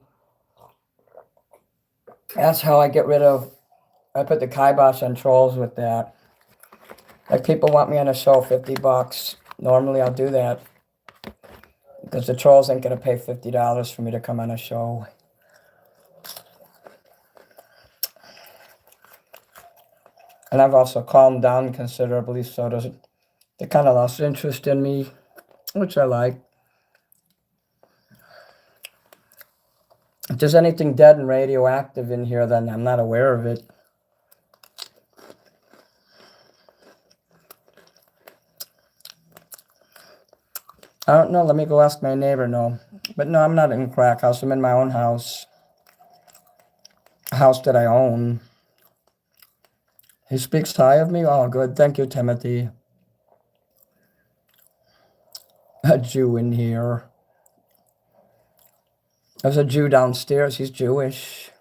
That's how I get rid of, I put the kibosh on trolls with that. Like, people want me on a show, $50. Normally I'll do that because the trolls ain't going to pay $50 for me to come on a show. And I've also calmed down considerably, so they kind of lost interest in me, which I like. If there's anything dead and radioactive in here, then I'm not aware of it. I don't know. Let me go ask my neighbor. No. But no, I'm not in a crack house. I'm in my own house. A house that I own. He speaks high of me? Oh, good. Thank you, Timothy. A Jew in here. There's a Jew downstairs. He's Jewish.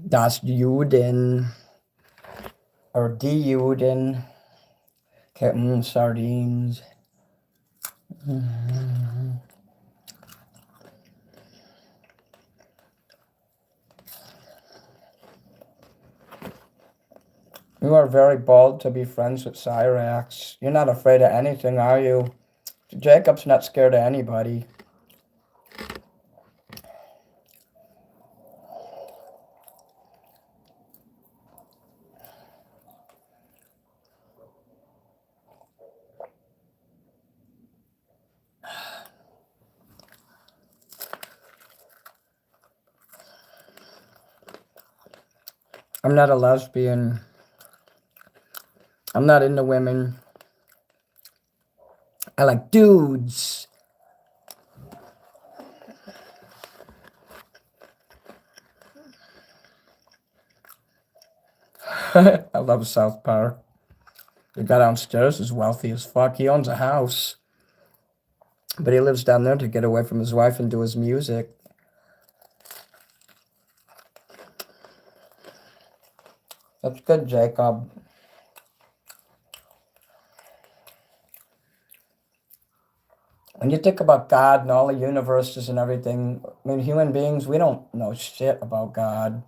Das Juden. Or die Juden. Okay, sardines. You are very bold to be friends with Cyrax. You're not afraid of anything, are you? Jacob's not scared of anybody. I'm not a lesbian. I'm not into women. I like dudes. I love South Park. The guy downstairs is wealthy as fuck. He owns a house. But he lives down there to get away from his wife and do his music. That's good, Jacob. When you think about God and all the universes and everything, I mean, human beings, we don't know shit about God.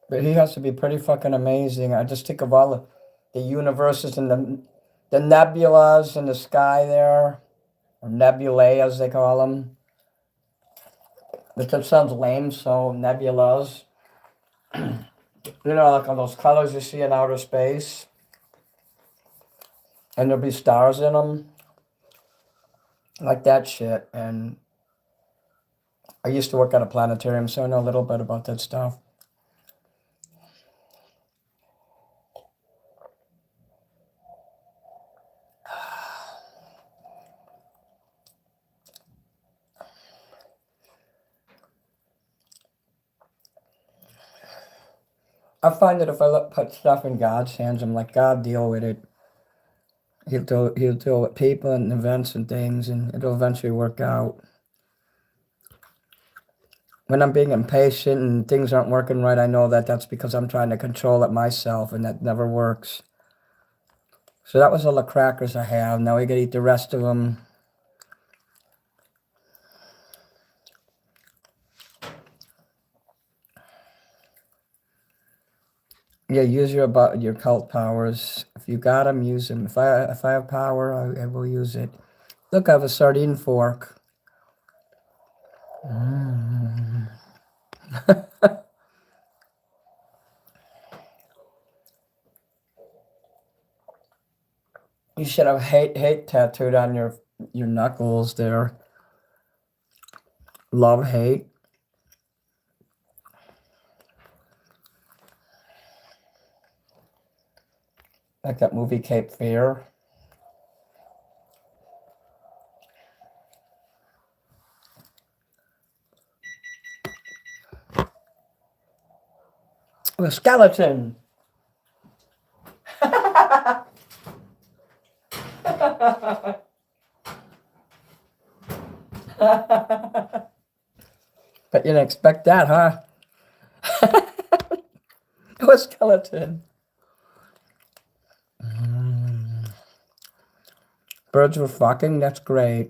But he has to be pretty fucking amazing. I just think of all the universes and the nebulas in the sky there, or nebulae as they call them. Which sounds lame, so nebulas. You know, like all those colors you see in outer space. And there'll be stars in them. Like that shit. And I used to work at a planetarium, so I know a little bit about that stuff. I find that if I put stuff in God's hands, I'm like, God, deal with it. He'll deal with people and events and things, and it'll eventually work out. When I'm being impatient and things aren't working right, I know that that's because I'm trying to control it myself, and that never works. So that was all the crackers I have. Now we gotta eat the rest of them. Yeah, use your cult powers. If you got them, use them. If I have power, I will use it. Look, I have a sardine fork. You should have hate tattooed on your knuckles there. Love, hate. Like that movie Cape Fear. A skeleton. But you didn't expect that, huh? A skeleton. Birds were fucking, that's great.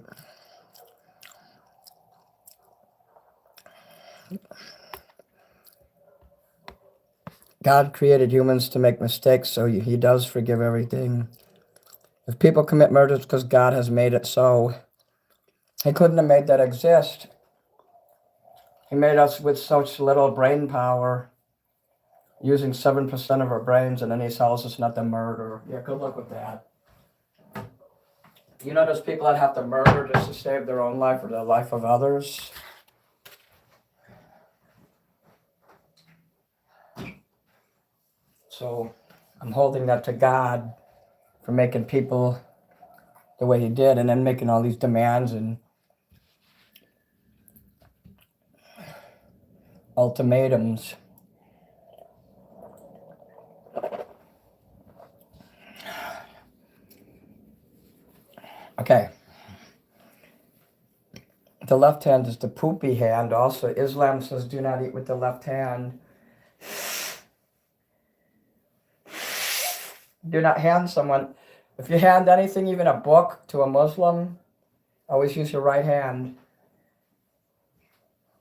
God created humans to make mistakes, so he does forgive everything. If people commit murder, it's because God has made it so. He couldn't have made that exist. He made us with such little brain power, using 7% of our brains, and then he tells us not to murder. Yeah, good luck with that. You know those people that have to murder just to save their own life or the life of others? So I'm holding that to God for making people the way he did, and then making all these demands and ultimatums. Okay. The left hand is the poopy hand. Also, Islam says do not eat with the left hand. Do not hand someone. If you hand anything, even a book, to a Muslim, always use your right hand.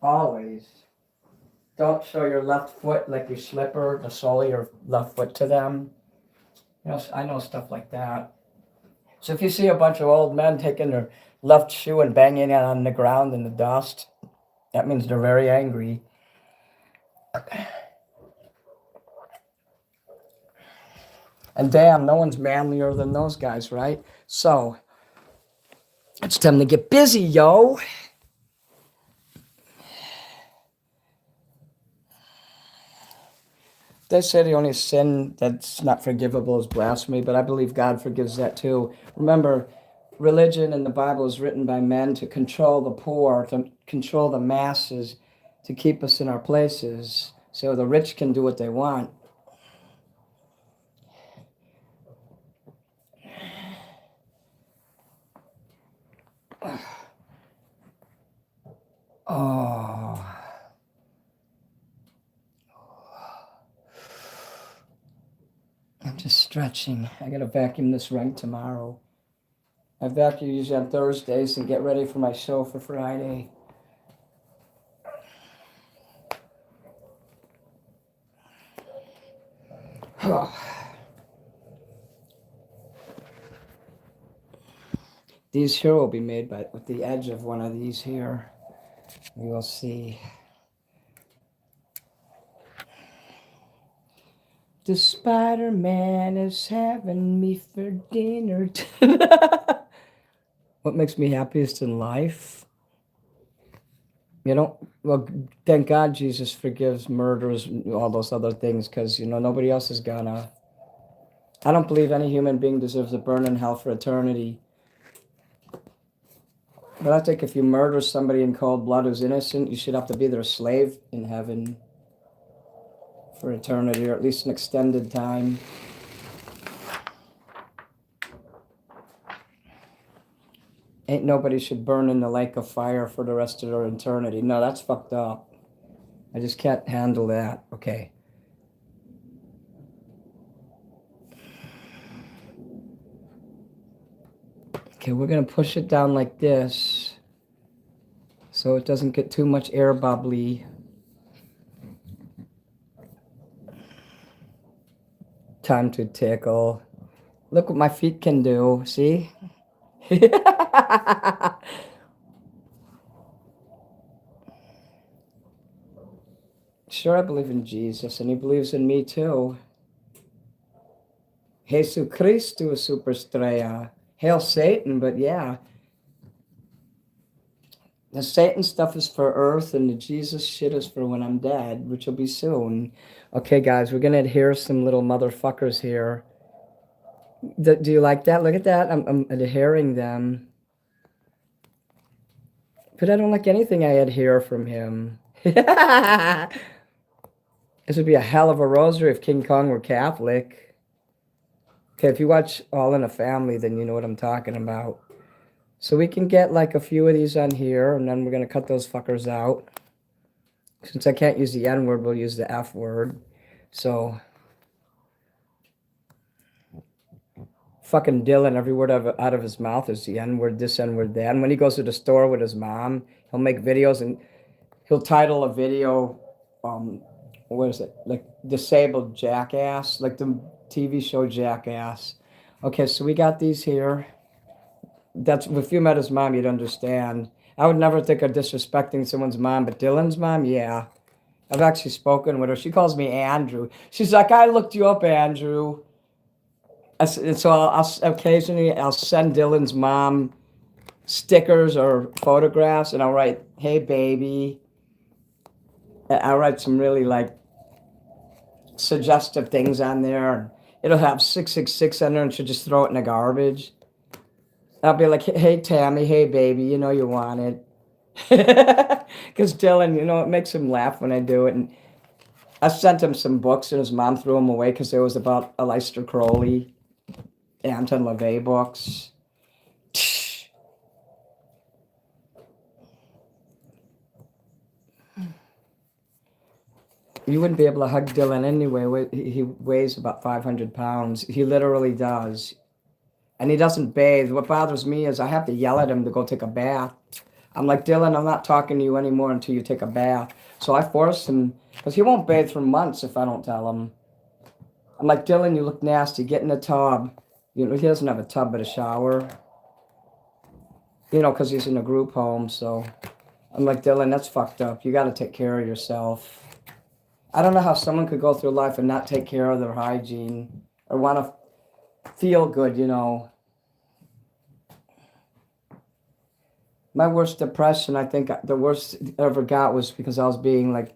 Always. Don't show your left foot like your slipper, the sole of your left foot to them. You know, I know stuff like that. So if you see a bunch of old men taking their left shoe and banging it on the ground in the dust, that means they're very angry. And damn, no one's manlier than those guys, right? So, it's time to get busy, yo. They say the only sin that's not forgivable is blasphemy, but I believe God forgives that too. Remember, religion in the Bible is written by men to control the poor, to control the masses, to keep us in our places, so the rich can do what they want. Oh. I'm just stretching. I gotta vacuum this ring tomorrow. I vacuum usually on Thursdays and get ready for my show for Friday. These here will be made with the edge of one of these here. We will see. The Spider-Man is having me for dinner. What makes me happiest in life? You know, well, thank God Jesus forgives murders and all those other things, because, you know, nobody else is gonna. I don't believe any human being deserves to burn in hell for eternity. But I think if you murder somebody in cold blood who's innocent, you should have to be their slave in heaven for eternity, or at least an extended time. Ain't nobody should burn in the lake of fire for the rest of their eternity. No, that's fucked up. I just can't handle that. Okay. Okay, we're going to push it down like this so it doesn't get too much air bubbly. Time to tickle. Look what my feet can do. See? Sure, I believe in Jesus, and he believes in me too. Jesus Christo Superstrella. Hail Satan, but yeah. The Satan stuff is for Earth, and the Jesus shit is for when I'm dead, which will be soon. Okay, guys, we're going to adhere some little motherfuckers here. Do you like that? Look at that. I'm adhering them. But I don't like anything I adhere from him. This would be a hell of a rosary if King Kong were Catholic. Okay, if you watch All in a Family, then you know what I'm talking about. So we can get like a few of these on here, and then we're going to cut those fuckers out. Since I can't use the N word, we'll use the F word. So, fucking Dylan, every word out of his mouth is the N word, this N word, that. And when he goes to the store with his mom, he'll make videos and he'll title a video, what is it? Like Disabled Jackass, like the TV show Jackass. Okay, so we got these here. That's, if you met his mom, you'd understand. I would never think of disrespecting someone's mom, but Dylan's mom, yeah. I've actually spoken with her. She calls me Andrew. She's like, I looked you up, Andrew. And so I'll occasionally send Dylan's mom stickers or photographs, and I'll write, hey, baby. I'll write some really, like, suggestive things on there. It'll have 666 on there, and she'll just throw it in the garbage. I'll be like, hey, Tammy, hey, baby, you know you want it. Because Dylan, you know, it makes him laugh when I do it. And I sent him some books, and his mom threw them away because it was about Aleister Crowley, Anton LaVey books. You wouldn't be able to hug Dylan anyway. He weighs about 500 pounds. He literally does. And he doesn't bathe. What bothers me is I have to yell at him to go take a bath. I'm like, Dylan, I'm not talking to you anymore until you take a bath. So I force him, because he won't bathe for months if I don't tell him. I'm like, Dylan, you look nasty. Get in the tub. You know, he doesn't have a tub but a shower. You know, because he's in a group home. So I'm like, Dylan, that's fucked up. You got to take care of yourself. I don't know how someone could go through life and not take care of their hygiene or want to feel good, you know. My worst depression, I think the worst I ever got was because I was being, like,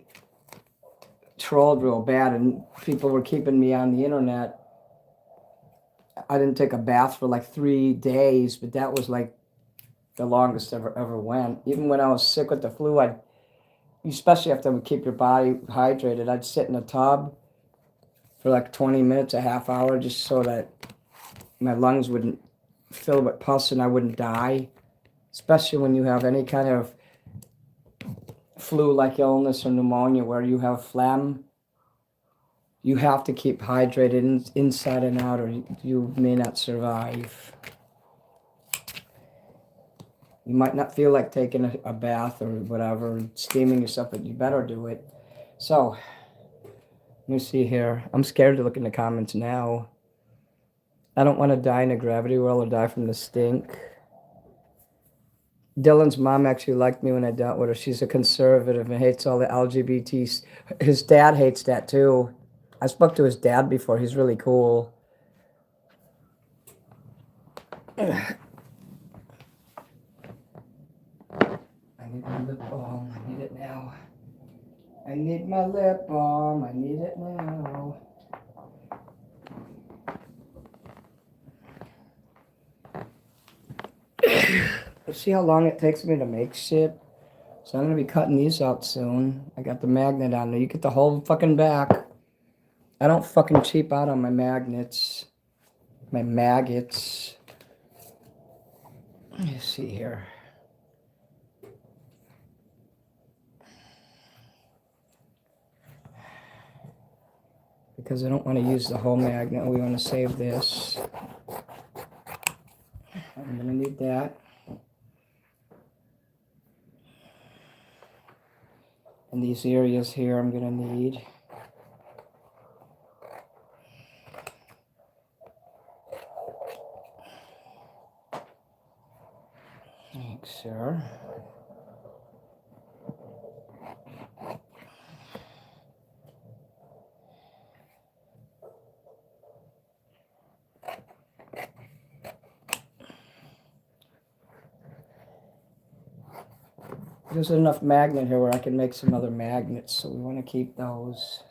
trolled real bad, and people were keeping me on the internet. I didn't take a bath for like 3 days, but that was like the longest ever went. Even when I was sick with the flu, especially if to keep your body hydrated, I'd sit in a tub for like 20 minutes, a half hour, just so that my lungs wouldn't fill with pus and I wouldn't die. Especially when you have any kind of flu-like illness or pneumonia where you have phlegm. You have to keep hydrated inside and out, or you may not survive. You might not feel like taking a bath or whatever, steaming yourself, but you better do it. So, let me see here. I'm scared to look in the comments now. I don't want to die in a gravity well or die from the stink. Dylan's mom actually liked me when I dealt with her. She's a conservative and hates all the LGBTs. His dad hates that too. I spoke to his dad before. He's really cool. I need my lip balm. I need it now. I need my lip balm. I need it now. Let's see how long it takes me to make shit. So I'm going to be cutting these out soon. I got the magnet on there. You get the whole fucking back. I don't fucking cheap out on my magnets. My maggots. Let me see here. Because I don't want to use the whole magnet. We want to save this. I'm going to need that. And these areas here I'm going to need. Thanks, sir. There's enough magnet here where I can make some other magnets, so we want to keep those.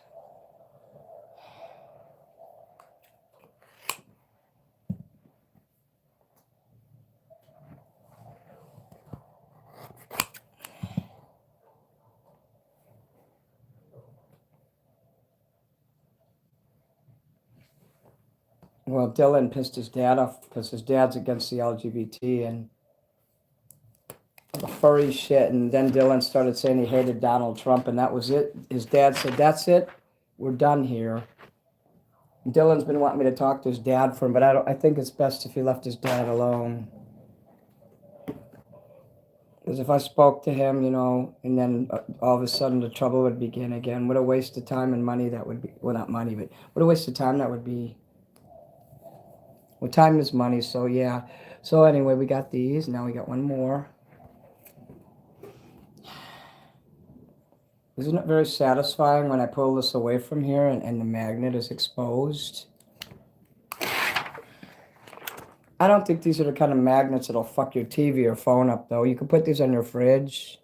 Well, Dylan pissed his dad off because his dad's against the LGBT and the furry shit. And then Dylan started saying he hated Donald Trump, and that was it. His dad said, "That's it. We're done here." And Dylan's been wanting me to talk to his dad for him, but I think it's best if he left his dad alone. Because if I spoke to him, and then all of a sudden the trouble would begin again. What a waste of time and money that would be. Well, not money, but what a waste of time that would be. Well, time is money, so yeah. So anyway, we got these. Now we got one more. Isn't it very satisfying when I pull this away from here and the magnet is exposed? I don't think these are the kind of magnets that'll fuck your TV or phone up, though. You can put these on your fridge.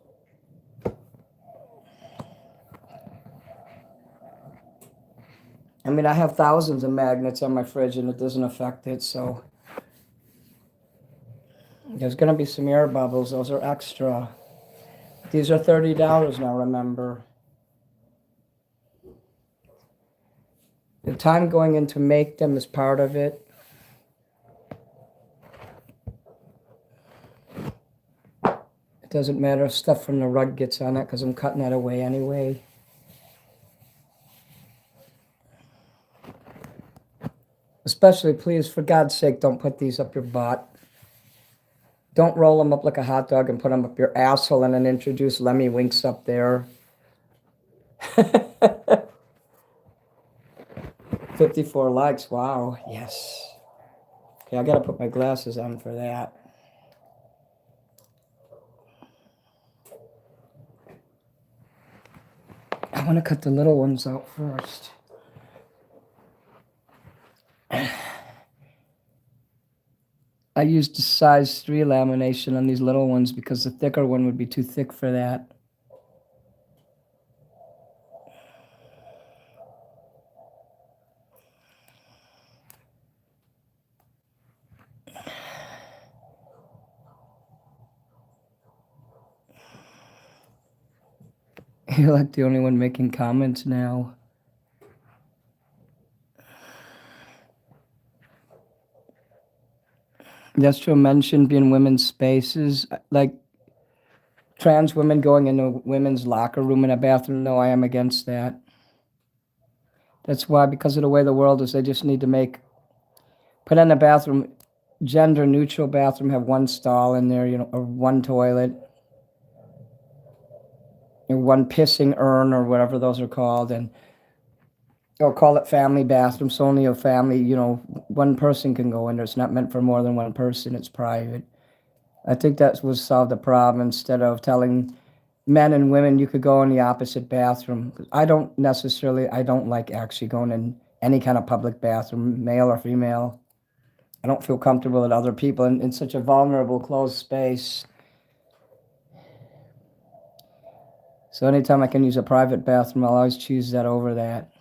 I mean, I have thousands of magnets on my fridge and it doesn't affect it, so. There's going to be some air bubbles. Those are extra. These are $30 now, remember. The time going in to make them is part of it. It doesn't matter if stuff from the rug gets on it because I'm cutting that away anyway. Especially, please, for God's sake, don't put these up your butt. Don't roll them up like a hot dog and put them up your asshole and then introduce Lemmy Winks up there. 54 likes. Wow. Yes. Okay, I got to put my glasses on for that. I want to cut the little ones out first. I used a size 3 lamination on these little ones because the thicker one would be too thick for that. You're like the only one making comments now. Just to mention being women's spaces, like trans women going into women's locker room in a bathroom. No, I am against that. That's why, because of the way the world is, they just need to put in the bathroom. gender neutral bathroom, have one stall in there, you know, or one toilet, or one pissing urn, or whatever those are called, and or call it family bathroom. So only a family, you know, one person can go in there. It's not meant for more than one person. It's private. I think that would solve the problem instead of telling men and women you could go in the opposite bathroom. I don't like actually going in any kind of public bathroom, male or female. I don't feel comfortable with other people in such a vulnerable, closed space. So anytime I can use a private bathroom, I'll always choose that over that.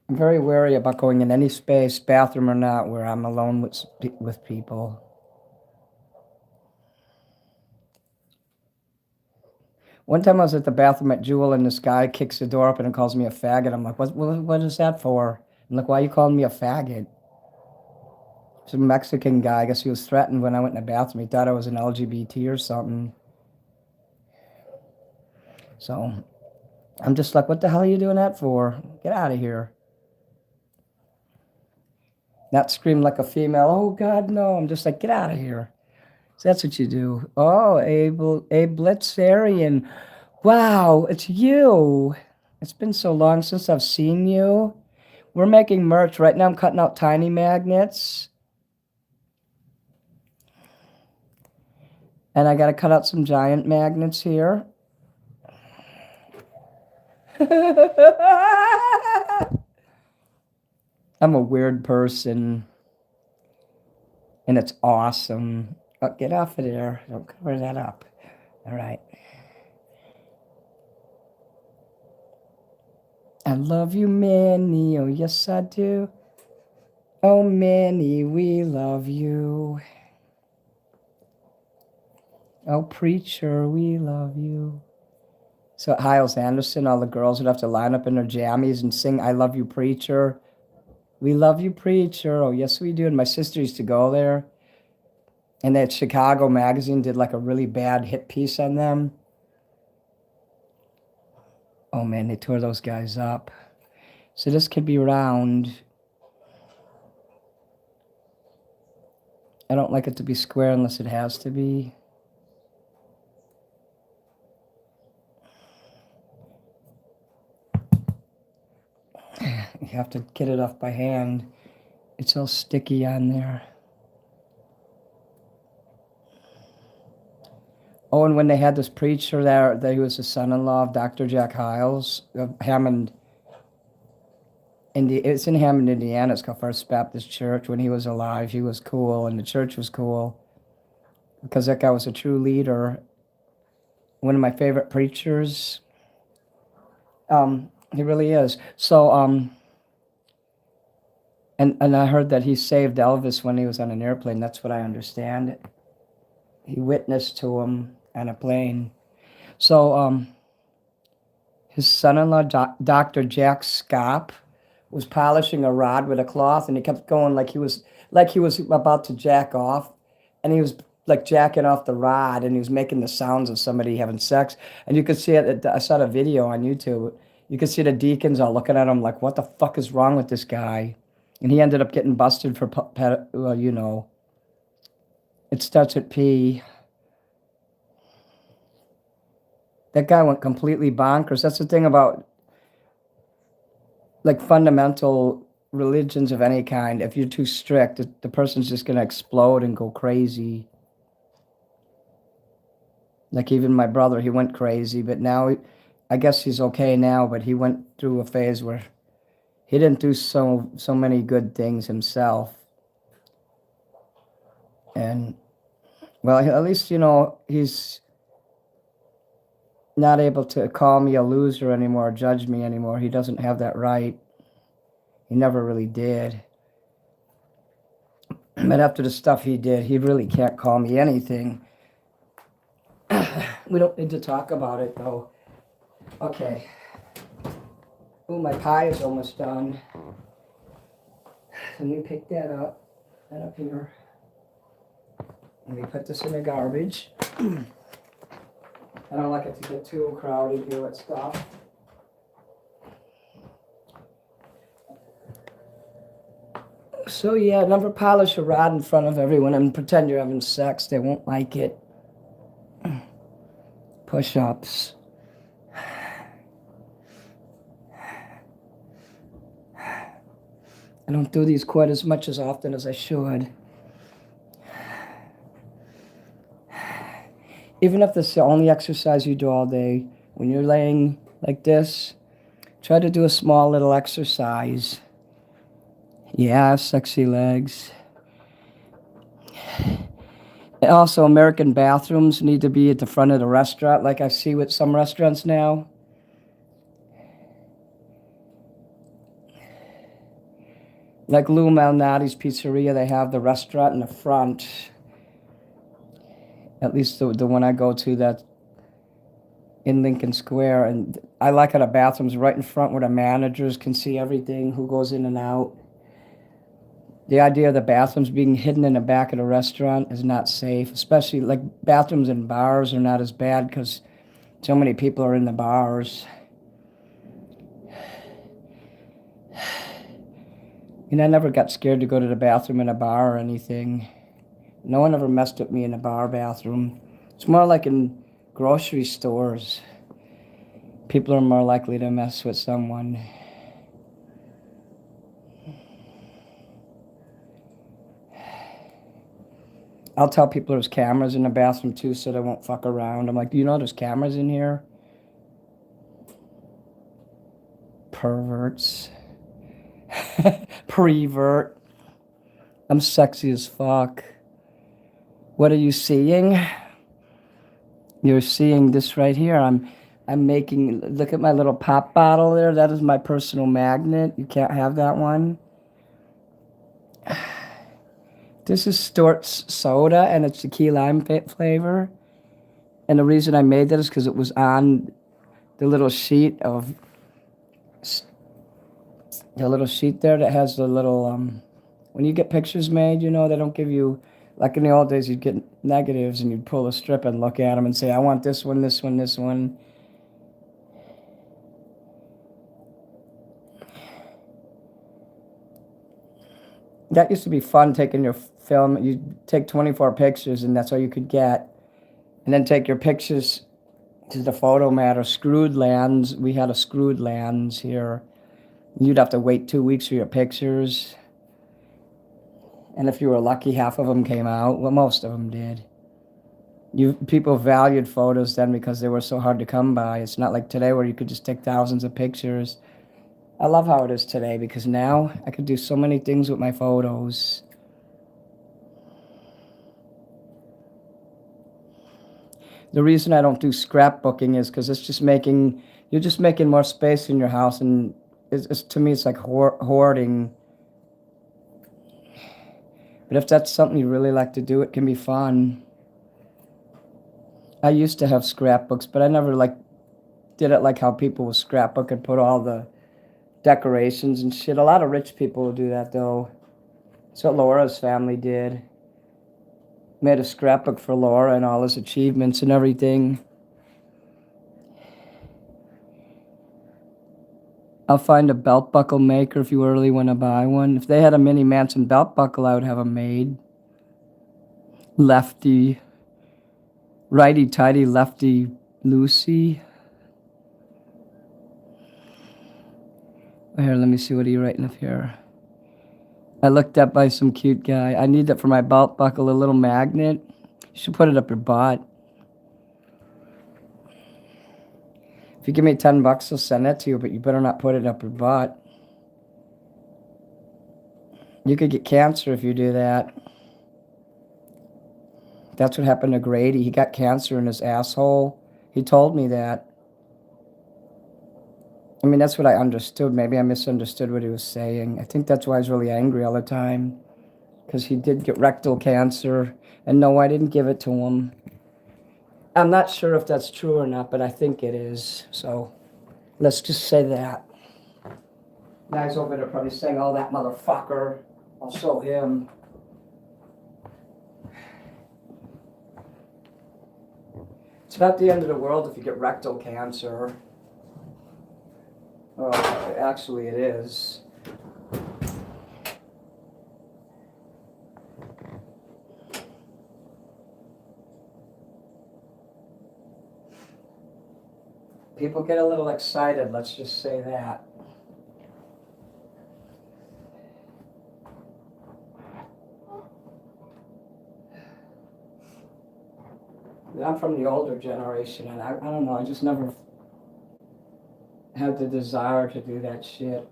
I'm very wary about going in any space, bathroom or not, where I'm alone with people. One time I was at the bathroom at Jewel, and this guy kicks the door open and calls me a faggot. I'm like, what is that for? I'm like, why are you calling me a faggot? It's a Mexican guy. I guess he was threatened when I went in the bathroom. He thought I was an LGBT or something. So I'm just like, what the hell are you doing that for? Get out of here. Not scream like a female. Oh, God, no. I'm just like, get out of here. So that's what you do. Oh, Abe Blitzarian. Wow, it's you. It's been so long since I've seen you. We're making merch. Right now I'm cutting out tiny magnets. And I got to cut out some giant magnets here. I'm a weird person. And it's awesome. Oh, get off of there. Don't cover that up. All right. I love you, Minnie. Oh, yes, I do. Oh, Minnie, we love you. Oh, preacher, we love you. So at Hiles Anderson, all the girls would have to line up in their jammies and sing, I love you, preacher. We love you, preacher. Oh, yes, we do. And my sister used to go there. And that Chicago magazine did like a really bad hit piece on them. Oh, man, they tore those guys up. So this could be round. I don't like it to be square unless it has to be. You have to get it off by hand. It's all sticky on there. Oh, and when they had this preacher there, that he was the son-in-law of Dr. Jack Hiles of Hammond. It's in Hammond, Indiana. It's called First Baptist Church. When he was alive, he was cool, and the church was cool because that guy was a true leader. One of my favorite preachers. He really is. So, and I heard that he saved Elvis when he was on an airplane. That's what I understand. He witnessed to him on a plane. So, his son-in-law, Dr. Jack Scopp, was polishing a rod with a cloth, and he kept going like he was about to jack off, and he was like jacking off the rod, and he was making the sounds of somebody having sex. And you could see it. I saw the video on YouTube. You could see the deacons all looking at him like, "What the fuck is wrong with this guy?" And he ended up getting busted for, well, you know, it starts at P. That guy went completely bonkers. That's the thing about like fundamental religions of any kind. If you're too strict, the person's just going to explode and go crazy. Like even my brother, he went crazy, but now I guess he's okay now, but he went through a phase where he didn't do so many good things himself. And well, at least, you know, he's not able to call me a loser anymore, or judge me anymore. He doesn't have that right. He never really did. But after the stuff he did, he really can't call me anything. We don't need to talk about it, though. Okay. Oh, my pie is almost done. Let me pick that up here. Let me put this in the garbage. I don't like it to get too crowded here with stuff. So yeah, never polish a rod in front of everyone and pretend you're having sex. They won't like it. Push-ups. I don't do these quite as much as often as I should. Even if this is the only exercise you do all day, when you're laying like this, try to do a small little exercise. Yeah, sexy legs. And also, American bathrooms need to be at the front of the restaurant, like I see with some restaurants now. Like Lou Malnati's Pizzeria, they have the restaurant in the front. At least the one I go to, that's in Lincoln Square. And I like how the bathroom's right in front where the managers can see everything, who goes in and out. The idea of the bathrooms being hidden in the back of the restaurant is not safe, especially like bathrooms in bars are not as bad because so many people are in the bars. And I never got scared to go to the bathroom in a bar or anything. No one ever messed with me in a bar bathroom. It's more like in grocery stores. People are more likely to mess with someone. I'll tell people there's cameras in the bathroom too so they won't fuck around. I'm like, do you know there's cameras in here? Perverts. Prevert. I'm sexy as fuck. What are you seeing? You're seeing this right here. I'm making, look at my little pop bottle there. That is my personal magnet. You can't have that one. This is Stort's soda, and it's the key lime flavor. And the reason I made that is because it was on the little sheet of, the little sheet there that has the little, when you get pictures made, you know, they don't give you, like in the old days, you'd get negatives and you'd pull a strip and look at them and say, I want this one, this one, this one. That used to be fun, taking your film. You take 24 pictures and that's all you could get. And then take your pictures to the photomat or screwed lands. We had a screwed lands here. You'd have to wait 2 weeks for your pictures. And if you were lucky, half of them came out. Well, most of them did. People valued photos then because they were so hard to come by. It's not like today where you could just take thousands of pictures. I love how it is today because now I could do so many things with my photos. The reason I don't do scrapbooking is because you're just making more space in your house, and to me it's like hoarding. But if that's something you really like to do, it can be fun. I used to have scrapbooks, but I never did it like how people with scrapbook and put all the decorations and shit. A lot of rich people will do that though. That's what Laura's family did. Made a scrapbook for Laura and all his achievements and everything. I'll find a belt buckle maker if you really want to buy one. If they had a Mini Manson belt buckle, I would have them made. Lefty. Righty-tighty, lefty-loosey. Here, let me see what are you writing up here. I looked up by some cute guy. I need that for my belt buckle, a little magnet. You should put it up your butt. If you give me $10, I'll send that to you, but you better not put it up your butt. You could get cancer if you do that. That's what happened to Grady. He got cancer in his asshole. He told me that. I mean, that's what I understood. Maybe I misunderstood what he was saying. I think that's why he's really angry all the time. Because he did get rectal cancer. And no, I didn't give it to him. I'm not sure if that's true or not, but I think it is. So, let's just say that. Now he's over there probably saying, oh, that motherfucker. I'll show him. It's not the end of the world if you get rectal cancer. Oh, actually it is. People get a little excited, let's just say that. I'm from the older generation, and I don't know, I just never had the desire to do that shit.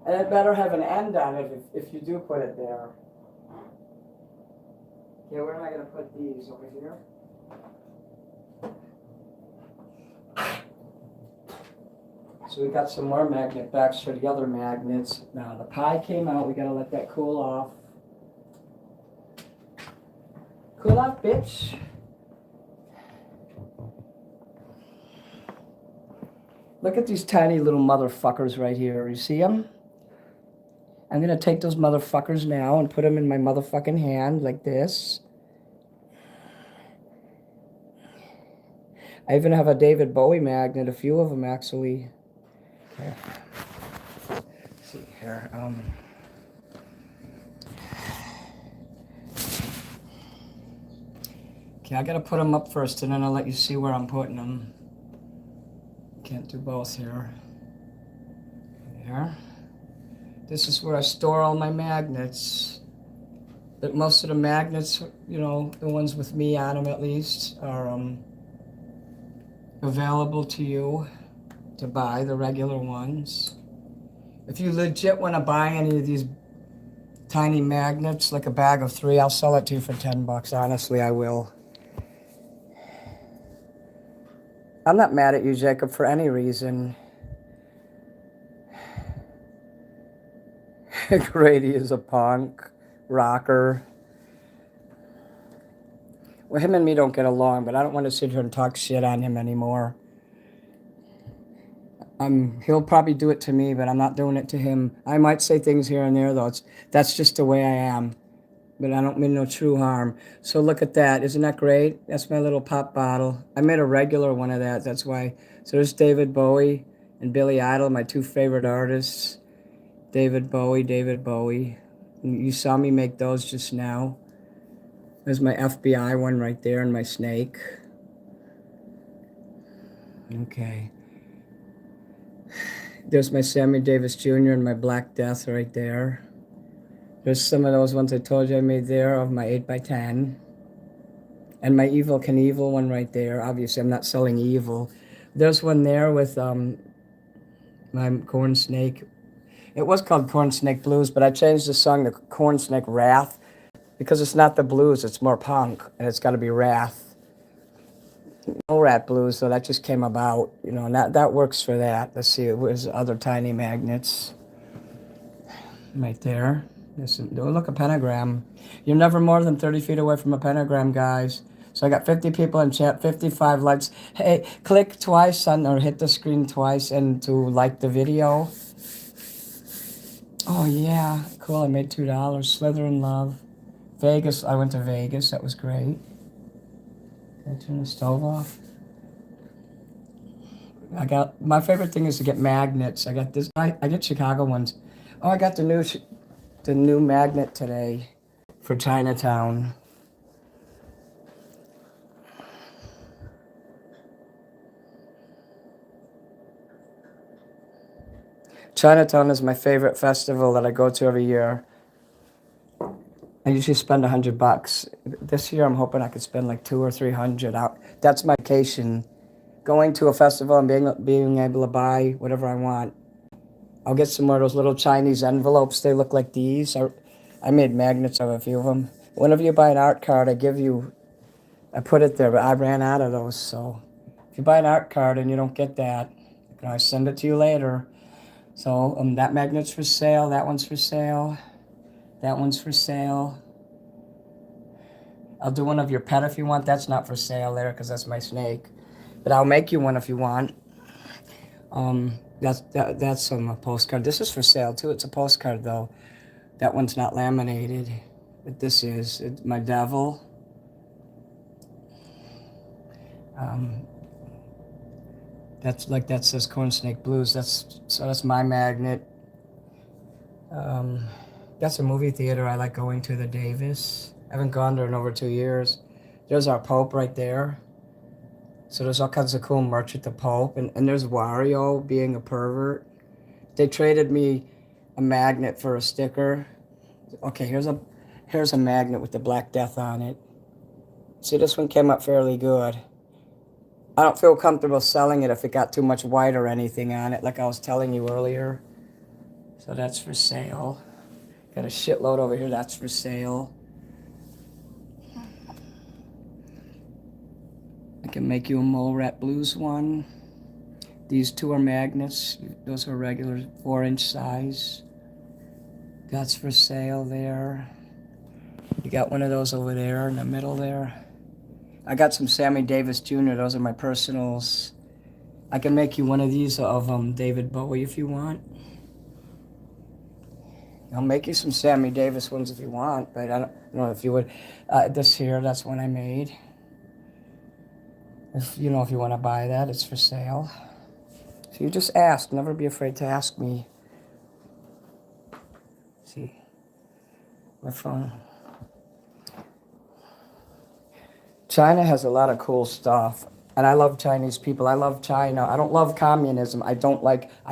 And it better have an end on it if you do put it there. Okay, where am I going to put these? Over here? So we got some more magnet backs for the other magnets. Now the pie came out, we got to let that cool off. Cool off, bitch. Look at these tiny little motherfuckers right here. You see them? I'm going to take those motherfuckers now and put them in my motherfucking hand like this. I even have a David Bowie magnet, a few of them actually. Okay. Let's see here. Okay, I got to put them up first and then I'll let you see where I'm putting them. Can't do both here. There. This is where I store all my magnets. But most of the magnets, you know, the ones with me on them at least, are available to you to buy, the regular ones. If you legit want to buy any of these tiny magnets, like a bag of 3, I'll sell it to you for $10. Honestly, I will. I'm not mad at you, Jacob, for any reason. Grady is a punk rocker. Well, him and me don't get along, but I don't want to sit here and talk shit on him anymore. He'll probably do it to me, but I'm not doing it to him. I might say things here and there, though. That's just the way I am. But I don't mean no true harm. So look at that. Isn't that great? That's my little pop bottle. I made a regular one of that. That's why. So there's David Bowie and Billy Idol, my 2 favorite artists. David Bowie. You saw me make those just now. There's my FBI one right there and my snake. Okay. There's my Sammy Davis Jr. and my Black Death right there. There's some of those ones I told you I made there of my 8x10. And my Evil Knievel one right there. Obviously, I'm not selling evil. There's one there with my Corn Snake. It was called Corn Snake Blues, but I changed the song to Corn Snake Wrath because it's not the blues, it's more punk, and it's got to be wrath. No rat blues, so that just came about, you know, and that works for that. Let's see, where's the other tiny magnets? Right there. Look, a pentagram. You're never more than 30 feet away from a pentagram, guys. So I got 50 people in chat, 55 likes. Hey, click twice or hit the screen twice and to like the video. Oh, yeah. Cool, I made $2. Slither in Love. Vegas, I went to Vegas. That was great. Can I turn the stove off? My favorite thing is to get magnets. I got this. I get Chicago ones. Oh, I got the new magnet today for Chinatown. Chinatown is my favorite festival that I go to every year. I usually spend $100. This year I'm hoping I could spend like $200 or $300 out. That's my vacation. Going to a festival and being able to buy whatever I want. I'll get some more of those little Chinese envelopes. They look like these. I made magnets of a few of them. Whenever you buy an art card, I put it there, but I ran out of those. So if you buy an art card and you don't get that, I can always send it to you later. So that magnet's for sale. That one's for sale. That one's for sale. I'll do one of your pet if you want. That's not for sale there because that's my snake. But I'll make you one if you want. That's a postcard. This is for sale too. It's a postcard though. That one's not laminated. But this is. It's my devil. That says Corn Snake Blues. That's my magnet. That's a movie theater I like going to, the Davis. I haven't gone there in over 2 years. There's our Pope right there. So there's all kinds of cool merch at the Pulp. And there's Wario being a pervert. They traded me a magnet for a sticker. Okay, here's a magnet with the Black Death on it. See, this one came up fairly good. I don't feel comfortable selling it if it got too much white or anything on it, like I was telling you earlier. So that's for sale. Got a shitload over here, that's for sale. I can make you a Mole Rat Blues one. These two are magnets. Those are regular 4-inch size. That's for sale there. You got one of those over there in the middle there. I got some Sammy Davis Jr. Those are my personals. I can make you one of these of David Bowie if you want. I'll make you some Sammy Davis ones if you want, but I don't know if you would. This here, that's one I made. If you want to buy that, it's for sale. So you just ask. Never be afraid to ask me. See, my phone. China has a lot of cool stuff, and I love Chinese people. I love China. I don't love communism. I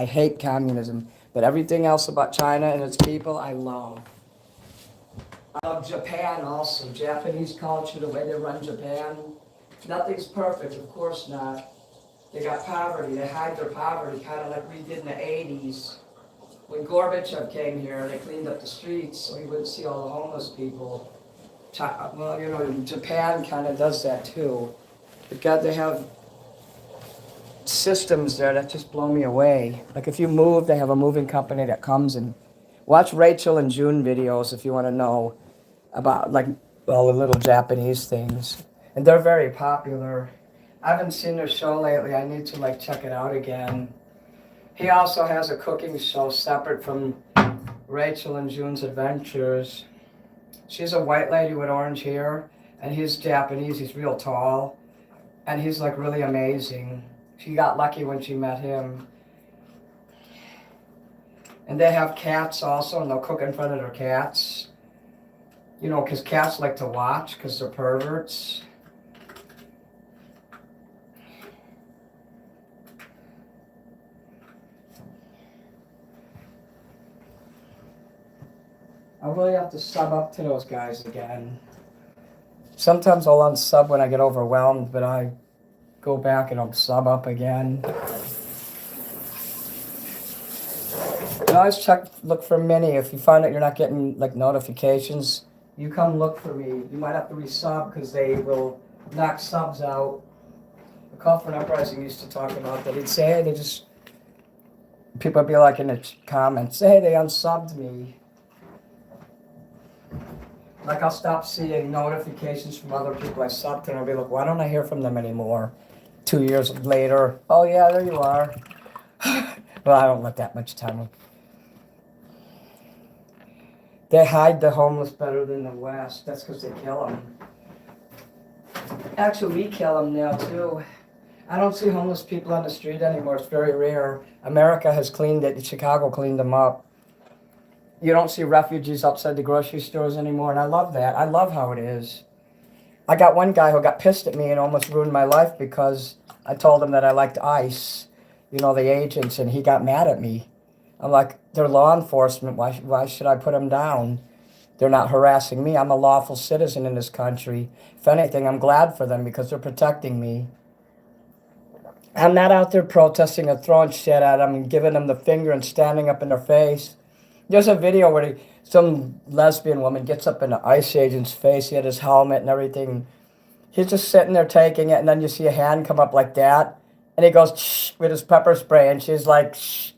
hate communism, but everything else about China and its people, I love. I love Japan also, Japanese culture, the way they run Japan. Nothing's perfect, of course not. They got poverty, they hide their poverty, kind of like we did in the 80s. When Gorbachev came here, they cleaned up the streets so he wouldn't see all the homeless people. Well, Japan kind of does that too. But God, they have systems there that just blow me away. Like if you move, they have a moving company that comes and watch Rachel and June videos if you want to know about like all the little Japanese things. And they're very popular. I haven't seen their show lately. I need to check it out again. He also has a cooking show separate from Rachel and June's Adventures. She's a white lady with orange hair, and he's Japanese. He's real tall, and he's really amazing. She got lucky when she met him. And they have cats also, and they'll cook in front of their cats. Because cats like to watch because they're perverts. I really have to sub up to those guys again. Sometimes I'll unsub when I get overwhelmed, but I go back and I'll sub up again. You always look for Mini. If you find that you're not getting notifications, you come look for me. You might have to resub because they will knock subs out. The Kaufman Uprising used to talk about that. He'd say, hey, people would be in the comments, hey, they unsubbed me. I'll stop seeing notifications from other people I subbed and I'll be like, why don't I hear from them anymore? 2 years later, oh yeah, there you are. Well, I don't let that much time. They hide the homeless better than the West. That's because they kill them. Actually, we kill them now too. I don't see homeless people on the street anymore. It's very rare. America has cleaned it. Chicago cleaned them up. You don't see refugees outside the grocery stores anymore, and I love that. I love how it is. I got one guy who got pissed at me and almost ruined my life because I told him that I liked ICE, the agents, and he got mad at me. I'm like, they're law enforcement. Why should I put them down? They're not harassing me. I'm a lawful citizen in this country. If anything, I'm glad for them because they're protecting me. I'm not out there protesting or throwing shit at them and giving them the finger and standing up in their face. There's a video where some lesbian woman gets up in the ICE agent's face. He had his helmet and everything. He's just sitting there taking it, and then you see a hand come up like that, and he goes shh with his pepper spray, and she's like, shh.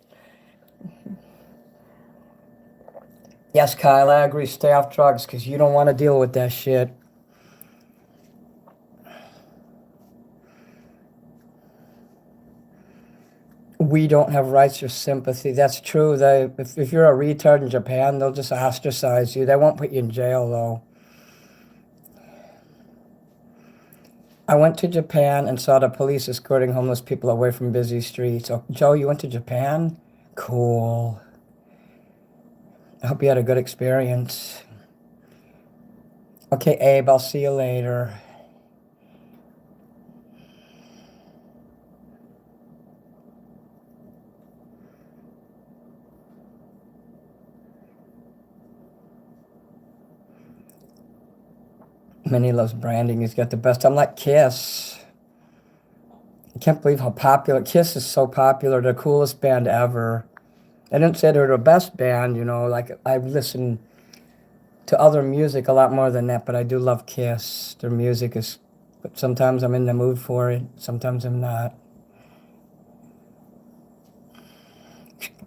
Yes, Kyle, I agree. Stay off drugs because you don't want to deal with that shit. We don't have rights or sympathy. That's true. If you're a retard in Japan, they'll just ostracize you. They won't put you in jail, though. I went to Japan and saw the police escorting homeless people away from busy streets. Oh, Joe, you went to Japan? Cool. I hope you had a good experience. Okay, Abe, I'll see you later. Minnie loves branding. He's got the best. I'm like Kiss. I can't believe how popular. Kiss is so popular. The coolest band ever. I didn't say they're the best band, you know. Like, I've listened to other music a lot more than that, but I do love Kiss. Their music is... But sometimes I'm in the mood for it. Sometimes I'm not.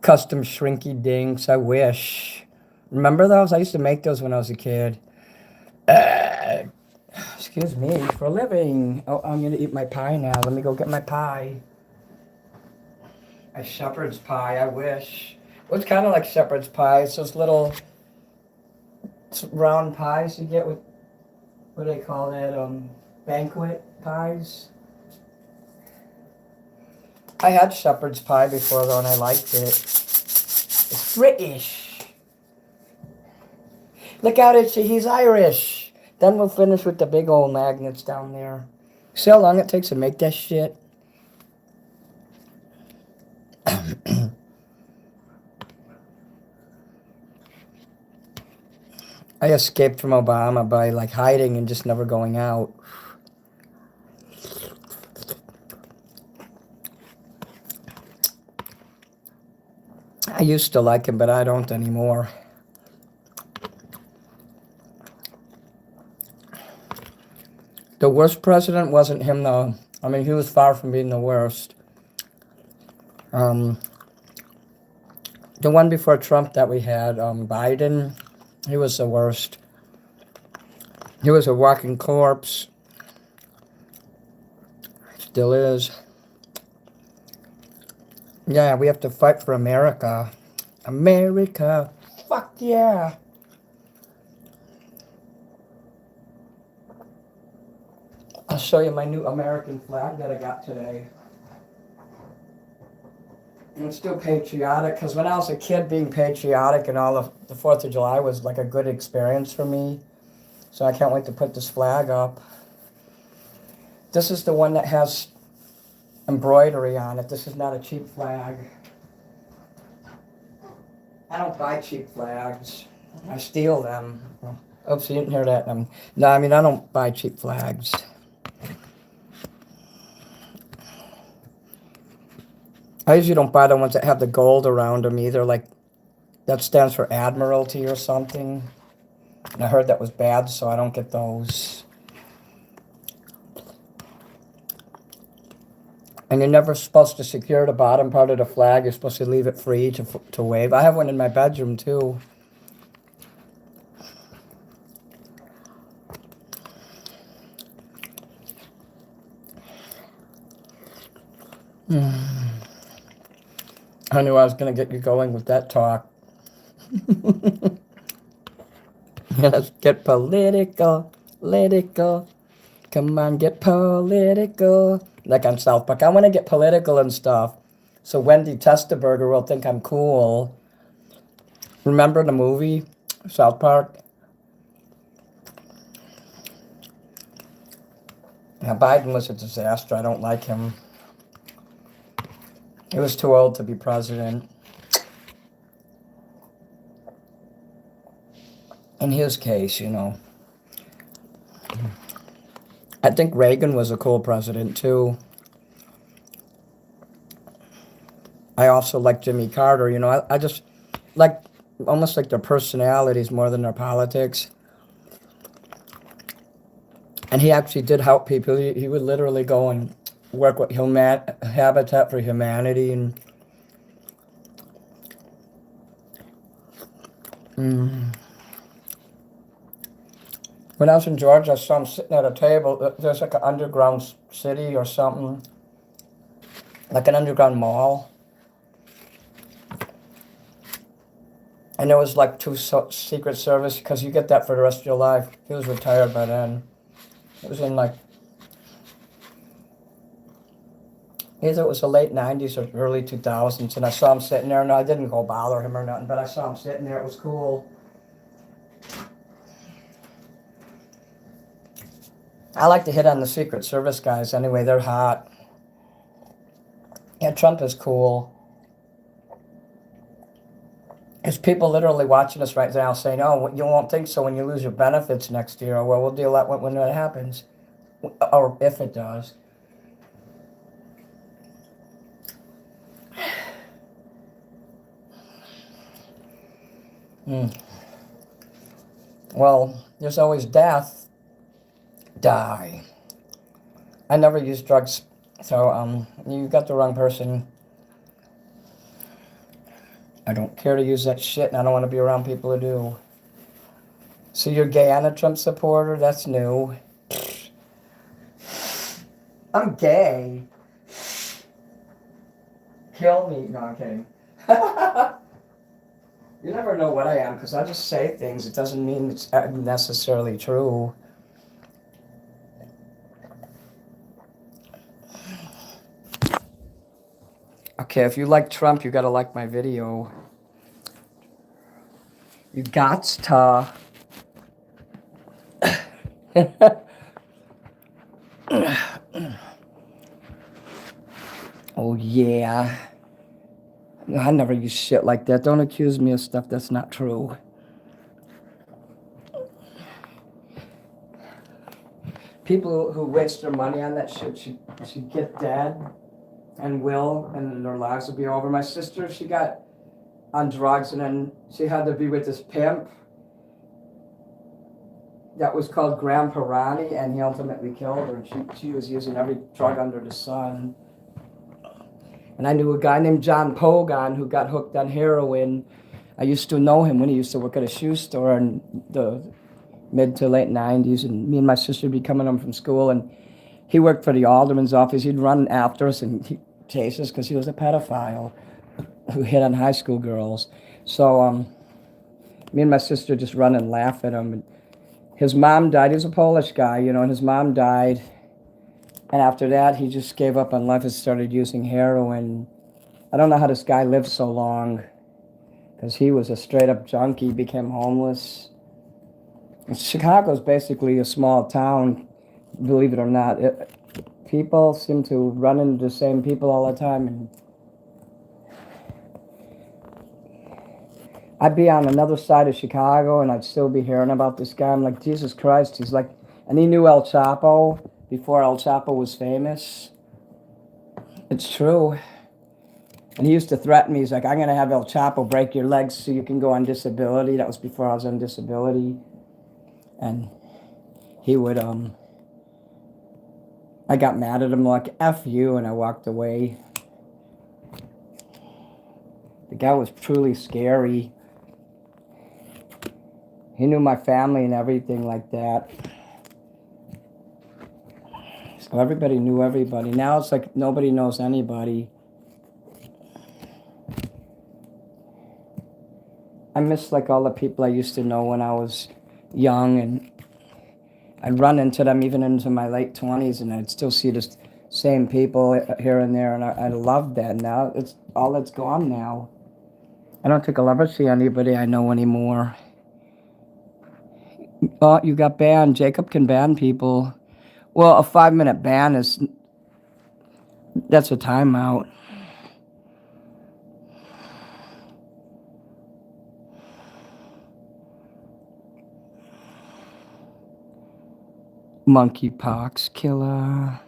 Custom shrinky dinks. I wish. Remember those? I used to make those when I was a kid. Excuse me, for a living. Oh, I'm going to eat my pie now. Let me go get my pie. A shepherd's pie, I wish. Well, it's kind of like shepherd's pie. It's those little round pies you get with, what do they call that, banquet pies. I had shepherd's pie before, though, and I liked it. It's British. Look out, he's Irish. Then we'll finish with the big old magnets down there. See how long it takes to make that shit? I escaped from Obama by, like, hiding and just never going out. I used to like him, but I don't anymore. The worst president wasn't him, though. I mean, he was far from being the worst. The one before Trump that we had, Biden, he was the worst. He was a walking corpse. Still is. Yeah, we have to fight for America. America. Fuck yeah. I'll show you my new American flag that I got today. And it's still patriotic, because when I was a kid, being patriotic and all of the 4th of July was like a good experience for me. So I can't wait to put this flag up. This is the one that has embroidery on it. This is not a cheap flag. I don't buy cheap flags. I steal them. Oops, you didn't hear that. No, I mean, I don't buy cheap flags. I usually don't buy the ones that have the gold around them either. Like, that stands for Admiralty or something. And I heard that was bad, so I don't get those. And you're never supposed to secure the bottom part of the flag. You're supposed to leave it free to wave. I have one in my bedroom, too. I knew I was going to get you going with that talk. Let's get political. Come on, get political. Like on South Park. I want to get political and stuff. So Wendy Testaburger will think I'm cool. Remember the movie, South Park? Now, Biden was a disaster. I don't like him. He was too old to be president. In his case, you know. I think Reagan was a cool president, too. I also like Jimmy Carter, you know. I just like, almost like their personalities more than their politics. And he actually did help people. He would literally go and work with Habitat for Humanity. And when I was in Georgia, I saw him sitting at a table. There's like an underground city or something, like an underground mall. And there was like 2 Secret Service, because you get that for the rest of your life. He was retired by then. It was in like, either it was the late 90s or early 2000s, and I saw him sitting there, and I didn't go bother him or nothing, but I saw him sitting there. It was cool. I like to hit on the Secret Service guys anyway. They're hot. Yeah, Trump is cool. His people literally watching us right now saying, oh, you won't think so when you lose your benefits next year. Well, we'll deal that when that happens. Or if it does. Well, there's always death. Die. I never use drugs, so you got the wrong person. I don't care to use that shit, and I don't want to be around people who do. So you're gay and a Trump supporter? That's new. I'm gay. Kill me. No, I'm kidding. You never know what I am, because I just say things. It doesn't mean it's necessarily true. Okay, if you like Trump, you gotta like my video. You gots to. Oh, yeah. I never use shit like that. Don't accuse me of stuff that's not true. People who waste their money on that shit should get dead and will, and their lives will be over. My sister, she got on drugs, and then she had to be with this pimp that was called Grandpa Ronnie, and he ultimately killed her. And she was using every drug under the sun. And I knew a guy named John Pogon who got hooked on heroin. I used to know him when he used to work at a shoe store in the mid to late 90s. And me and my sister would be coming home from school, and he worked for the alderman's office. He'd run after us and he'd chase us because he was a pedophile who hit on high school girls. So me and my sister just run and laugh at him. And his mom died. He was a Polish guy, you know, and his mom died. And after that, he just gave up on life and started using heroin. I don't know how this guy lived so long, because he was a straight-up junkie, became homeless. And Chicago's basically a small town, believe it or not. People seem to run into the same people all the time. And I'd be on another side of Chicago, and I'd still be hearing about this guy. I'm like, Jesus Christ. He's like, and he knew El Chapo before El Chapo was famous. It's true. And he used to threaten me. He's like, I'm going to have El Chapo break your legs so you can go on disability. That was before I was on disability. And he would, I got mad at him, like, F you, and I walked away. The guy was truly scary. He knew my family and everything like that. So everybody knew everybody. Now it's like nobody knows anybody. I miss like all the people I used to know when I was young, and I'd run into them even into my late 20s, and I'd still see the same people here and there, and I loved that. Now it's all that's gone now. I don't think I'll ever see anybody I know anymore. Oh, you got banned. Jacob can ban people. Well, a 5-minute ban that's a timeout. Monkeypox killer.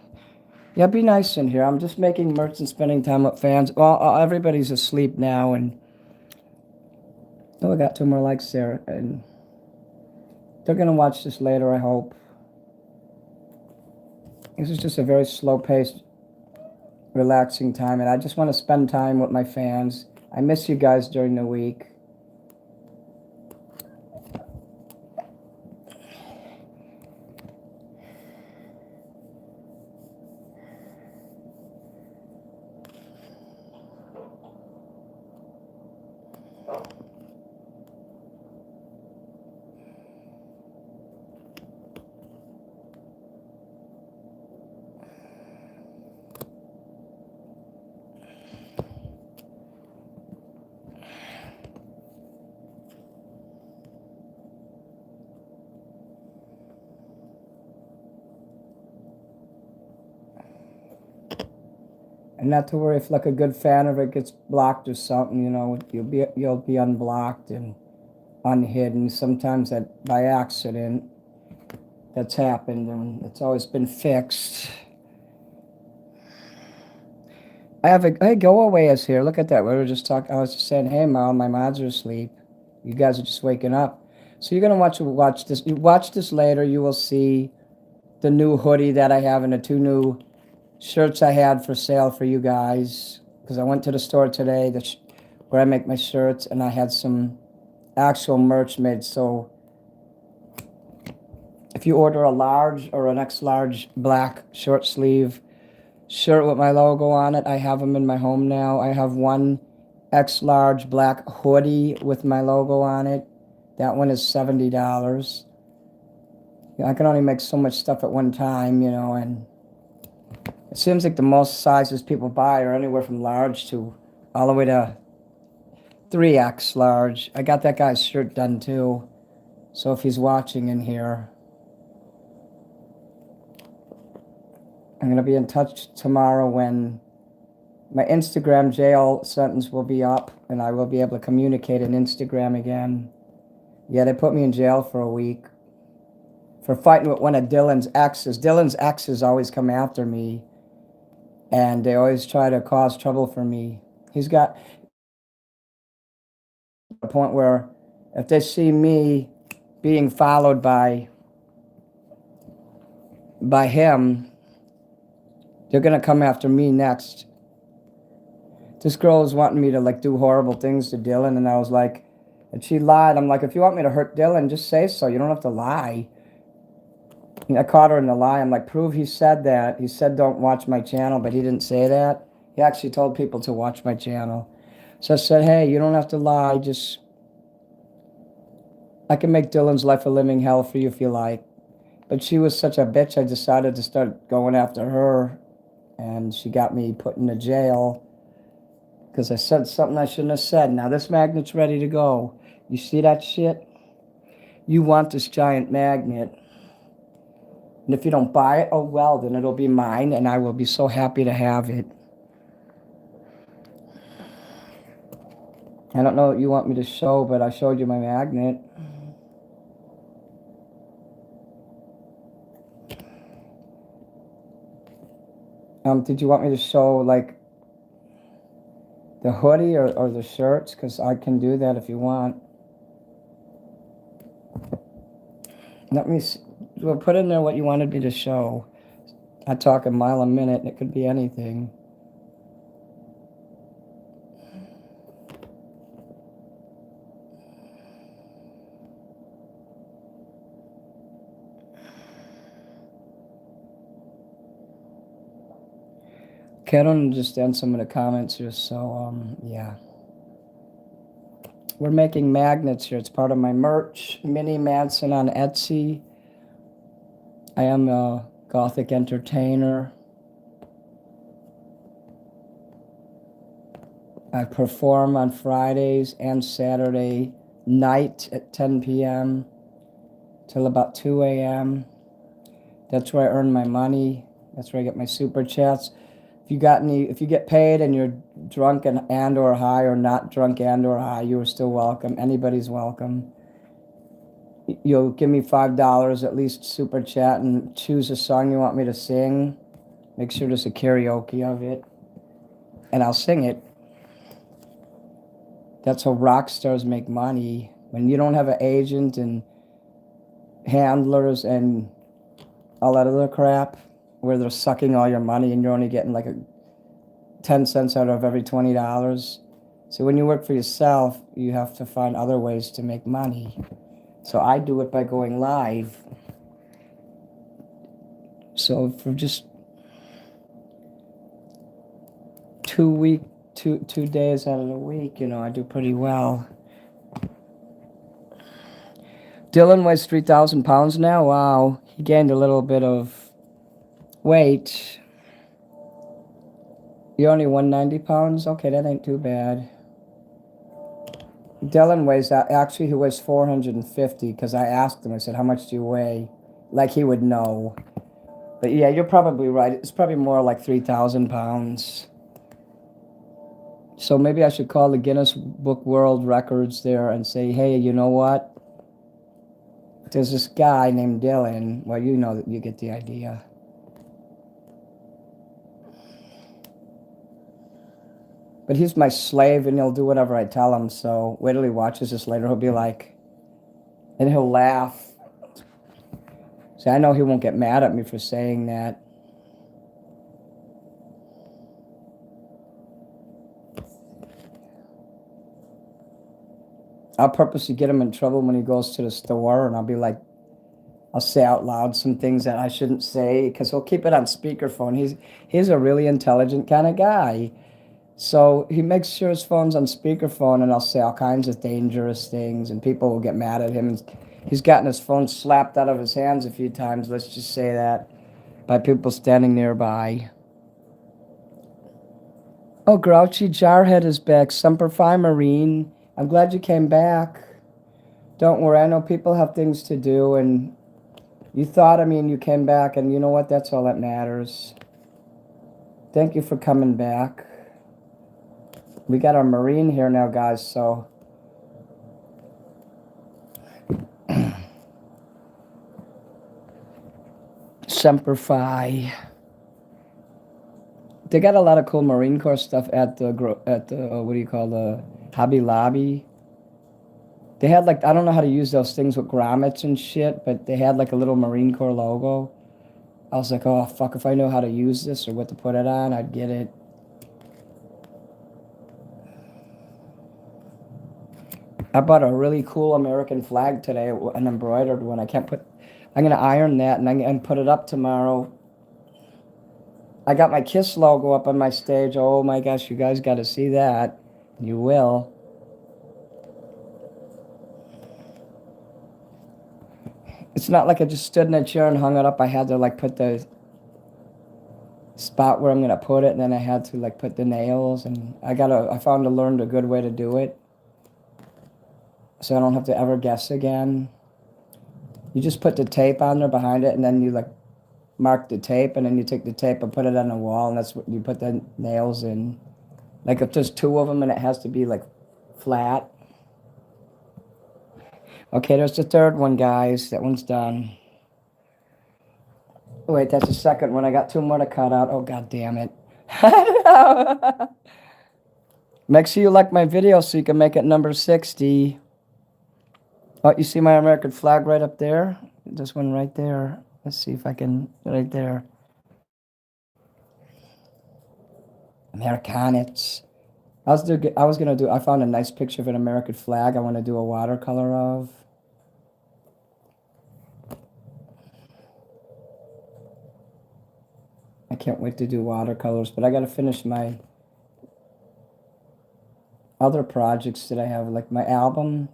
Yeah, be nice in here. I'm just making merch and spending time with fans. Well, everybody's asleep now, and oh, I got 2 more likes there, and they're gonna watch this later, I hope. This is just a very slow-paced, relaxing time, and I just want to spend time with my fans. I miss you guys during the week. And not to worry if like a good fan of it gets blocked or something, you know, you'll be unblocked and unhidden. Sometimes that by accident that's happened, and it's always been fixed. Hey, go away is here. Look at that. We were just talking. I was just saying, hey, Mom, my mods are asleep. You guys are just waking up. So you're gonna watch this. You watch this later. You will see the new hoodie that I have and the 2 new shirts I had for sale for you guys. Because I went to the store today, where I make my shirts, and I had some actual merch made. So if you order a large or an X large black short sleeve shirt with my logo on it, I have them in my home now. I have one X large black hoodie with my logo on it. That one is $70. I can only make so much stuff at one time, you know, and it seems like the most sizes people buy are anywhere from large to all the way to 3X large. I got that guy's shirt done too. So if he's watching in here, I'm going to be in touch tomorrow when my Instagram jail sentence will be up and I will be able to communicate in Instagram again. Yeah, they put me in jail for a week for fighting with one of Dylan's exes. Dylan's exes always come after me, and they always try to cause trouble for me. He's got a point where if they see me being followed by him, they're going to come after me next. This girl was wanting me to like do horrible things to Dylan, and I was like, and she lied. I'm like, if you want me to hurt Dylan, just say so. You don't have to lie. And I caught her in the lie. I'm like, prove he said that. He said don't watch my channel, but he didn't say that. He actually told people to watch my channel. So I said, hey, you don't have to lie. Just, I can make Dylan's life a living hell for you if you like. But she was such a bitch, I decided to start going after her. And she got me put in the jail because I said something I shouldn't have said. Now this magnet's ready to go. You see that shit? You want this giant magnet. And if you don't buy it, oh well, then it'll be mine, and I will be so happy to have it. I don't know what you want me to show, but I showed you my magnet. Did you want me to show, like, the hoodie or the shirts? Because I can do that if you want. Let me see. Well, put in there what you wanted me to show. I talk a mile a minute, and it could be anything. Okay, I don't understand some of the comments here, so, yeah. We're making magnets here. It's part of my merch. Mini Manson on Etsy. I am a Gothic entertainer. I perform on Fridays and Saturday night at 10 p.m. till about 2 a.m. That's where I earn my money. That's where I get my super chats. If you get paid and you're drunk and or high, or not drunk and or high, you are still welcome. Anybody's welcome. You'll give me $5 at least super chat and choose a song you want me to sing. Make sure there's a karaoke of it, and I'll sing it. That's how rock stars make money. When you don't have an agent and handlers and all that other crap, where they're sucking all your money and you're only getting like 10 cents out of every $20. So when you work for yourself, you have to find other ways to make money. So I do it by going live. So for just 2 days out of the week, you know, I do pretty well. Dylan weighs 3,000 pounds now. Wow. He gained a little bit of weight. You're only 190 pounds? Okay, that ain't too bad. Dylan weighs, actually he weighs 450, because I asked him, I said, how much do you weigh? Like he would know. But yeah, you're probably right. It's probably more like 3,000 pounds. So maybe I should call the Guinness Book World Records there and say, hey, you know what? There's this guy named Dylan. Well, you know that you get the idea. But he's my slave and he'll do whatever I tell him. So wait till he watches this later. He'll be like, and he'll laugh. See, I know he won't get mad at me for saying that. I'll purposely get him in trouble when he goes to the store, and I'll be like, I'll say out loud some things that I shouldn't say because he'll keep it on speakerphone. He's a really intelligent kind of guy. So he makes sure his phone's on speakerphone, and I'll say all kinds of dangerous things, and people will get mad at him. He's gotten his phone slapped out of his hands a few times, let's just say that, by people standing nearby. Oh, Grouchy Jarhead is back. Semper Fi, Marine. I'm glad you came back. Don't worry, I know people have things to do, and you thought of me and you came back, and you know what? That's all that matters. Thank you for coming back. We got our Marine here now, guys, so... Semper Fi. They got a lot of cool Marine Corps stuff at the what do you call, the Hobby Lobby. They had like, I don't know how to use those things with grommets and shit, but they had like a little Marine Corps logo. I was like, oh fuck, if I know how to use this or what to put it on, I'd get it. I bought a really cool American flag today, an embroidered one. I'm gonna iron that and put it up tomorrow. I got my KISS logo up on my stage. Oh my gosh, you guys got to see that. You will. It's not like I just stood in a chair and hung it up. I had to like put the spot where I'm gonna put it, and then I had to like put the nails, and I found to learn a good way to do it, so I don't have to ever guess again. You just put the tape on there behind it, and then you like mark the tape, and then you take the tape and put it on the wall, and that's what you put the nails in. Like if there's two of them and it has to be like flat. Okay, there's the third one, guys. That one's done. Wait, that's the second one. I got two more to cut out. Oh, god damn it. Make sure you like my video so you can make it number 60. Oh, you see my American flag right up there? This one right there. Let's see if I can, right there. Americanics. I found a nice picture of an American flag I want to do a watercolor of. I can't wait to do watercolors, but I got to finish my other projects that I have, like my album.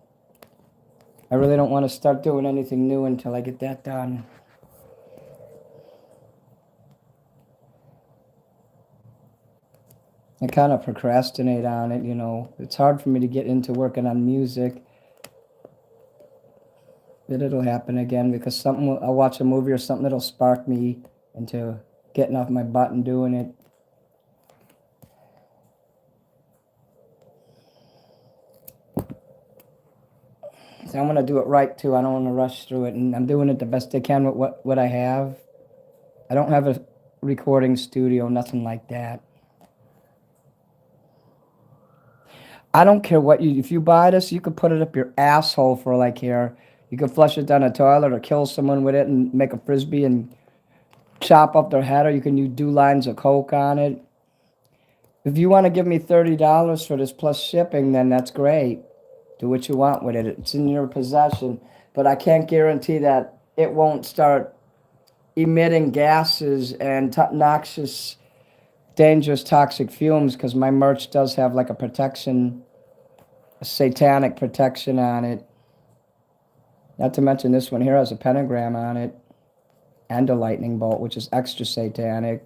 I really don't want to start doing anything new until I get that done. I kind of procrastinate on it, you know. It's hard for me to get into working on music. But it'll happen again because I'll watch a movie or something that'll spark me into getting off my butt and doing it. So I'm going to do it right, too. I don't want to rush through it. And I'm doing it the best I can with what I have. I don't have a recording studio, nothing like that. I don't care if you buy this, you could put it up your asshole for like here. You could flush it down a toilet or kill someone with it and make a frisbee and chop up their head, or you can do lines of coke on it. If you want to give me $30 for this plus shipping, then that's great. Do what you want with it. It's in your possession. But I can't guarantee that it won't start emitting gases and noxious, dangerous, toxic fumes, because my merch does have like a protection, a satanic protection on it. Not to mention this one here has a pentagram on it and a lightning bolt, which is extra satanic.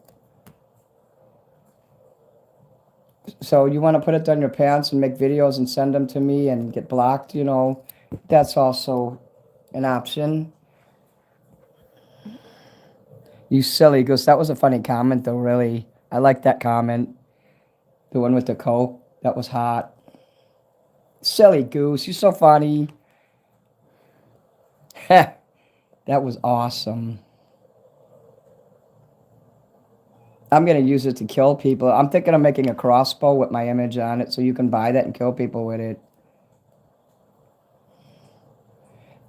So you want to put it down your pants and make videos and send them to me and get blocked, you know, that's also an option. You silly goose. That was a funny comment, though, really. I like that comment. The one with the coke. That was hot. Silly goose, you're so funny. That was awesome. I'm going to use it to kill people. I'm thinking of making a crossbow with my image on it so you can buy that and kill people with it.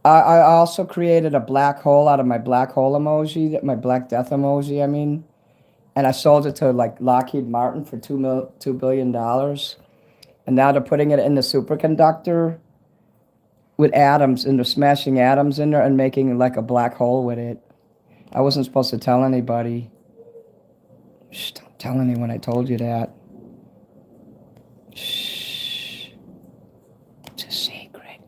I also created a black hole out of my black hole emoji, my black death emoji, I mean. And I sold it to like Lockheed Martin for $2 billion. And now they're putting it in the superconductor with atoms, and they're smashing atoms in there and making like a black hole with it. I wasn't supposed to tell anybody. Shh, don't tell anyone I told you that. Shh. It's a secret.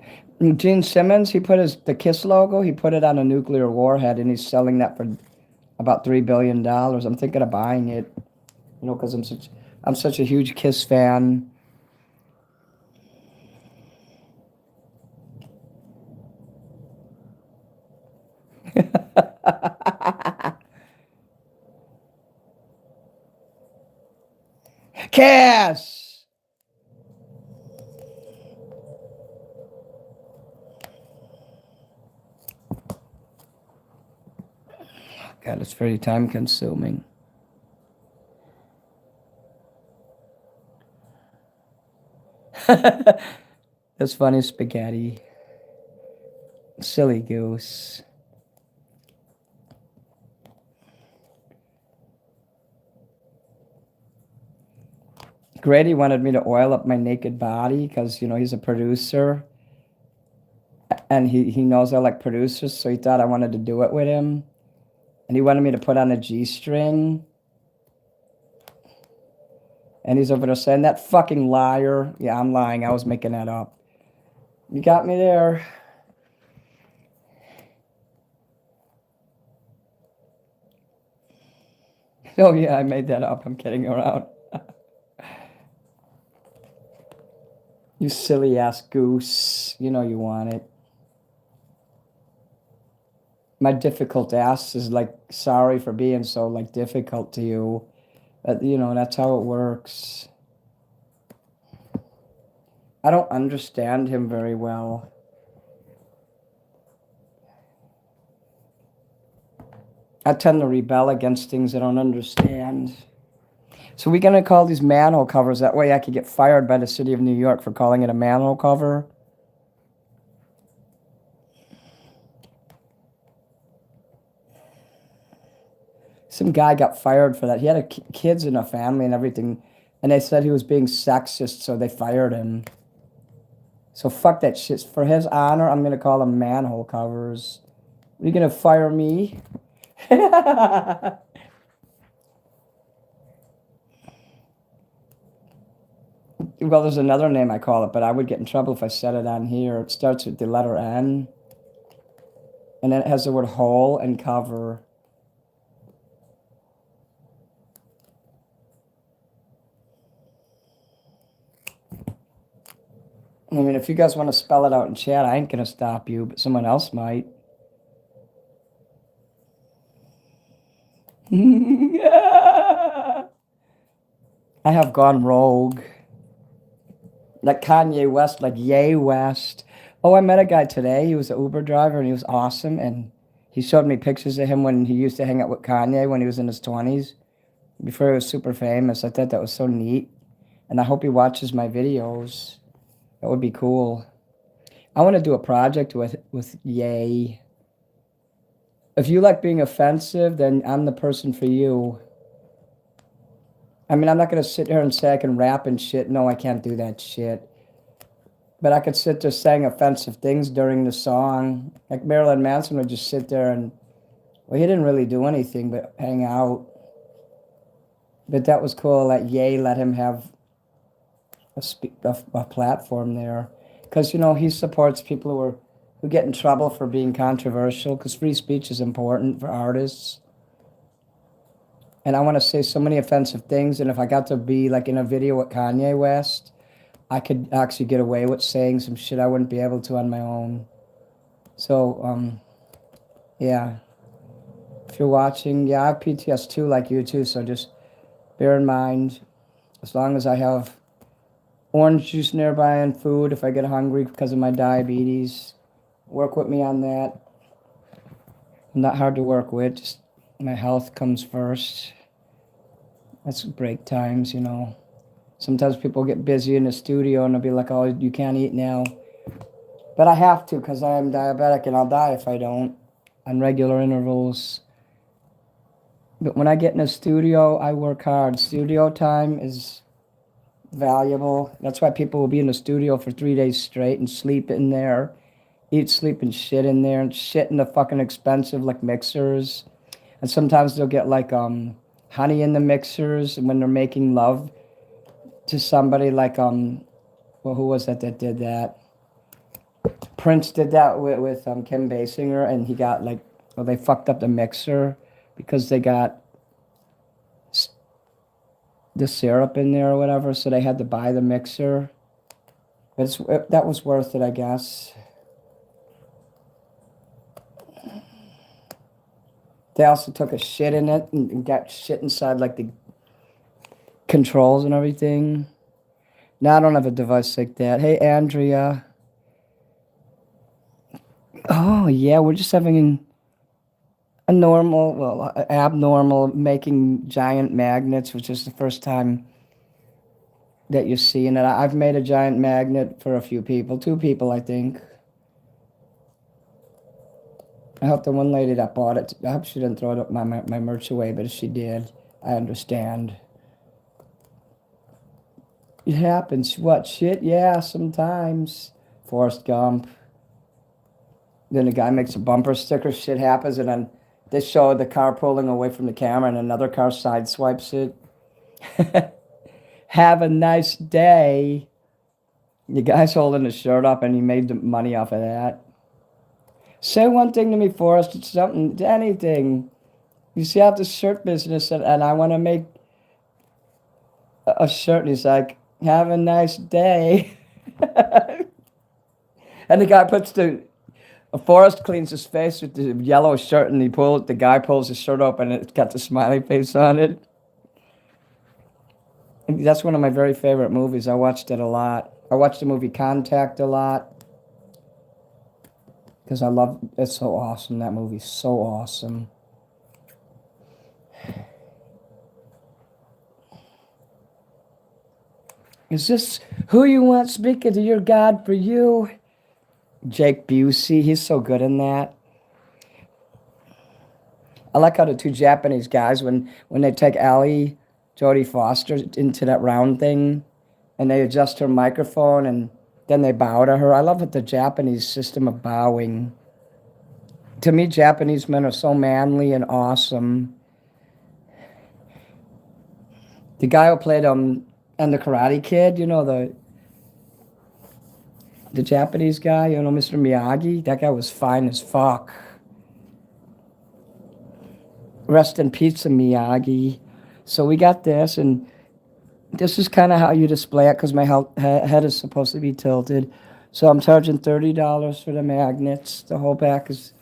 Gene Simmons, he put the KISS logo, he put it on a nuclear warhead, and he's selling that for about $3 billion. I'm thinking of buying it, you know, because I'm such a huge KISS fan. Cass! God, it's very time consuming. That's funny, spaghetti. Silly goose. Grady wanted me to oil up my naked body because, you know, he's a producer. And he knows I like producers, so he thought I wanted to do it with him. And he wanted me to put on a G-string. And he's over there saying, that fucking liar. Yeah, I'm lying. I was making that up. You got me there. Oh, yeah, I made that up. I'm kidding around. You silly ass goose. You know you want it. My difficult ass is like, sorry for being so like difficult to you. But, you know, that's how it works. I don't understand him very well. I tend to rebel against things I don't understand. So we're going to call these manhole covers. That way I could get fired by the city of New York for calling it a manhole cover. Some guy got fired for that. He had kids and a family and everything. And they said he was being sexist, so they fired him. So fuck that shit. For his honor, I'm going to call them manhole covers. Are you going to fire me? Well, there's another name I call it, but I would get in trouble if I said it on here. It starts with the letter N. And then it has the word hole and cover. I mean, if you guys want to spell it out in chat, I ain't going to stop you, but someone else might. I have gone rogue. Like Kanye West, like Ye West. Oh, I met a guy today. He was an Uber driver, and he was awesome. And he showed me pictures of him when he used to hang out with Kanye when he was in his 20s, before he was super famous. I thought that was so neat. And I hope he watches my videos. That would be cool. I want to do a project with Ye. If you like being offensive, then I'm the person for you. I mean, I'm not going to sit here and say I can rap and shit. No, I can't do that shit. But I could sit there saying offensive things during the song. Like Marilyn Manson would just sit there and, well, he didn't really do anything but hang out. But that was cool that Ye let him have a platform there. Because, you know, he supports people who get in trouble for being controversial, because free speech is important for artists. And I want to say so many offensive things, and if I got to be like in a video with Kanye West, I could actually get away with saying some shit I wouldn't be able to on my own. So, yeah. If you're watching, yeah, I have PTS too, like you too, so just bear in mind, as long as I have Orange juice nearby and food if I get hungry because of my diabetes. Work with me on that. I'm not hard to work with. Just my health comes first. That's break times, you know. Sometimes people get busy in the studio and they'll be like, oh, you can't eat now. But I have to because I am diabetic and I'll die if I don't on regular intervals. But when I get in a studio, I work hard. Studio time is valuable. That's why people will be in the studio for 3 days straight and sleep in there, eat, sleep, and shit in there, and shit in the fucking expensive like mixers. And sometimes they'll get like honey in the mixers when they're making love to somebody like well, who was that did that? Prince did that with Kim Basinger, and he got like, well, they fucked up the mixer because they got the syrup in there or whatever, so they had to buy the mixer. But that was worth it, I guess. They also took a shit in it and got shit inside like the controls and everything. Now I don't have a device like that. Hey, Andrea. Oh, yeah, we're just having a normal, well, abnormal making giant magnets, which is the first time that you're seeing it. I've made a giant magnet for a few people, 2 people, I think. I hope the one lady that bought it, I hope she didn't throw it my merch away, but if she did, I understand. It happens. What, shit? Yeah, sometimes. Forrest Gump. Then a guy makes a bumper sticker, shit happens, and then they show the car pulling away from the camera and another car sideswipes it. Have a nice day. The guy's holding his shirt up and he made the money off of that. Say one thing to me, Forrest. It's something, anything. You see out the shirt business and I want to make a shirt. And he's like, have a nice day. And the guy puts Forrest cleans his face with the yellow shirt and the guy pulls his shirt up and it's got the smiley face on it. And that's one of my very favorite movies. I watched it a lot. I watched the movie Contact a lot. Because it's so awesome. That movie's so awesome. Is this who you want speaking to your God for you? Jake Busey, he's so good in that. I like how the 2 Japanese guys, when they take Jodie Foster into that round thing, and they adjust her microphone, and then they bow to her. I love the Japanese system of bowing. To me, Japanese men are so manly and awesome. The guy who played and the Karate Kid, you know, the Japanese guy, you know, Mr. Miyagi, that guy was fine as fuck. Rest in peace, Miyagi. So we got this, and this is kind of how you display it because my head is supposed to be tilted. So I'm charging $30 for the magnets. The whole back is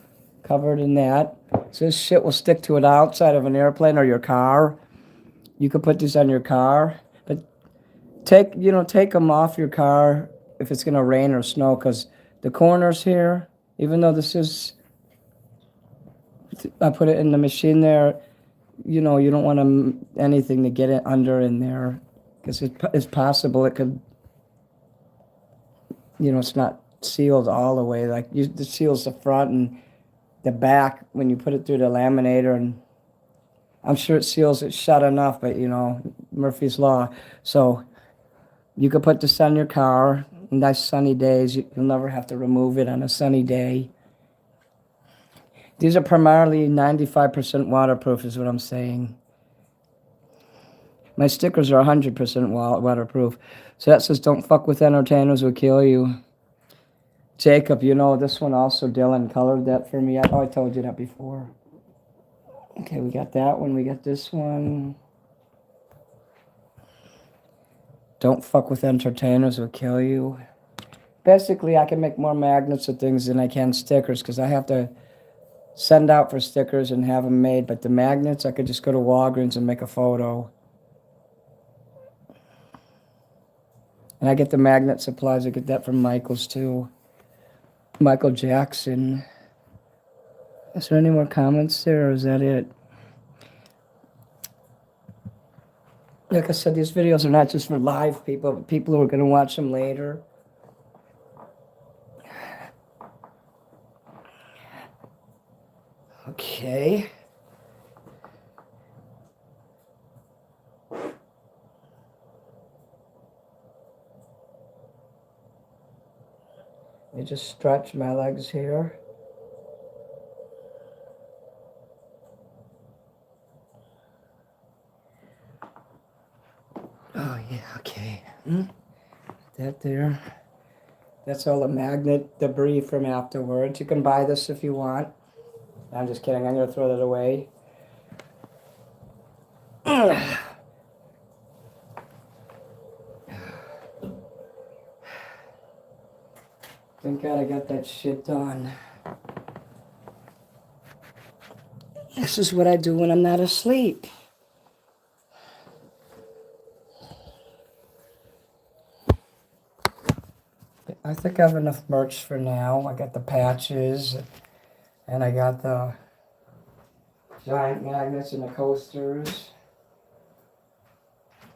covered in that. So this shit will stick to it outside of an airplane or your car. You could put this on your car, but take them off your car if it's going to rain or snow, because the corners here, even though I put it in the machine there, you know, you don't want anything to get it under in there, because it's possible it could, you know, it's not sealed all the way. Like, it seals the front and the back when you put it through the laminator, and I'm sure it seals it shut enough, but, you know, Murphy's Law. So you could put this on your car. Nice sunny days. You'll never have to remove it on a sunny day. These are primarily 95% waterproof is what I'm saying. My stickers are 100% waterproof. So that says, don't fuck with entertainers, will kill you. Jacob, you know, this one also, Dylan colored that for me. I told you that before. Okay, we got that one. We got this one. Don't fuck with entertainers, will kill you. Basically, I can make more magnets of things than I can stickers because I have to send out for stickers and have them made. But the magnets, I could just go to Walgreens and make a photo. And I get the magnet supplies. I get that from Michael's too. Michael Jackson. Is there any more comments there, or is that it? Like I said, these videos are not just for live people, but people who are going to watch them later. Okay. Let me just stretch my legs here. Oh, yeah, okay. That there. That's all the magnet debris from afterwards. You can buy this if you want. I'm just kidding. I'm going to throw that away. Thank God I got that shit done. This is what I do when I'm not asleep. I think I have enough merch for now. I got the patches, and I got the giant magnets and the coasters.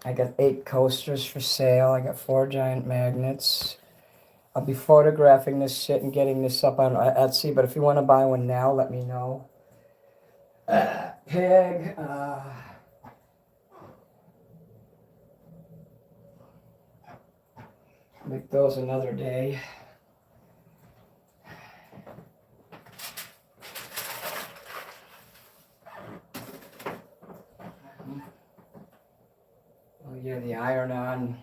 I got 8 coasters for sale. I got 4 giant magnets. I'll be photographing this shit and getting this up on Etsy, but if you want to buy one now, let me know. Pig. Make those another day. Oh yeah, the iron-on.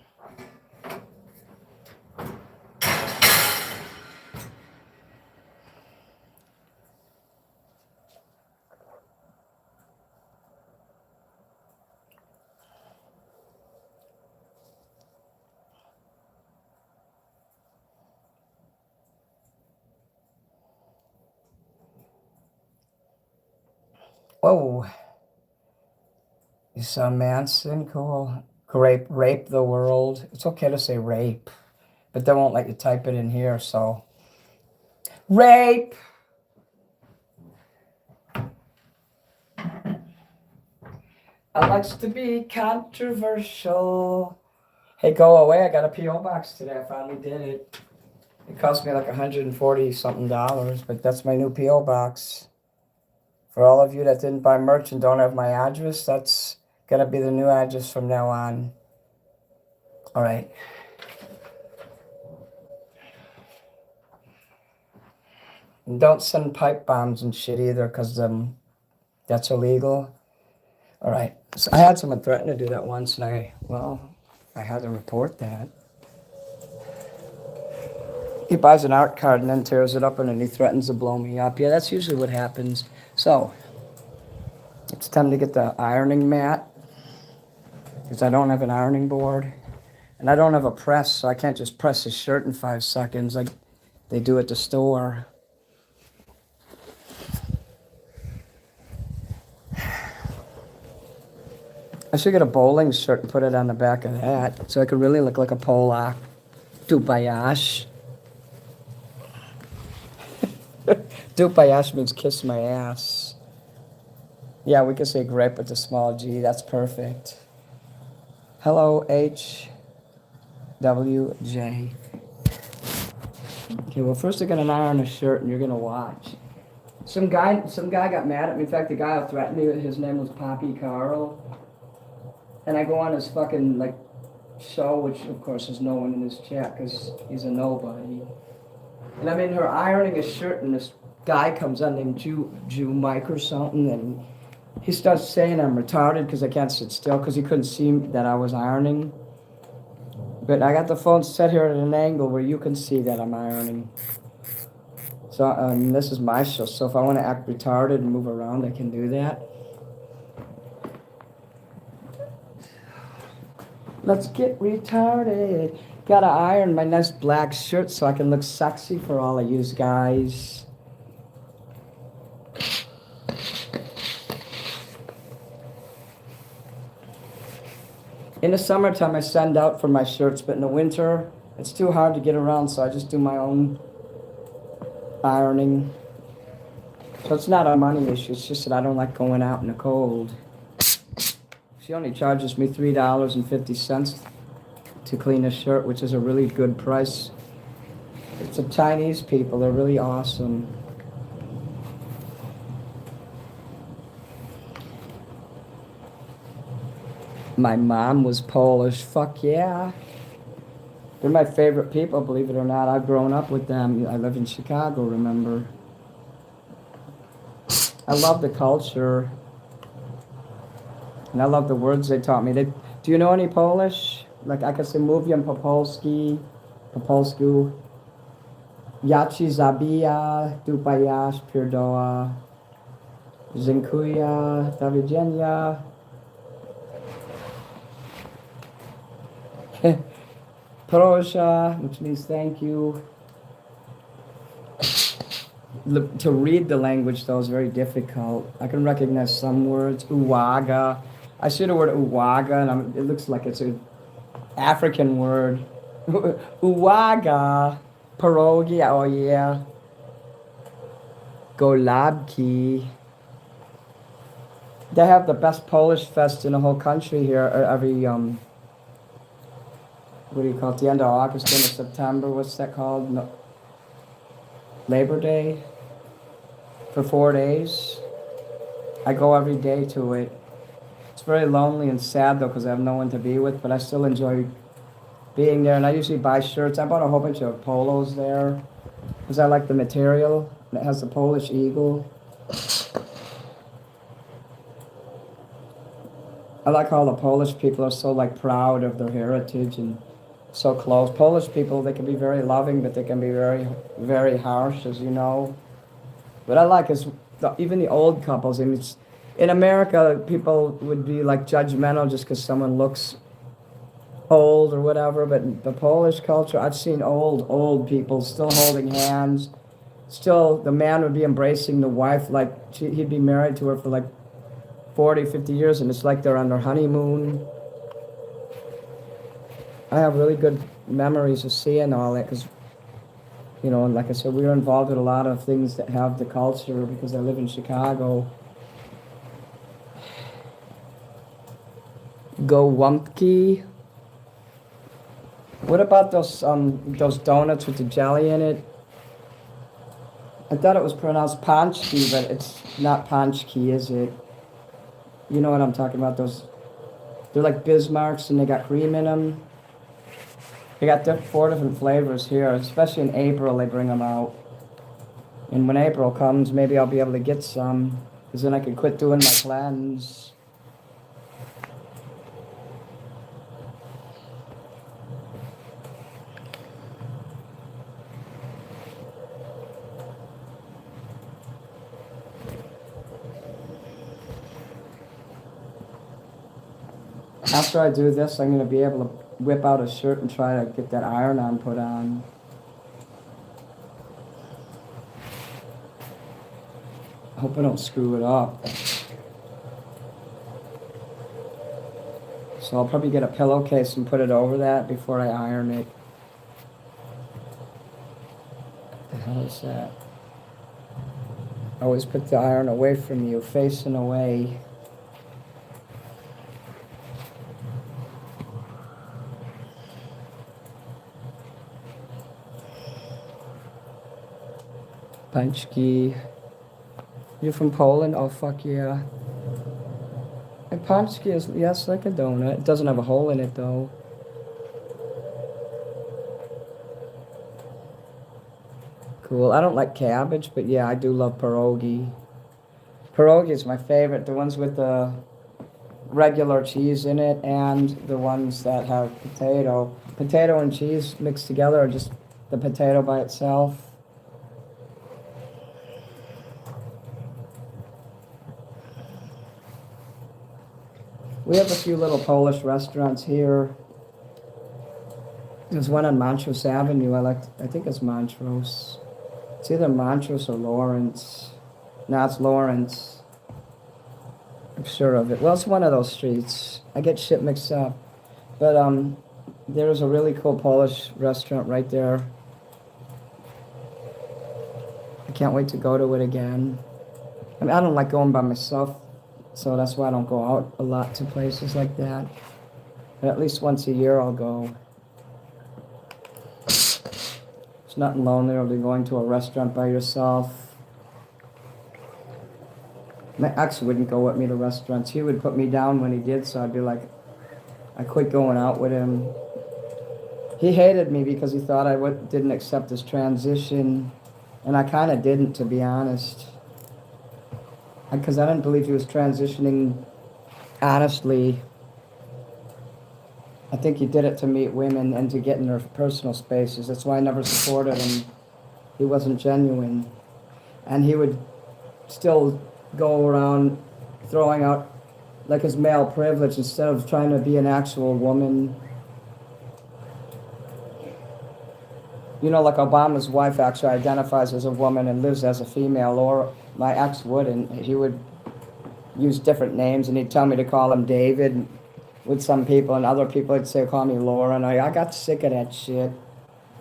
Whoa. You saw Manson? Cool. Rape the world. It's okay to say rape, but they won't let you type it in here, so. Rape! I likes to be controversial. Hey, go away. I got a P.O. box today. I finally did it. It cost me like $140 something, but that's my new P.O. box. For all of you that didn't buy merch and don't have my address, that's going to be the new address from now on. All right. And don't send pipe bombs and shit either, because that's illegal. All right. So I had someone threaten to do that once, and I had to report that. He buys an art card and then tears it up, and then he threatens to blow me up. Yeah, that's usually what happens. So it's time to get the ironing mat, because I don't have an ironing board. And I don't have a press, so I can't just press his shirt in 5 seconds like they do at the store. I should get a bowling shirt and put it on the back of that, so I could really look like a Polak. Dupayash. Dupayash means kiss my ass. Yeah, we can say grape with a small G. That's perfect. Hello, HWJ. Okay, well, first I got an iron a shirt, and you're gonna watch. Some guy got mad at me. In fact, the guy who threatened me, his name was Poppy Carl. And I go on his fucking, show, which, of course, there's no one in his chat, because he's a nobody. And I'm in here ironing his shirt, and this guy comes on named Jew Mike or something, and he starts saying I'm retarded because I can't sit still, because he couldn't see that I was ironing. But I got the phone set here at an angle where you can see that I'm ironing. So this is my show, so if I want to act retarded and move around, I can do that. Let's get retarded. Gotta iron my nice black shirt so I can look sexy for all of you guys. In the summertime, I send out for my shirts, but in the winter, it's too hard to get around, so I just do my own ironing. So it's not a money issue, it's just that I don't like going out in the cold. She only charges me $3.50 to clean a shirt, which is a really good price. It's the Chinese people, they're really awesome. My mom was Polish, fuck yeah. They're my favorite people, believe it or not. I've grown up with them. I live in Chicago, remember? I love the culture. And I love the words they taught me. Do you know any Polish? Like I could say mówię po polsku. Ja ci zabija, dupajasz, pierdoła. Dziękuję, do widzenia. Proszę, which means thank you. To read the language, though, is very difficult. I can recognize some words. Uwaga. I see the word uwaga, and it looks like it's an African word. Uwaga. Pierogi, oh yeah. Golabki. They have the best Polish fest in the whole country here. Every, what do you call it? The end of August, end of September. What's that called? No. Labor Day. For 4 days. I go every day to it. It's very lonely and sad though because I have no one to be with, but I still enjoy being there. And I usually buy shirts. I bought a whole bunch of polos there because I like the material. It has the Polish eagle. I like how the Polish people are so like proud of their heritage and so close. Polish people, they can be very loving, but they can be very, very harsh, as you know. What I like is even the old couples. I mean, in America, people would be like judgmental just because someone looks old or whatever. But in the Polish culture, I've seen old people still holding hands. Still, the man would be embracing the wife like he'd be married to her for like 40, 50 years, and it's like they're on their honeymoon. I have really good memories of seeing all that because, you know, like I said, we were involved in a lot of things that have the culture because I live in Chicago. Go Wumpki. What about those donuts with the jelly in it? I thought it was pronounced Panchki, but it's not Panchki, is it? You know what I'm talking about? They're like Bismarcks and they got cream in them. They got 4 different flavors here, especially in April they bring them out. And when April comes, maybe I'll be able to get some, because then I can quit doing my cleanse. After I do this, I'm going to be able to whip out a shirt and try to get that iron-on put on. I hope I don't screw it up. So I'll probably get a pillowcase and put it over that before I iron it. What the hell is that? Always put the iron away from you, facing away. Paczki. You're from Poland? Oh, fuck yeah. And paczki is, yes, like a donut. It doesn't have a hole in it, though. Cool. I don't like cabbage, but yeah, I do love pierogi. Pierogi is my favorite. The ones with the regular cheese in it and the ones that have potato. Potato and cheese mixed together or just the potato by itself. We have a few little Polish restaurants here. There's one on Montrose Avenue. I think it's Montrose. It's either Montrose or Lawrence. No, it's Lawrence. I'm sure of it. Well, it's one of those streets. I get shit mixed up. But there's a really cool Polish restaurant right there. I can't wait to go to it again. I mean, I don't like going by myself, so that's why I don't go out a lot to places like that. But at least once a year I'll go. It's nothing lonelier than going to a restaurant by yourself. My ex wouldn't go with me to restaurants. He would put me down when he did, so I'd be like, I quit going out with him. He hated me because he thought I didn't accept his transition, and I kind of didn't, to be honest. Because I didn't believe he was transitioning honestly. I think he did it to meet women and to get in their personal spaces. That's why I never supported him. He wasn't genuine. And he would still go around throwing out like his male privilege instead of trying to be an actual woman. You know, like Obama's wife actually identifies as a woman and lives as a female, or my ex wouldn't. He would use different names, and he'd tell me to call him David with some people, and other people would say, call me Laura, and I got sick of that shit.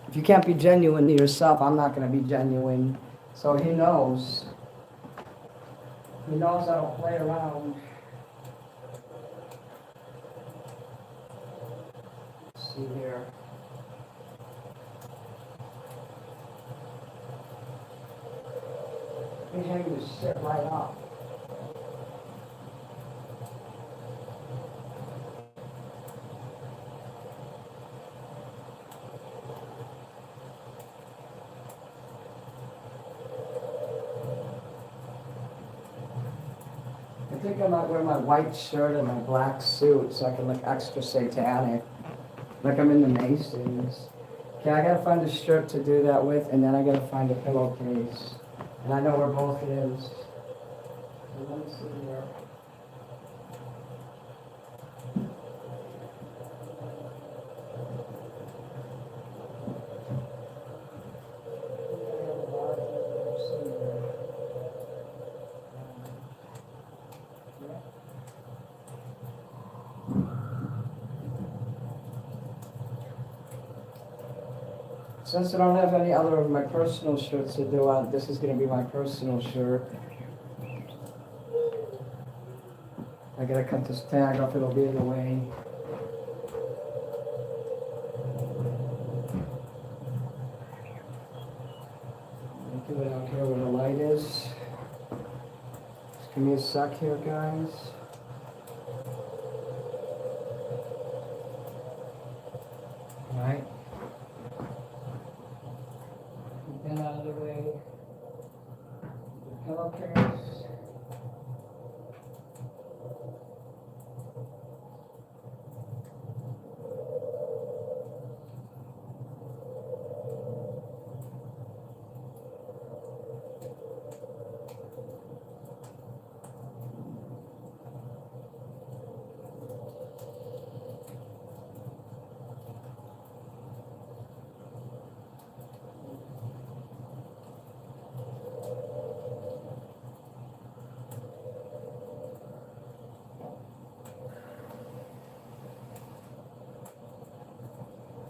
If you can't be genuine to yourself, I'm not going to be genuine. So he knows. He knows I don't play around. Let's see here. Let me hang this shit right up. I think I might wear my white shirt and my black suit so I can look extra satanic. Like I'm in the Masons. Okay, I gotta find a shirt to do that with, and then I gotta find a pillowcase. And I know where both is. So let me see here. Since I don't have any other of my personal shirts to do, this is going to be my personal shirt. I gotta cut this tag off, it'll be in the way. Do it out here where the light is. Just give me a sec here, guys. Alright. Get out of the way. The pillowcase.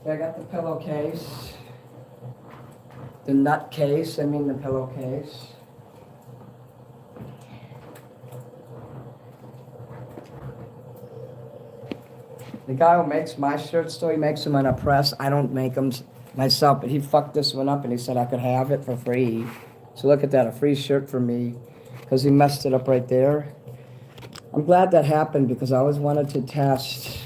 I got the pillowcase. The nut case, I mean the pillowcase. The guy who makes my shirts, though, he makes them on a press. I don't make them myself, but he fucked this one up and he said I could have it for free. So look at that, a free shirt for me, because he messed it up right there. I'm glad that happened because I always wanted to test.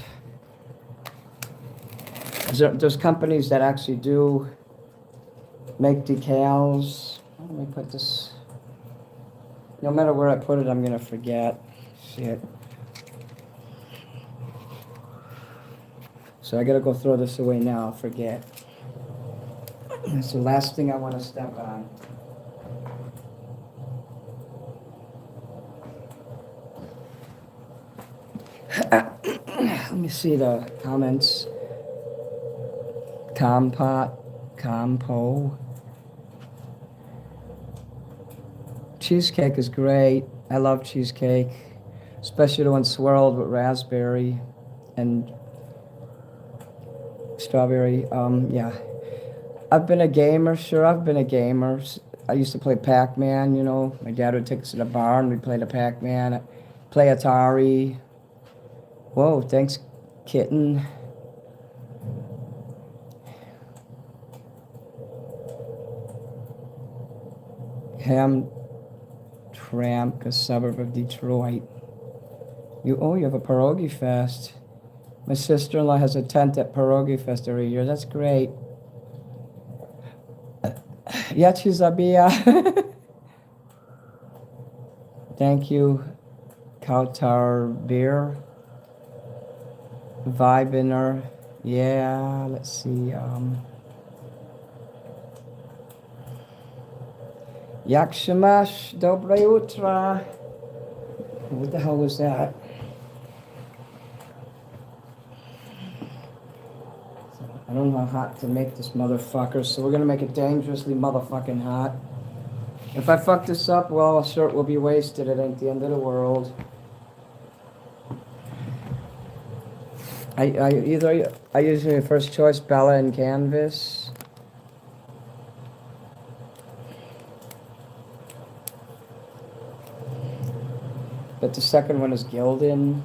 There's companies that actually do make decals. Let me put this. No matter where I put it, I'm gonna forget. Shit. So I gotta go throw this away now. I'll forget. It's the last thing I want to step on. Let me see the comments. Compo. Cheesecake is great. I love cheesecake, especially the one swirled with raspberry and Strawberry. Yeah. I've been a gamer. Sure, I've been a gamer. I used to play Pac-Man, you know. My dad would take us to the bar and we'd play the Pac-Man. Play Atari. Whoa, thanks, kitten. Ham Tramp, a suburb of Detroit. You have a pierogi fest. My sister-in-law has a tent at pierogi fest every year. That's great. Yachizabia. Thank you, Kautar Beer. Vibiner. Yeah, let's see. Yakshamash Dobre Utra. What the hell was that? I don't know how hot to make this motherfucker, so we're gonna make it dangerously motherfucking hot. If I fuck this up, well, a shirt will be wasted. It ain't the end of the world. I usually first choice Bella and Canvas. But the second one is Gildan.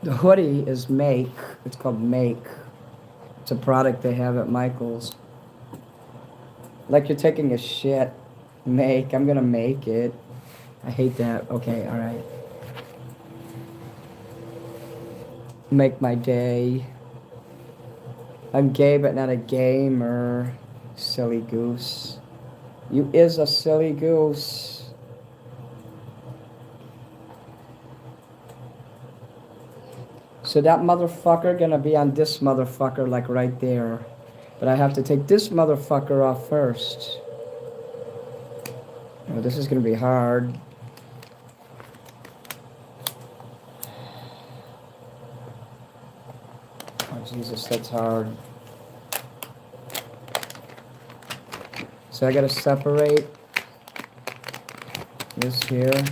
The hoodie is Make. It's called Make. It's a product they have at Michael's. Like you're taking a shit. Make. I'm gonna make it. I hate that. Okay, alright. Make my day. I'm gay but not a gamer. Silly goose. You is a silly goose. So that motherfucker gonna be on this motherfucker like right there. But I have to take this motherfucker off first. Oh, this is gonna be hard. Oh Jesus, that's hard. So I gotta separate this here.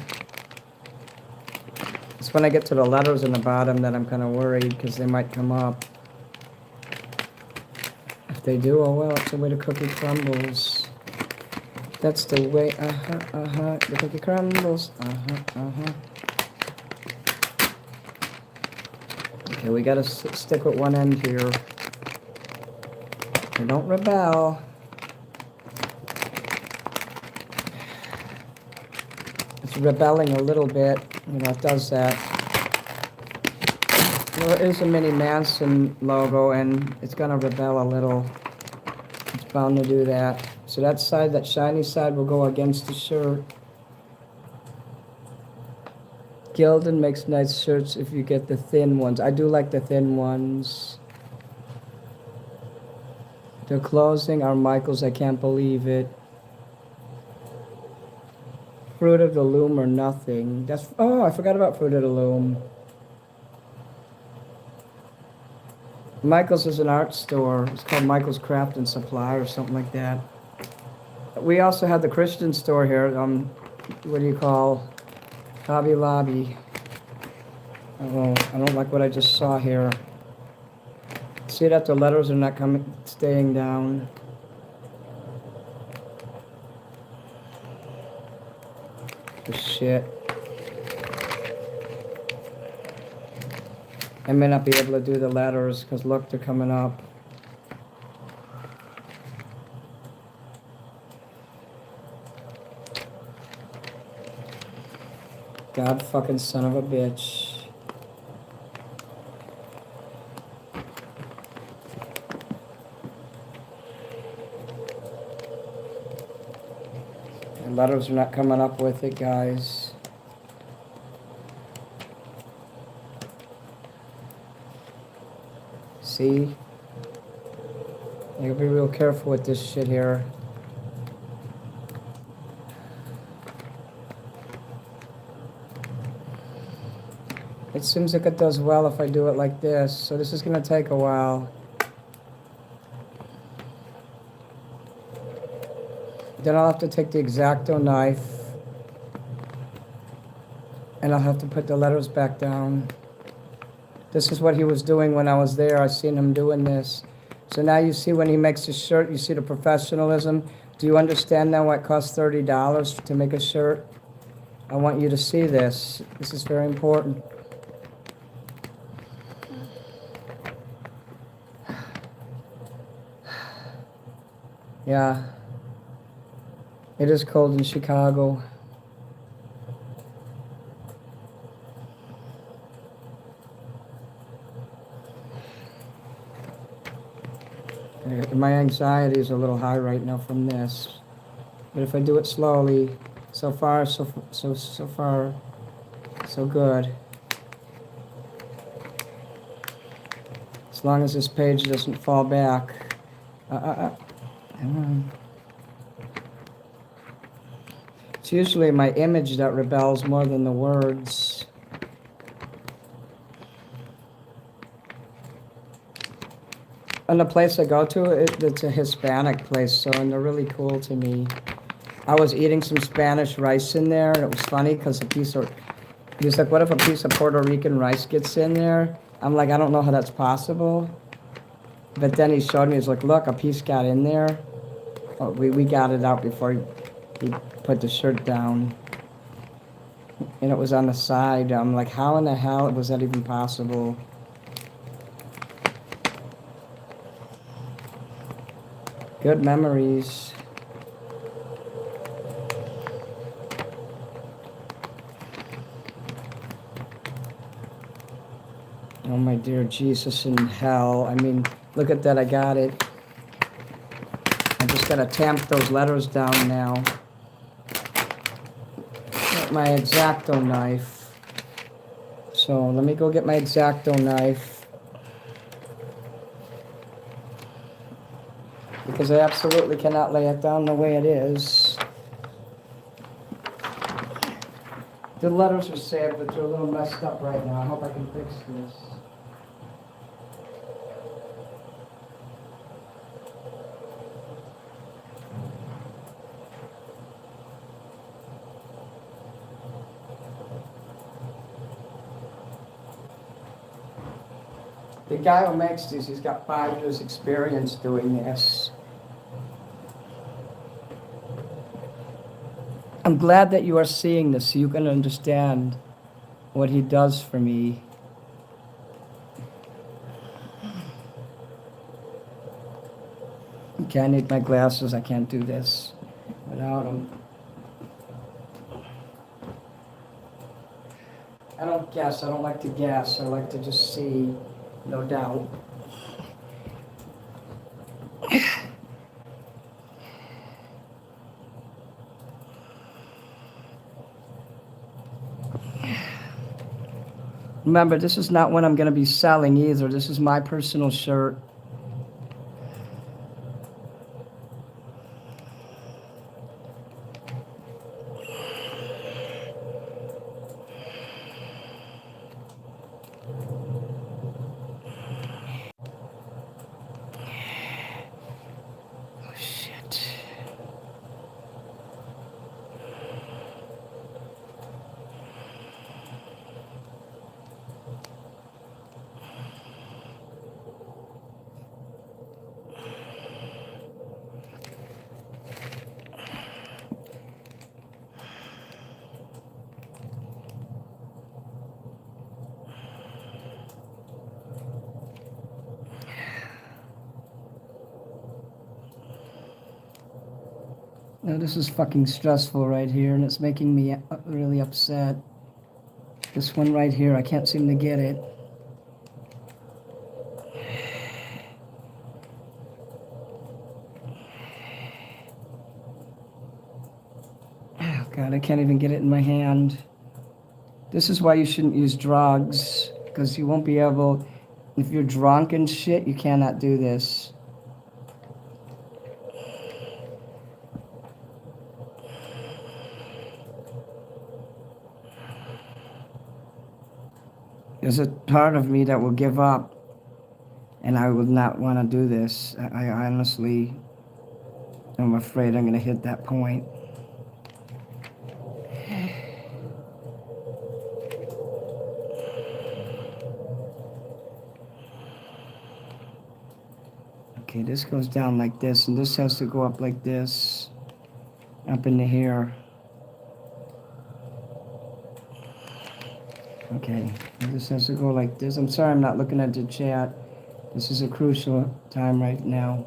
It's when I get to the letters in the bottom that I'm kind of worried because they might come up. If they do, oh well, it's the way the cookie crumbles. That's the way, the cookie crumbles, Okay, we gotta stick with one end here. And don't rebel. It's rebelling a little bit. You know, it does that. There is a Mini Manson logo, and it's gonna rebel a little. It's bound to do that. So that side, that shiny side, will go against the shirt. Gildan makes nice shirts if you get the thin ones. I do like the thin ones. They're closing our Michaels. I can't believe it. Fruit of the Loom or nothing. That's, oh, I forgot about Fruit of the Loom. Michael's is an art store. It's called Michael's Craft and Supply or something like that. We also have the Christian store here. What do you call? Hobby Lobby. Oh, I don't like what I just saw here. See that the letters are not staying down. Shit. I may not be able to do the letters because look, they're coming up. God fucking son of a bitch. The letters are not coming up with it, guys. See? You gotta be real careful with this shit here. It seems like it does well if I do it like this, so this is gonna take a while. Then I'll have to take the X-Acto knife and I'll have to put the letters back down. This is what he was doing when I was there. I seen him doing this. So now you see when he makes a shirt, you see the professionalism. Do you understand now why it costs $30 to make a shirt? I want you to see this. This is very important. Yeah. It is cold in Chicago. My anxiety is a little high right now from this. But if I do it slowly, so far, so good. As long as this page doesn't fall back. Come on. It's usually my image that rebels more than the words. And the place I go to, it's a Hispanic place, so and they're really cool to me. I was eating some Spanish rice in there, and it was funny because he's like, what if a piece of Puerto Rican rice gets in there? I'm like, I don't know how that's possible. But then he showed me, he's like, look, a piece got in there. Oh, we got it out before he put the shirt down. And it was on the side. I'm like, how in the hell was that even possible? Good memories. Oh my dear Jesus in hell. I mean, look at that, I got it. I just gotta tamp those letters down now. Get my X-Acto knife. So let me go get my X-Acto knife. Because I absolutely cannot lay it down the way it is. The letters are saved, but they're a little messed up right now. I hope I can fix this. The guy who makes these, he's got 5 years experience doing this. I'm glad that you are seeing this so you can understand what he does for me. Okay, I need my glasses. I can't do this without them. I don't guess. I don't like to guess. I like to just see, no doubt. Remember, this is not what I'm going to be selling either. This is my personal shirt. Oh, shit. Now, this is fucking stressful right here, and it's making me really upset. This one right here, I can't seem to get it. Oh, God, I can't even get it in my hand. This is why you shouldn't use drugs, because you won't be able, if you're drunk and shit, you cannot do this. There's a part of me that will give up, and I would not want to do this. I honestly am afraid I'm going to hit that point. Okay, this goes down like this, and this has to go up like this, up into here. Okay, this has to go like this. I'm sorry I'm not looking at the chat. This is a crucial time right now.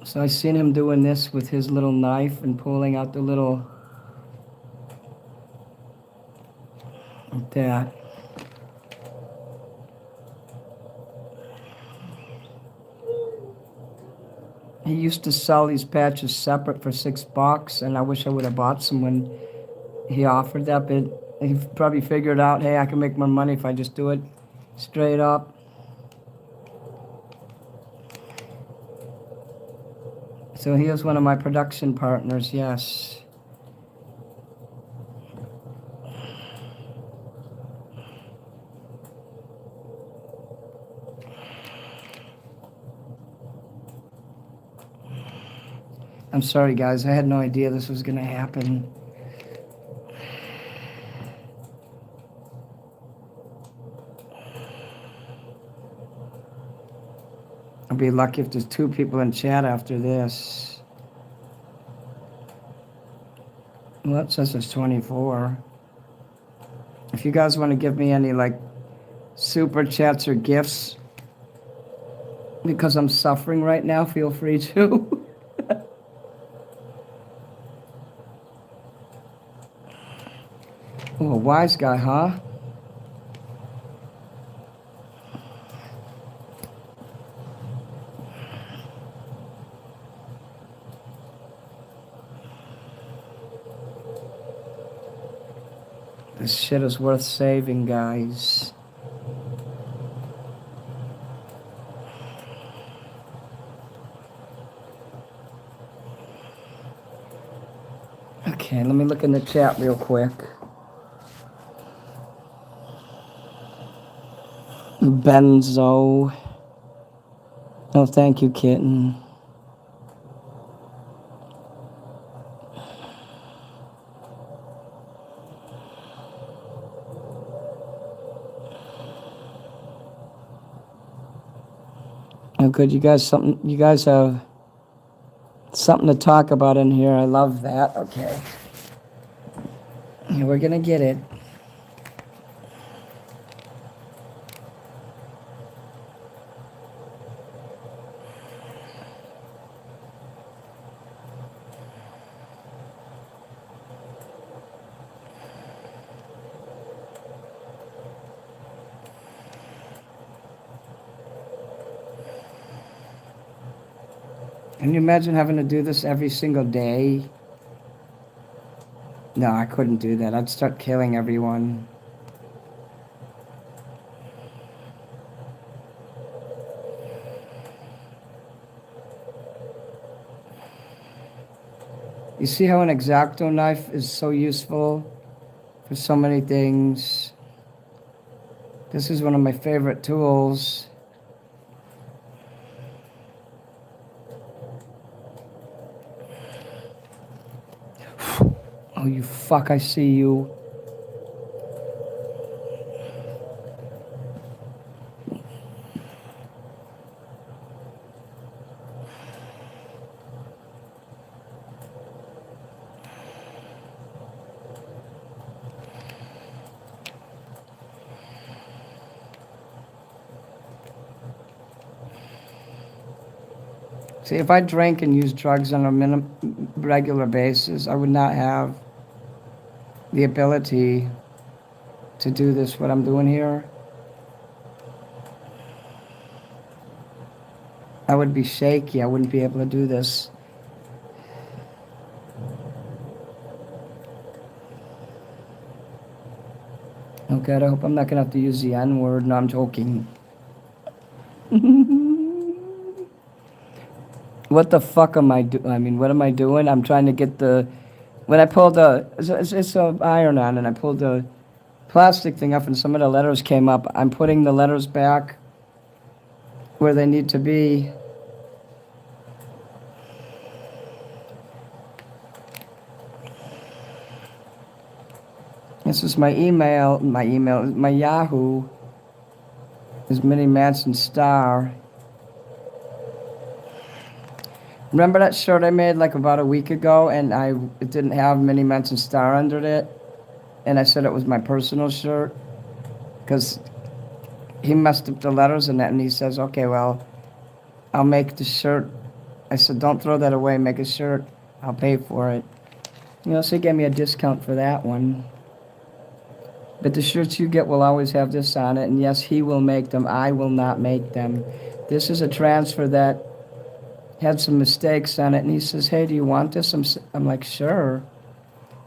So I seen him doing this with his little knife and pulling out the little, like that. He used to sell these patches separate for $6, and I wish I would have bought some when he offered that, but he probably figured out, hey, I can make more money if I just do it straight up. So he is one of my production partners, yes. I'm sorry, guys. I had no idea this was going to happen. I'll be lucky if there's 2 people in chat after this. Well, it says there's 24. If you guys want to give me any, like, super chats or gifts, because I'm suffering right now, feel free to. Oh, a wise guy, huh? This shit is worth saving, guys. Okay, let me look in the chat real quick. Benzo. Oh, thank you, kitten. Oh, good. You guys have something to talk about in here. I love that. Okay. Yeah, we're gonna get it. Can you imagine having to do this every single day? No, I couldn't do that. I'd start killing everyone. You see how an X-Acto knife is so useful for so many things? This is one of my favorite tools. Oh, you fuck, I see you. See, if I drank and used drugs on a regular basis, I would not have the ability to do this, what I'm doing here. I would be shaky. I wouldn't be able to do this. Oh God, I hope I'm not gonna have to use the N-word. No, I'm joking. What the fuck am I doing? I mean, what am I doing? I'm trying to get the... When I pulled the... It's a iron on, and I pulled the plastic thing up, and some of the letters came up. I'm putting the letters back where they need to be. This is my my Yahoo is Mini Manson Star. Remember that shirt I made like about a week ago, and it didn't have Mini Manson Star under it, and I said it was my personal shirt because he messed up the letters in that, and he says, okay, well, I'll make the shirt. I said, don't throw that away, make a shirt, I'll pay for it. You know, so he gave me a discount for that one. But the shirts you get will always have this on it, and yes, he will make them, I will not make them. This is a transfer that had some mistakes on it, and he says, hey, do you want this? I'm like, sure.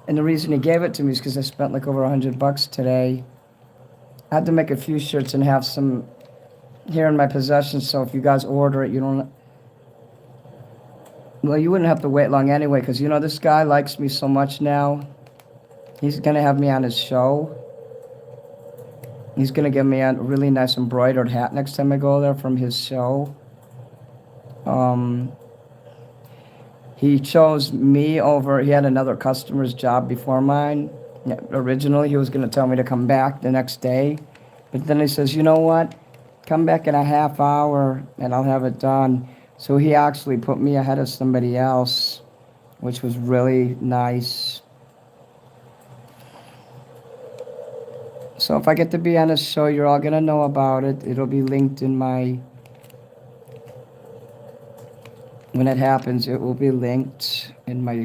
And the reason he gave it to me is because I spent like over $100 today. I had to make a few shirts and have some here in my possession, so if you guys order it, you don't... Well, you wouldn't have to wait long anyway, because, you know, this guy likes me so much now. He's going to have me on his show. He's going to give me a really nice embroidered hat next time I go there from his show. He chose me over... He had another customer's job before mine. Originally, he was going to tell me to come back the next day. But then he says, you know what? Come back in a half hour, and I'll have it done. So he actually put me ahead of somebody else, which was really nice. So if I get to be on his show, you're all going to know about it. It'll be linked in my... When it happens, it will be linked in my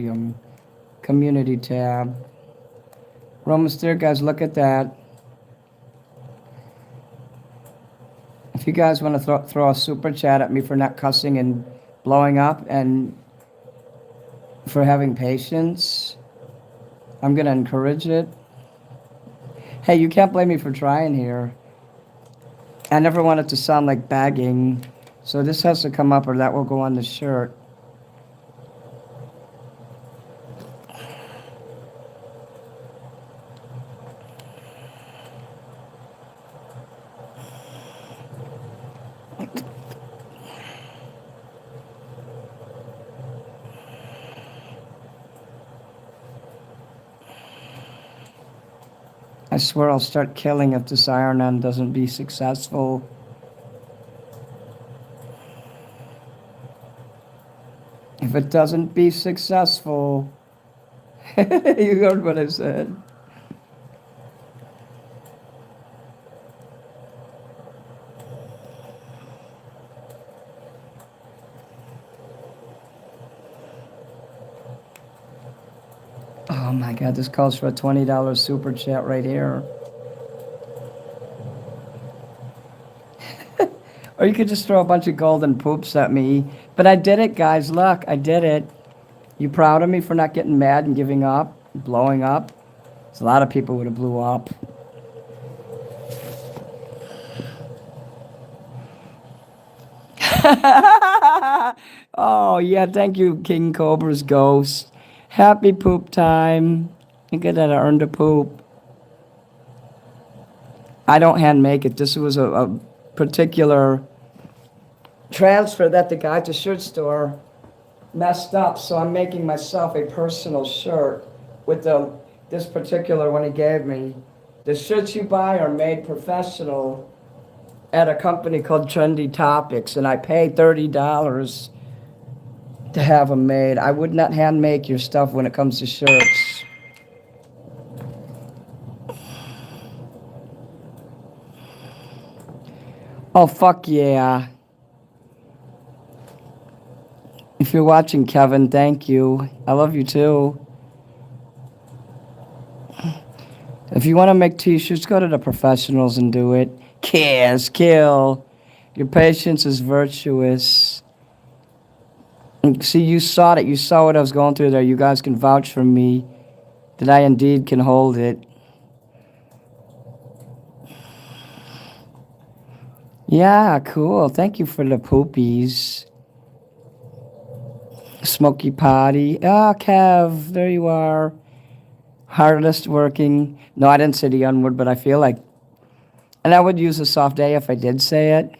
community tab. We're almost there, guys. Look at that. If you guys want to throw a super chat at me for not cussing and blowing up and for having patience, I'm going to encourage it. Hey, you can't blame me for trying here. I never want it to sound like begging, so this has to come up or that will go on the shirt. I swear I'll start killing if this iron-on doesn't be successful. If it doesn't be successful... You heard what I said. Oh my God, this calls for a $20 super chat right here. Or you could just throw a bunch of golden poops at me. But I did it, guys. Look, I did it. You proud of me for not getting mad and giving up, blowing up? So a lot of people would have blew up. Oh, yeah, thank you, King Cobra's Ghost. Happy poop time. Look at that, I earned a poop. I don't hand make it. This was a particular transfer that the guy at the shirt store messed up, so I'm making myself a personal shirt with this particular one he gave me. The shirts you buy are made professional at a company called Trendy Topics, and I paid $30 to have them made. I would not hand make your stuff when it comes to shirts. Oh, fuck yeah. If you're watching, Kevin, thank you. I love you too. If you want to make t-shirts, go to the professionals and do it. Kiss, kill. Your patience is virtuous. See, you saw it. You saw what I was going through there. You guys can vouch for me that I indeed can hold it. Yeah, cool. Thank you for the poopies. Smoky Potty. Ah, Kev, there you are. Hardest working. No, I didn't say the N-word, but I feel like... And I would use a soft A if I did say it.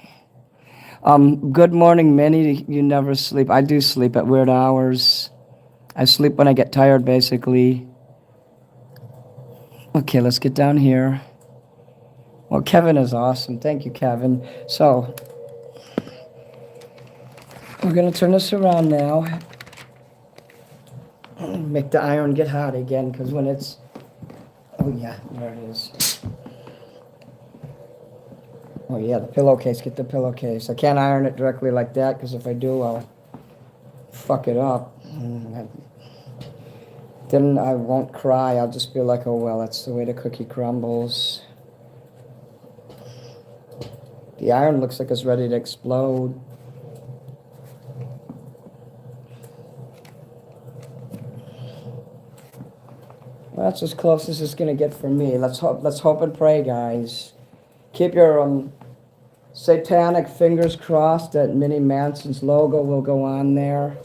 Good morning, Minnie. You never sleep. I do sleep at weird hours. I sleep when I get tired, basically. Okay, let's get down here. Well, Kevin is awesome. Thank you, Kevin. So, we're going to turn this around now. Make the iron get hot again, because when it's... Oh, yeah, there it is. Oh, yeah, the pillowcase. Get the pillowcase. I can't iron it directly like that, because if I do, I'll fuck it up. Then I won't cry. I'll just be like, oh, well, that's the way the cookie crumbles. The iron looks like it's ready to explode. Well, that's as close as it's going to get for me. Let's hope and pray, guys. Keep your satanic fingers crossed that Mini Manson's logo will go on there.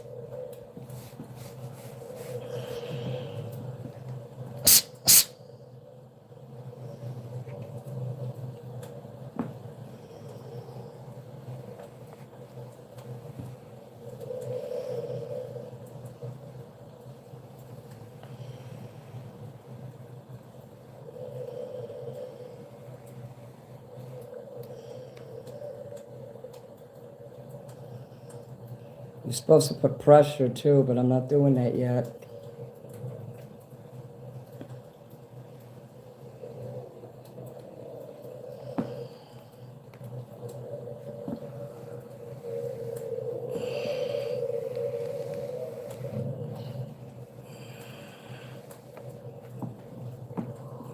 You're supposed to put pressure too, but I'm not doing that yet.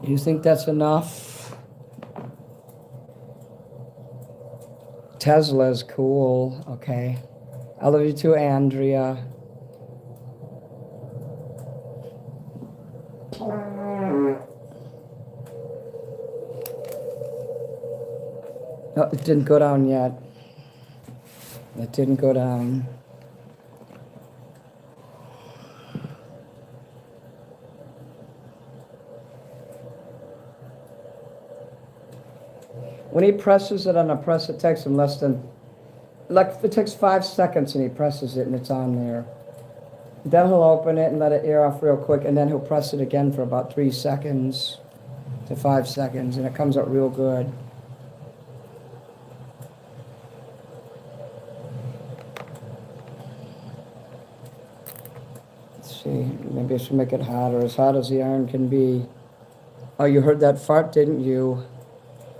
You think that's enough? Tesla's cool, okay. I love you too, Andrea. No, it didn't go down yet. It didn't go down. When he presses it on a press, it takes him less than, like it takes 5 seconds and he presses it and it's on there. Then he'll open it and let it air off real quick, and then he'll press it again for about 3 seconds to 5 seconds, and it comes out real good. Let's see, maybe I should make it hotter, as hot as the iron can be. Oh, you heard that fart, didn't you?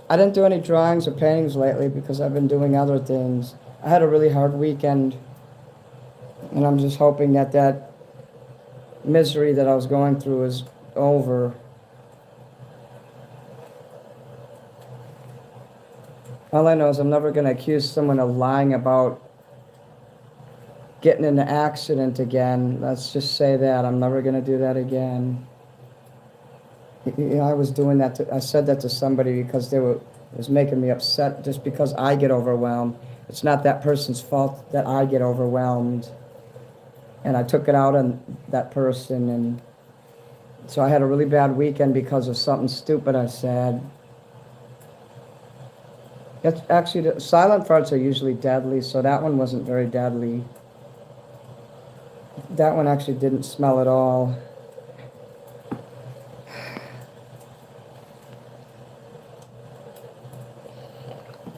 I didn't do any drawings or paintings lately because I've been doing other things. I had a really hard weekend, and I'm just hoping that that misery that I was going through is over. All I know is I'm never going to accuse someone of lying about getting in an accident again. Let's just say that. I'm never going to do that again. I was doing that. I said that to somebody because it was making me upset just because I get overwhelmed. It's not that person's fault that I get overwhelmed. And I took it out on that person. And so I had a really bad weekend because of something stupid I said. It's actually, silent farts are usually deadly, so that one wasn't very deadly. That one actually didn't smell at all.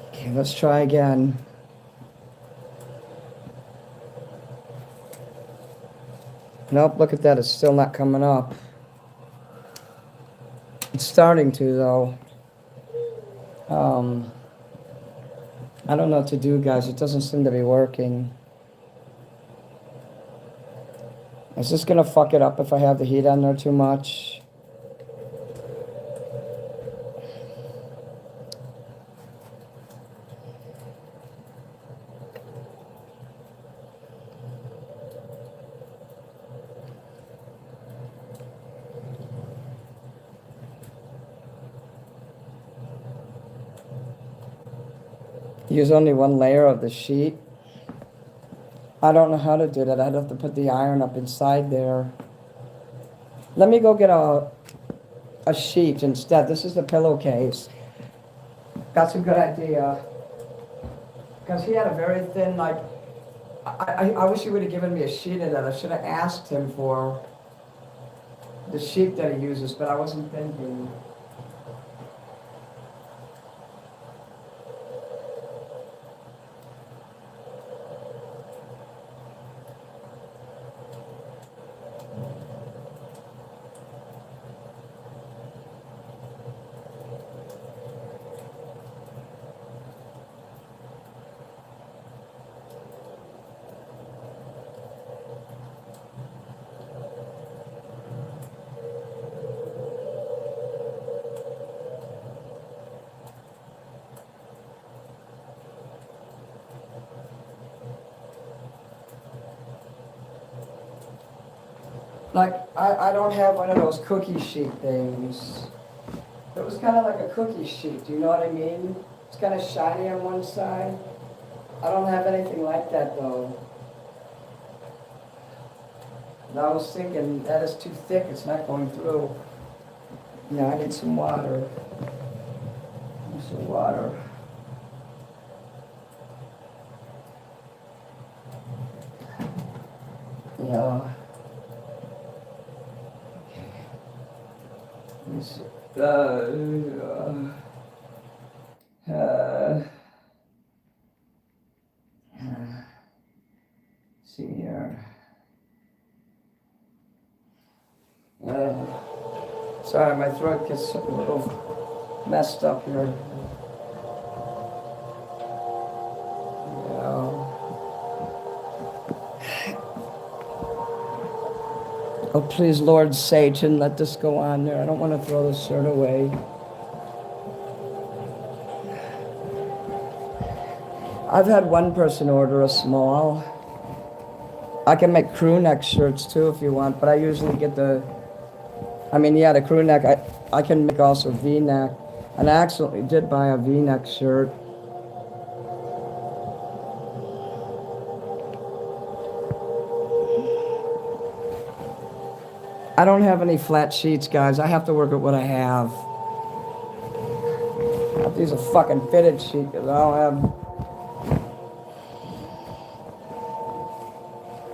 Okay, let's try again. Nope, look at that, it's still not coming up. It's starting to, though. I don't know what to do, guys. It doesn't seem to be working. Is this gonna fuck it up if I have the heat on there too much? Use only one layer of the sheet. I don't know how to do that. I'd have to put the iron up inside there. Let me go get a sheet instead. This is the pillowcase. That's a good idea. Because he had a very thin, like, I wish he would have given me a sheet of that. I should have asked him for. the sheet that he uses, but I wasn't thinking. Like, I don't have one of those cookie sheet things. It was kind of like a cookie sheet, do you know what I mean? It's kind of shiny on one side. I don't have anything like that though. And I was thinking, that is too thick, it's not going through. No, I need some water. I need some water. Yeah. Let me see. See here. Sorry, my throat gets a little messed up here. Oh, please, Lord Satan, let this go on there. I don't want to throw this shirt away. I've had one person order a small. I can make crew neck shirts too if you want, but I usually get the crew neck. I can make also V-neck. And I actually did buy a V-neck shirt. I don't have any flat sheets, guys. I have to work with what I have. I have to use a fucking fitted sheet because I don't have...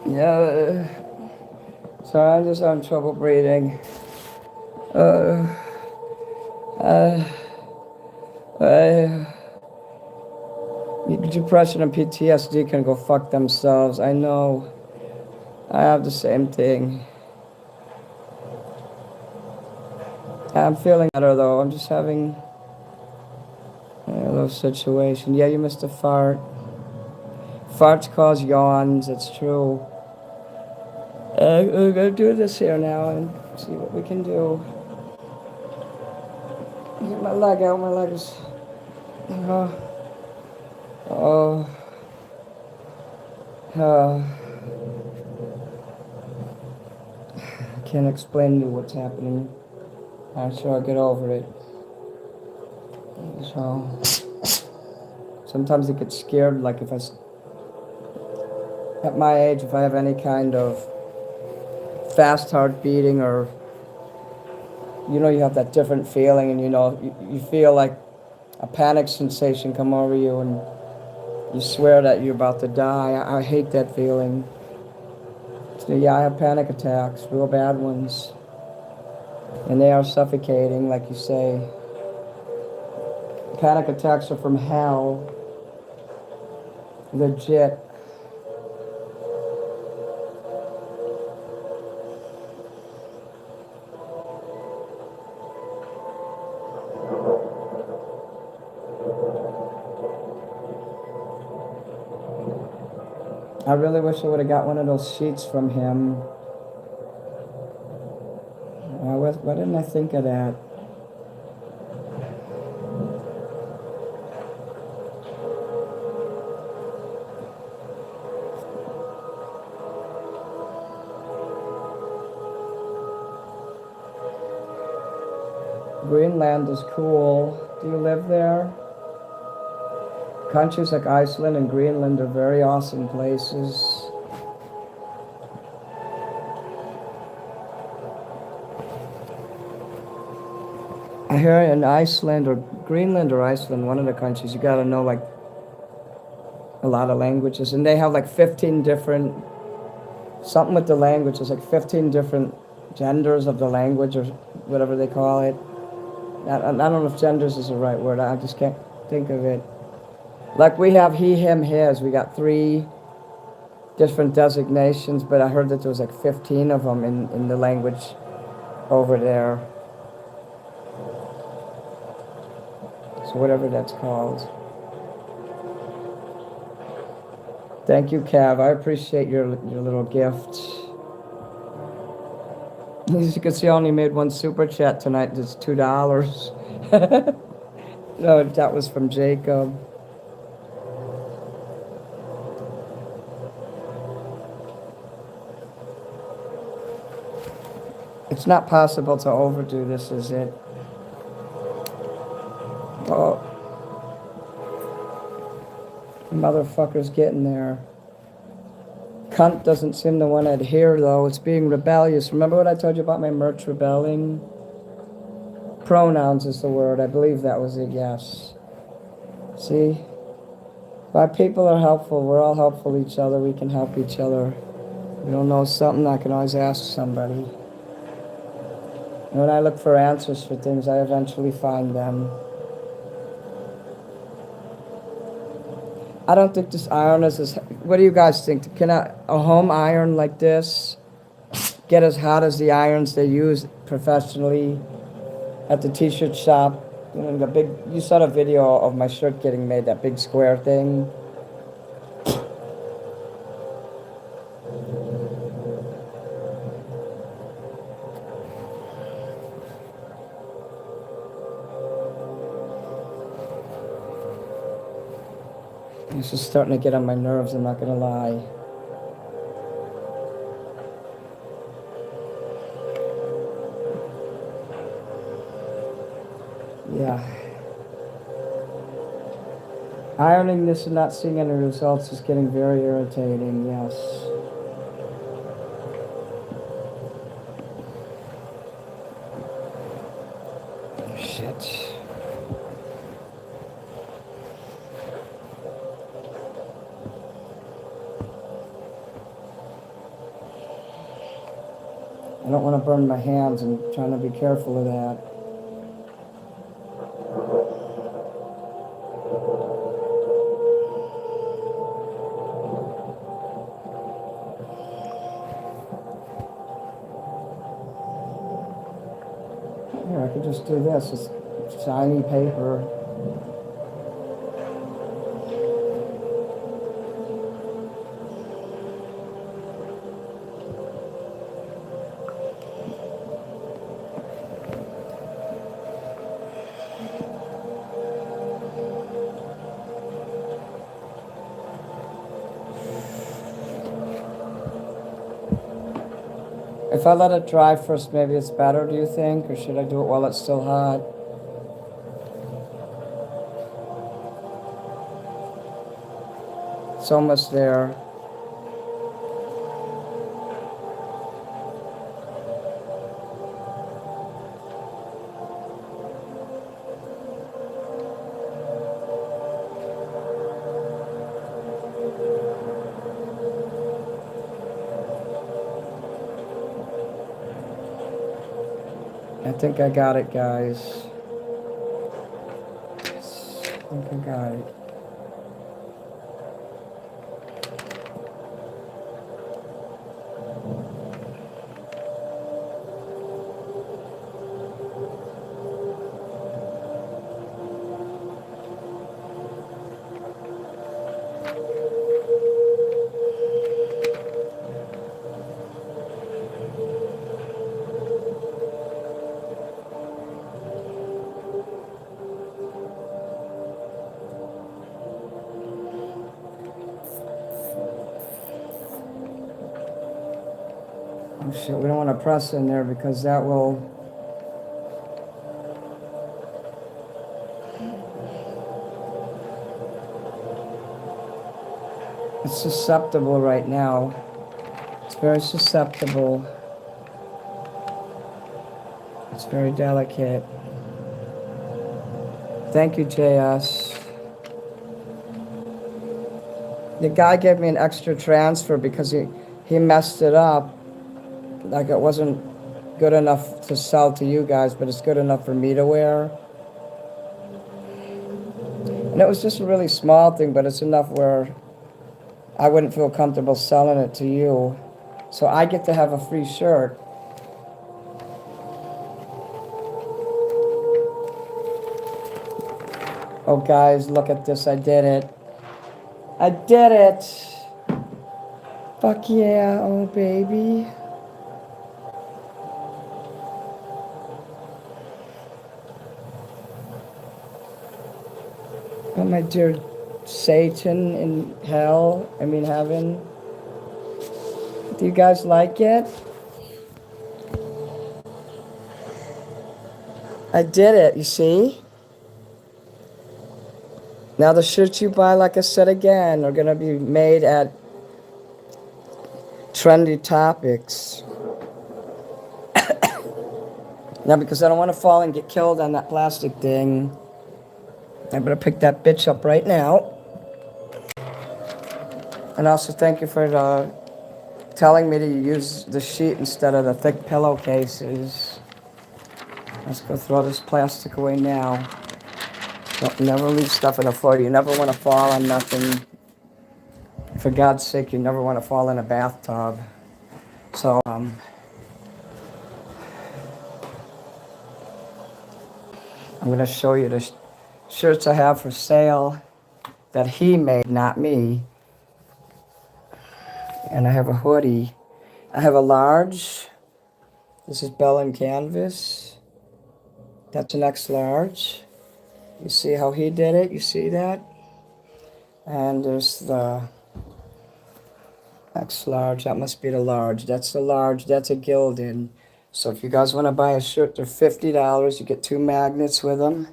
Yeah. Sorry, I'm just having trouble breathing. Depression and PTSD can go fuck themselves. I know. I have the same thing. I'm feeling better though. I'm just having a little situation. Yeah, you missed a fart. Farts cause yawns. It's true. We're gonna do this here now and see what we can do. Get my leg out. My leg is. I can't explain to you what's happening. I'm sure I'll get over it. So sometimes I get scared, like if at my age, if I have any kind of fast heart beating or, you have that different feeling and you feel like a panic sensation come over you and you swear that you're about to die. I hate that feeling. So, yeah, I have panic attacks, real bad ones. And they are suffocating, like you say. Panic attacks are from hell. Legit. I really wish I would have got one of those sheets from him. Why didn't I think of that? Greenland is cool. Do you live there? Countries like Iceland and Greenland are very awesome places. I hear in Iceland or Greenland or Iceland, one of the countries, you gotta know like a lot of languages. And they have like 15 different, something with the languages, like 15 different genders of the language or whatever they call it. I don't know if genders is the right word. I just can't think of it. Like we have he, him, his. We got 3 different designations, but I heard that there was like 15 of them in the language over there. So whatever that's called. Thank you, Cav. I appreciate your little gift. As you can see, I only made 1 super chat tonight. It's $2. No, that was from Jacob. It's not possible to overdo this, is it? Oh, motherfucker's getting there. Cunt doesn't seem to want to adhere, though. It's being rebellious. Remember what I told you about my merch rebelling? Pronouns is the word. I believe that was it, yes. See? Why people are helpful. We're all helpful to each other. We can help each other. If you don't know something, I can always ask somebody. And when I look for answers for things, I eventually find them. I don't think this iron is as... What do you guys think? Can a home iron like this get as hot as the irons they use professionally at the t-shirt shop? You know, the big... You saw the video of my shirt getting made, that big square thing. This is starting to get on my nerves, I'm not gonna lie. Yeah. Ironing this and not seeing any results is getting very irritating, yes. Shit. I don't want to burn my hands. I'm trying to be careful of that. Here, I could just do this. It's shiny paper. If I let it dry first, maybe it's better, do you think? Or should I do it while it's still hot? It's almost there. I think I got it, guys. Yes, I think I got it. Oh shit, we don't want to press in there because that will... It's susceptible right now. It's very susceptible. It's very delicate. Thank you, JS. The guy gave me an extra transfer because he messed it up. Like it wasn't good enough to sell to you guys, but it's good enough for me to wear. And it was just a really small thing, but it's enough where I wouldn't feel comfortable selling it to you. So I get to have a free shirt. Oh, guys, look at this. I did it. I did it. Fuck yeah. Oh, baby. Oh, my dear Satan in hell. I mean, heaven. Do you guys like it? I did it, you see? Now the shirts you buy, like I said again, are going to be made at Trendy Topics. Now, because I don't want to fall and get killed on that plastic thing, I better pick that bitch up right now. And also thank you for telling me to use the sheet instead of the thick pillowcases. Let's go throw this plastic away now. Don't never leave stuff on the floor. You never want to fall on nothing. For God's sake, you never want to fall in a bathtub. So, I'm going to show you the shirts I have for sale that he made, not me. And I have a hoodie. I have a large. This is Bell and Canvas. That's an X large. You see how he did it? You see that? And there's the X large. That must be the large. That's the large. That's a gilded. So if you guys want to buy a shirt, they're $50. You get 2 magnets with them.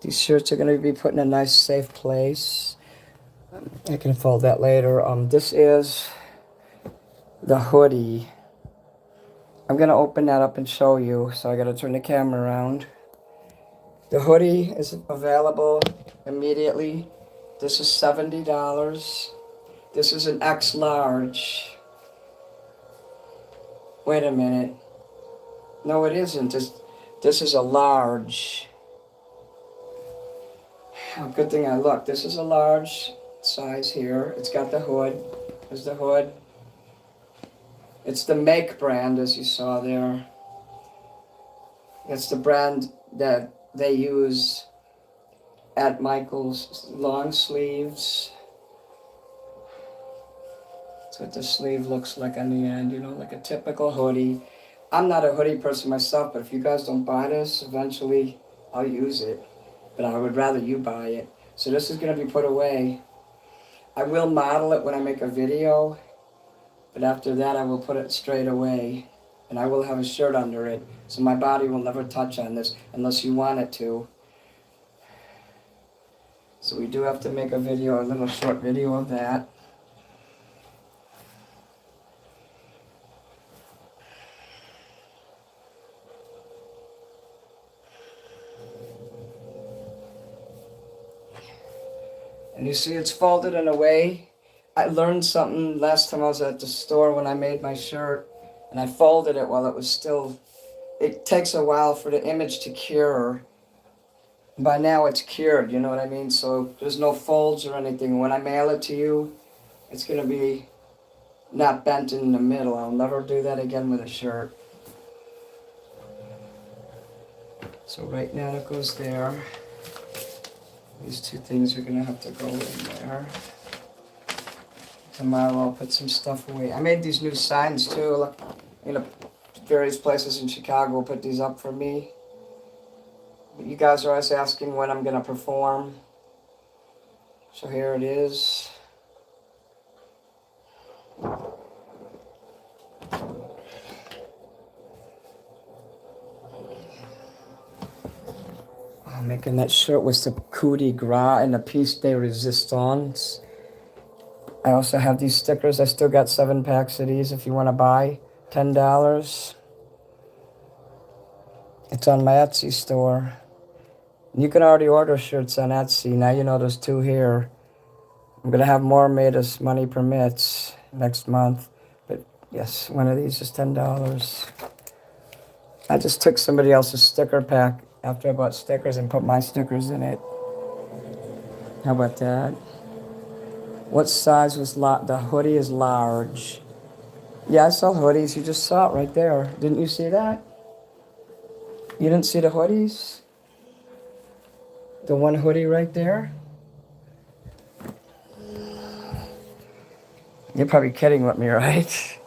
These shirts are going to be put in a nice, safe place. I can fold that later. This is the hoodie. I'm going to open that up and show you. So I got to turn the camera around. The hoodie is available immediately. This is $70. This is an X large. Wait a minute. No, it isn't. This is a large. Oh, good thing I looked. This is a large size here. It's got the hood. There's the hood. It's the Make brand, as you saw there. It's the brand that they use at Michael's. Long sleeves. That's what the sleeve looks like on the end, you know, like a typical hoodie. I'm not a hoodie person myself, but if you guys don't buy this, eventually I'll use it. But I would rather you buy it. So this is going to be put away. I will model it when I make a video, but after that I will put it straight away. And I will have a shirt under it, so my body will never touch on this unless you want it to. So we do have to make a video, a little short video of that. And you see it's folded in a way. I learned something last time I was at the store when I made my shirt. And I folded it while it was still... It takes a while for the image to cure. By now it's cured, you know what I mean? So there's no folds or anything. When I mail it to you, it's going to be not bent in the middle. I'll never do that again with a shirt. So right now it goes there. These 2 things are going to have to go in there. Tomorrow I'll put some stuff away. I made these new signs too. You know, various places in Chicago put these up for me. You guys are always asking when I'm going to perform. So here it is. I'm making that shirt with the coup de grace and the piece de resistance. I also have these stickers. I still got 7 packs of these if you want to buy. $10. It's on my Etsy store. You can already order shirts on Etsy. Now you know there's 2 here. I'm going to have more made as money permits next month. But yes, one of these is $10. I just took somebody else's sticker pack after I bought stickers and put my stickers in it. How about that? What size was the hoodie is large. Yeah, I saw hoodies. You just saw it right there. Didn't you see that? You didn't see the hoodies? The one hoodie right there? You're probably kidding with me, right?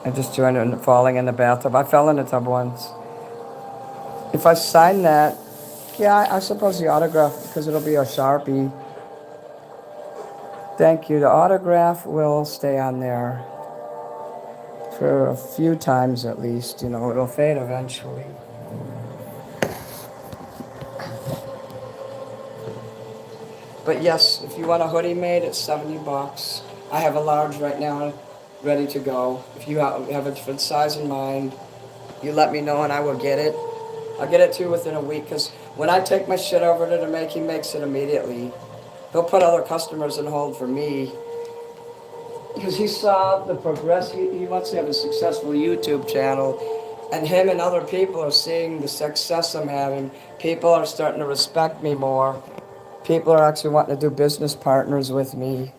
I just joined in falling in the bathtub. I fell in the tub once. If I sign that, yeah, I suppose the autograph, because it'll be a Sharpie. Thank you. The autograph will stay on there for a few times at least. You know, it'll fade eventually. But yes, if you want a hoodie made, it's $70. I have a large right now, ready to go. If you have a different size in mind, you let me know and I will get it. I'll get it to you within a week, because when I take my shit over to the make, he makes it immediately. He'll put other customers on hold for me, because he saw the progress. He wants to have a successful YouTube channel, and him and other people are seeing the success I'm having. People are starting to respect me more. People are actually wanting to do business partners with me.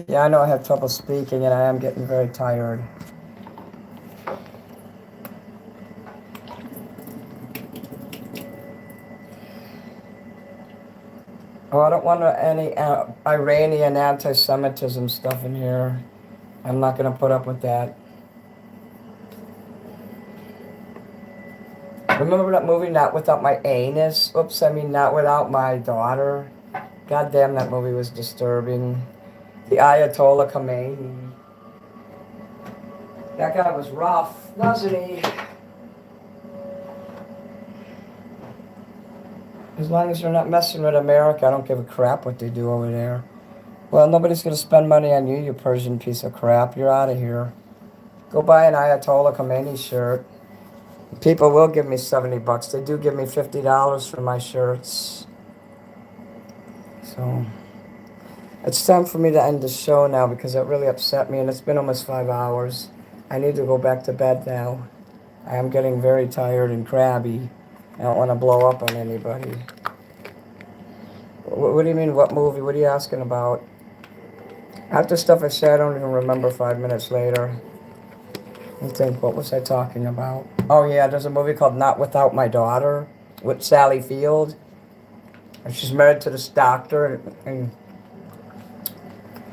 Yeah, I know I have trouble speaking and I am getting very tired. Oh, I don't want any Iranian anti-Semitism stuff in here. I'm not going to put up with that. Remember that movie, Not Without My Anus? Oops, I mean Not Without My Daughter. God damn, that movie was disturbing. The Ayatollah Khomeini. That guy was rough, wasn't he? As long as they're not messing with America, I don't give a crap what they do over there. Well, nobody's going to spend money on you, you Persian piece of crap. You're out of here. Go buy an Ayatollah Khomeini shirt. People will give me $70. They do give me $50 for my shirts. So, it's time for me to end the show now because it really upset me and it's been almost 5 hours. I need to go back to bed now. I am getting very tired and crabby. I don't want to blow up on anybody. What do you mean, what movie? What are you asking about? After stuff I said, I don't even remember 5 minutes later. I think, what was I talking about? Oh yeah, there's a movie called Not Without My Daughter with Sally Field. And she's married to this doctor, and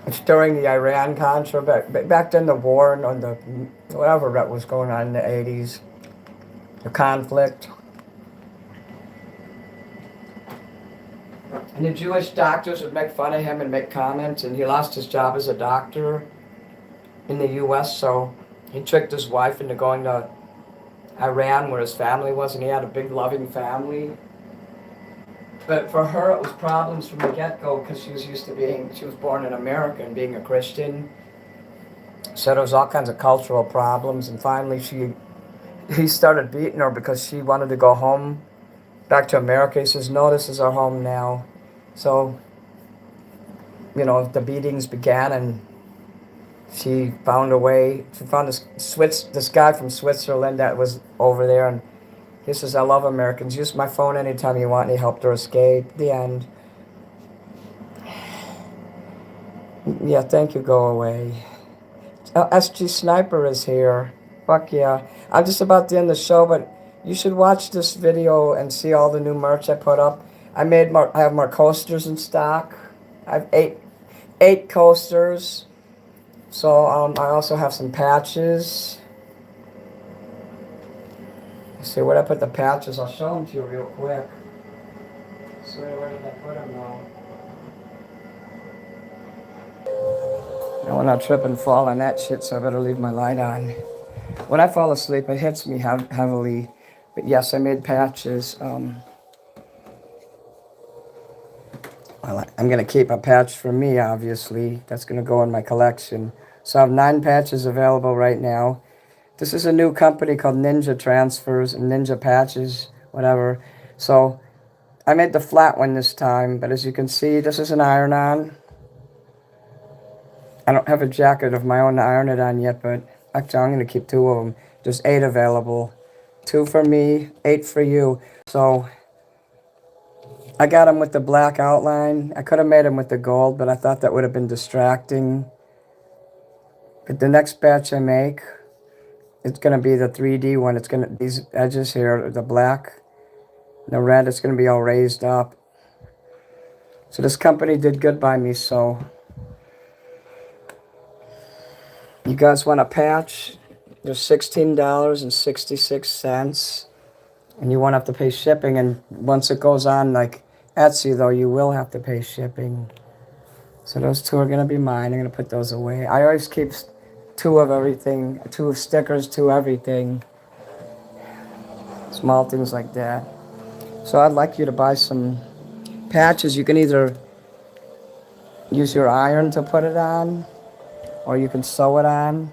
it's during the Iran-Contra, back then the war and the whatever that was going on in the 80s, the conflict. And the Jewish doctors would make fun of him and make comments, and he lost his job as a doctor in the U.S., so he tricked his wife into going to Iran where his family was, and he had a big loving family. But for her, it was problems from the get-go because she was born in America and being a Christian. So there was all kinds of cultural problems, and finally he started beating her because she wanted to go home, back to America. He says, no, this is our home now. So, the beatings began, and she found a way. She found this guy from Switzerland that was over there, and he says, I love Americans. Use my phone anytime you want. And he helped her escape. The end. Yeah, thank you. Go away. SG Sniper is here. Fuck yeah. I'm just about to end the show, but you should watch this video and see all the new merch I put up. I have more coasters in stock. I have eight coasters. So I also have some patches. See where I put the patches. I'll show them to you real quick. So where did I put them now? I want to trip and fall on that shit, so I better leave my light on. When I fall asleep, it hits me heavily. But yes, I made patches. Well, I'm going to keep a patch for me, obviously. That's going to go in my collection. So I have 9 patches available right now. This is a new company called Ninja Transfers and Ninja Patches, whatever. So I made the flat one this time, but as you can see, this is an iron-on. I don't have a jacket of my own to iron it on yet, but actually I'm going to keep 2 of them. There's 8 available. 2 for me, 8 for you. So I got them with the black outline. I could have made them with the gold, but I thought that would have been distracting. But the next batch I make, it's going to be the 3D one. It's going to, these edges here, the black, the red, it's going to be all raised up. So this company did good by me, so you guys want a patch? They're $16.66. And you won't have to pay shipping. And once it goes on, like Etsy, though, you will have to pay shipping. So those 2 are going to be mine. I'm going to put those away. I always keep 2 of everything, 2 of stickers, 2 everything. Small things like that. So I'd like you to buy some patches. You can either use your iron to put it on, or you can sew it on.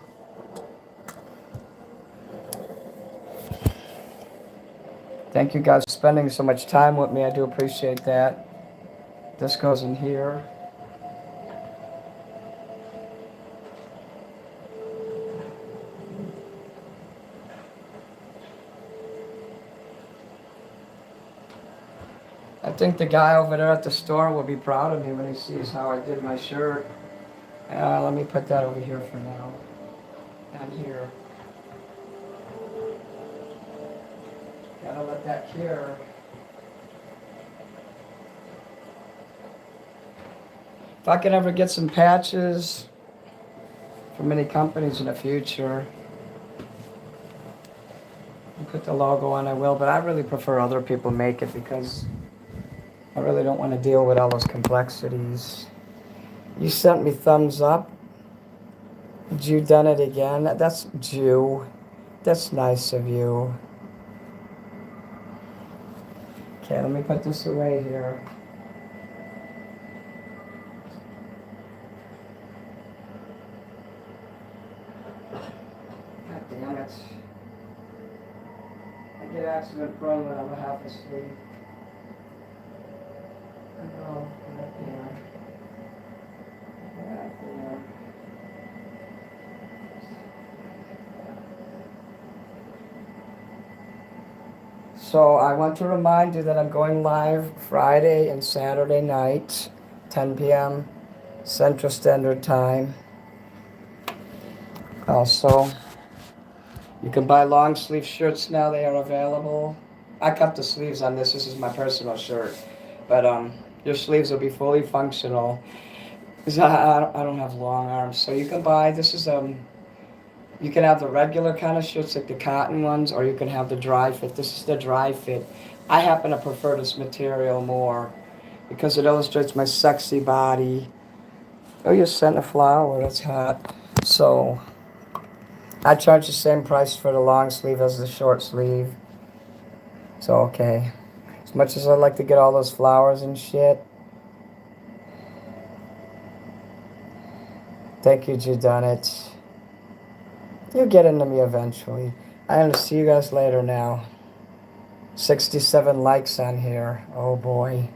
Thank you guys for spending so much time with me. I do appreciate that. This goes in here. I think the guy over there at the store will be proud of me when he sees how I did my shirt. Let me put that over here for now. And here. Gotta let that cure. If I can ever get some patches from any companies in the future and put the logo on, I will. But I really prefer other people make it because I really don't want to deal with all those complexities. You sent me thumbs up. Jew done it again. That's Jew. That's nice of you. Okay, let me put this away here. God damn it. I get accident prone when I'm half asleep. Oh, right there. Right there. So I want to remind you that I'm going live Friday and Saturday night, 10 p.m. Central Standard Time. Also, you can buy long sleeve shirts now. They are available. I cut the sleeves on this. This is my personal shirt. But your sleeves will be fully functional. Because I don't have long arms. So you can buy, this is you can have the regular kind of shirts, like the cotton ones, or you can have the dry fit. This is the dry fit. I happen to prefer this material more because it illustrates my sexy body. Oh, you sent a flower. That's hot. So I charge the same price for the long sleeve as the short sleeve. So, okay. As much as I'd like to get all those flowers and shit. Thank you, you done it. You'll get into me eventually. I'm going to see you guys later now. 67 likes on here. Oh boy.